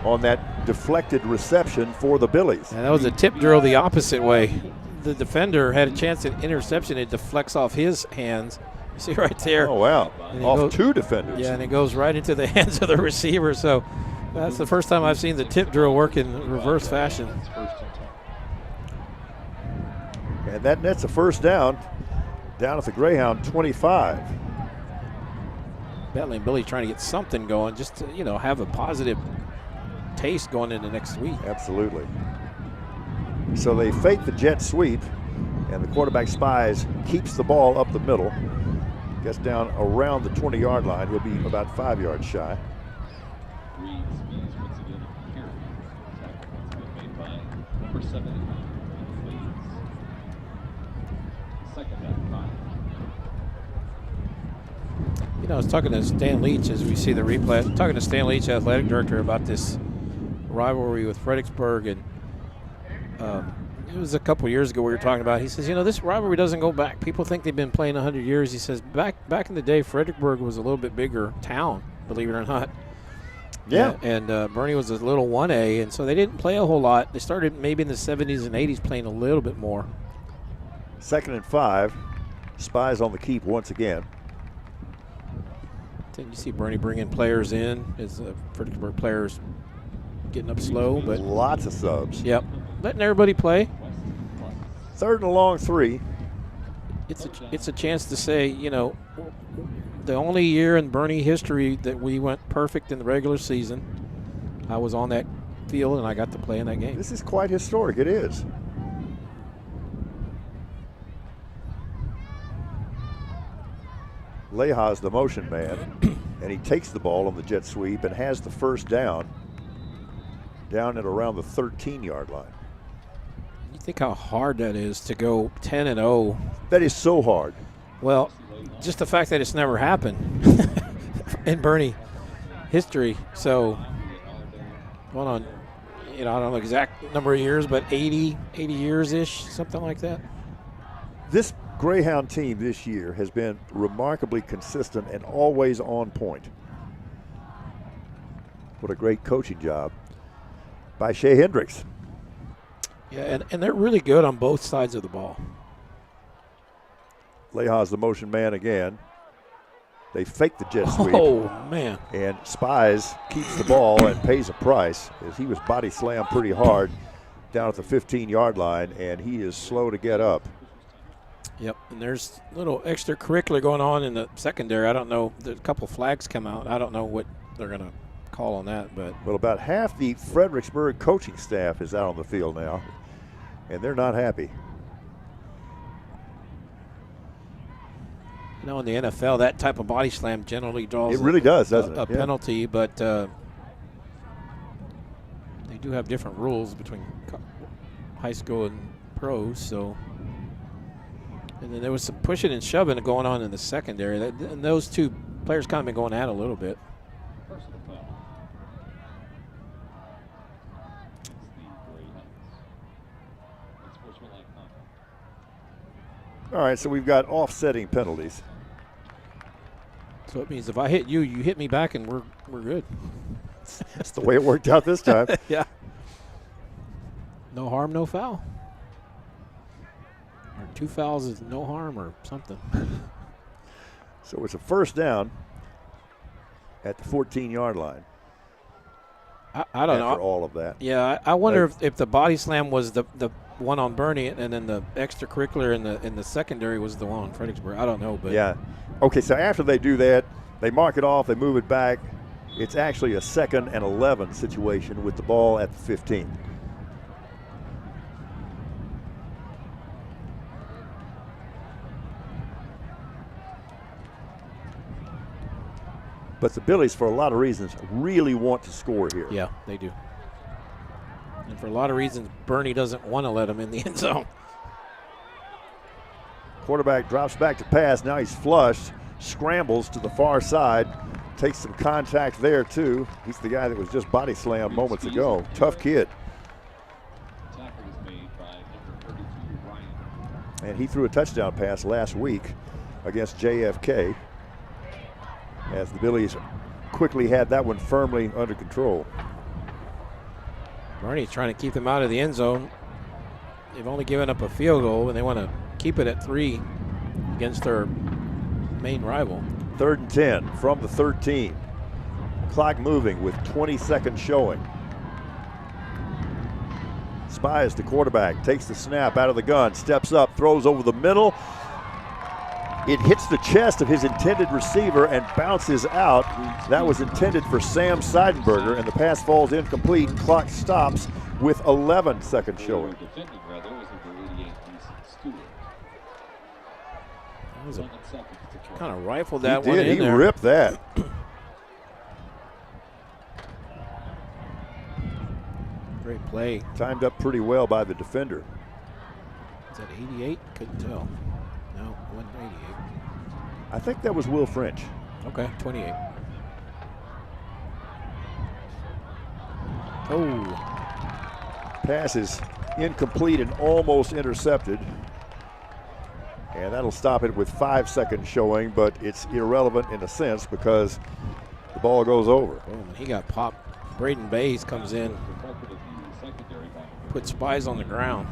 on that deflected reception for the Billies. And that was a tip drill the opposite way. The defender had a chance at interception. It deflects off his hands. You see right there. Oh, wow. Off 2 defenders. Yeah, and it goes right into the hands of the receiver. So that's the first time I've seen the tip drill work in reverse fashion. And that nets a first down at the Greyhound 25. Bentley and Billy trying to get something going just to, have a positive taste going into next week. Absolutely. So they fake the jet sweep, and the quarterback Spies keeps the ball up the middle. Gets down around the 20-yard line. He'll be about 5 yards shy. Number 7. Second down 5. You know, I was talking to Stan Leach as we see the replay. Talking to Stan Leach, athletic director, about this rivalry with Fredericksburg, and it was a couple years ago we were talking about. He says, you know, this rivalry doesn't go back. People think they've been playing 100 years. He says back in the day, Fredericksburg was a little bit bigger town, believe it or not. Yeah. And Boerne was a little 1A, and so they didn't play a whole lot. They started maybe in the 70s and 80s playing a little bit more. 2nd and 5. Spies on the keep once again. Then you see Boerne bringing players in as Fredericksburg players getting up slow, but lots of subs. Yep, letting everybody play. 3rd and a long 3. It's a chance to say, you know, the only year in Boerne history that we went perfect in the regular season, I was on that field and I got to play in that game. This is quite historic. It is. Leha's the motion man, and he takes the ball on the jet sweep and has the first down at around the 13-yard line. You think how hard that is to go 10-0. That is so hard. Well, just the fact that it's never happened in Boerne history. So, going on, you know, I don't know the exact number of years, but 80 years-ish, something like that. This Greyhound team this year has been remarkably consistent and always on point. What a great coaching job by Shea Hendricks. Yeah, and they're really good on both sides of the ball. Leha's the motion man again. They fake the jet sweep. Oh, man. And Spies keeps the ball and pays a price as he was body slammed pretty hard down at the 15-yard line, and he is slow to get up. Yep, and there's a little extracurricular going on in the secondary. I don't know. There's a couple flags come out. I don't know what they're going to call on that. But well, about half the Fredericksburg coaching staff is out on the field now, and they're not happy. You know, in the NFL, that type of body slam generally draws it really does, doesn't a it? penalty, but they do have different rules between high school and pros. So, and then there was some pushing and shoving going on in the secondary. And those two players kind of been going at it a little bit. All right, so we've got offsetting penalties. So it means if I hit you, you hit me back, and we're good. That's the way it worked out this time. Yeah. No harm, no foul. Or 2 fouls is no harm or something. So it's a first down at the 14-yard line. I don't know. After all of that. Yeah, I wonder if the body slam was the one on Boerne, and then the extracurricular in the secondary was the one on Fredericksburg. I don't know, but yeah. Okay, so after they do that, they mark it off, they move it back. It's actually a 2nd and 11 situation with the ball at the 15. But the Billies, for a lot of reasons, really want to score here. Yeah, they do. And for a lot of reasons, Boerne doesn't want to let them in the end zone. Quarterback drops back to pass. Now he's flushed, scrambles to the far side, takes some contact there too. He's the guy that was just body slammed moments ago. Tough kid. And he threw a touchdown pass last week against JFK, as the Billies quickly had that one firmly under control. Boerne's trying to keep them out of the end zone. They've only given up a field goal, and they want to keep it at 3 against their main rival. 3rd and 10 from the 13. Clock moving with 20 seconds showing. Spies the quarterback, takes the snap out of the gun, steps up, throws over the middle. It hits the chest of his intended receiver and bounces out. That was intended for Sam Seidenberger, and the pass falls incomplete. Clock stops with 11 seconds showing. That Kind of rifled that He one did. in He there. ripped that. Great play. Timed up pretty well by the defender. Is that 88? Couldn't tell. No, it wasn't 88. I think that was Will French. Okay, 28. Oh. Pass is incomplete and almost intercepted. And that'll stop it with 5 seconds showing, but it's irrelevant in a sense because the ball goes over. Boom, he got popped. Braden Bays comes in, put Spies on the ground.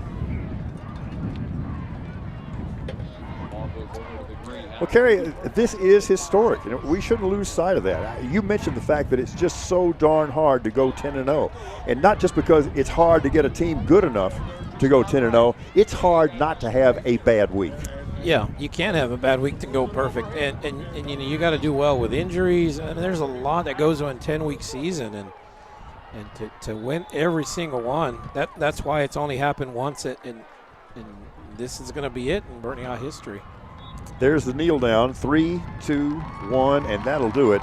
Well, Kerry, this is historic. You know, we shouldn't lose sight of that. You mentioned the fact that it's just so darn hard to go 10-0. And not just because it's hard to get a team good enough to go 10-0, it's hard not to have a bad week. Yeah, you can't have a bad week to go perfect. And you know, you got to do well with injuries. And there's a lot that goes on a 10-week season. And to win every single one, that's why it's only happened once. And this is going to be it in Boerne history. There's the kneel down, 3, 2, 1, and that'll do it.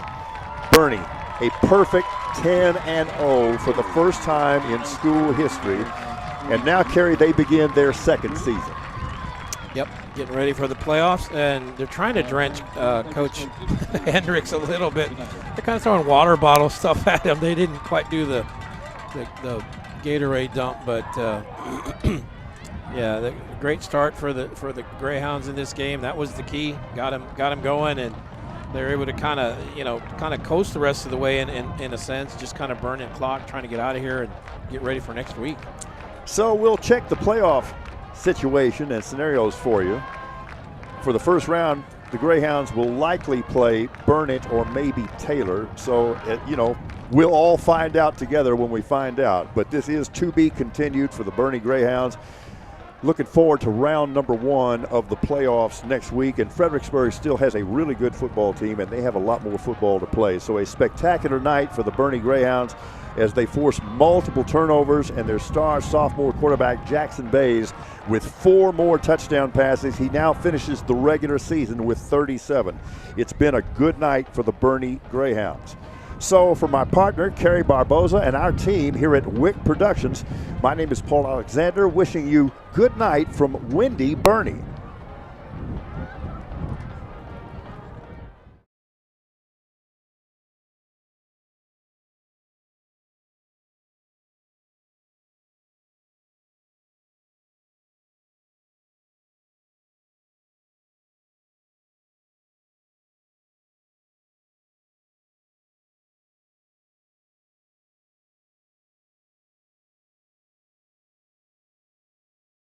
Boerne, a perfect 10-0 for the first time in school history. And now, Kerry, they begin their second season. Yep, getting ready for the playoffs, and they're trying to drench Coach Hendricks a little bit. They're kind of throwing water bottle stuff at him. They didn't quite do the Gatorade dump, but yeah, the great start for the Greyhounds in this game. That was the key. Got him going, and they're able to kind of coast the rest of the way in a sense, just kind of burning clock, trying to get out of here and get ready for next week. So we'll check the playoff situation and scenarios for you. For the first round, the Greyhounds will likely play Burnett or maybe Taylor. So, we'll all find out together when we find out. But this is to be continued for the Boerne Greyhounds. Looking forward to round number 1 of the playoffs next week. And Fredericksburg still has a really good football team, and they have a lot more football to play. So a spectacular night for the Boerne Greyhounds as they force multiple turnovers, and their star sophomore quarterback Jackson Bays with 4 more touchdown passes. He now finishes the regular season with 37. It's been a good night for the Boerne Greyhounds. So for my partner, Kerry Barboza, and our team here at Wick Productions, my name is Paul Alexander, wishing you good night from windy Boerne.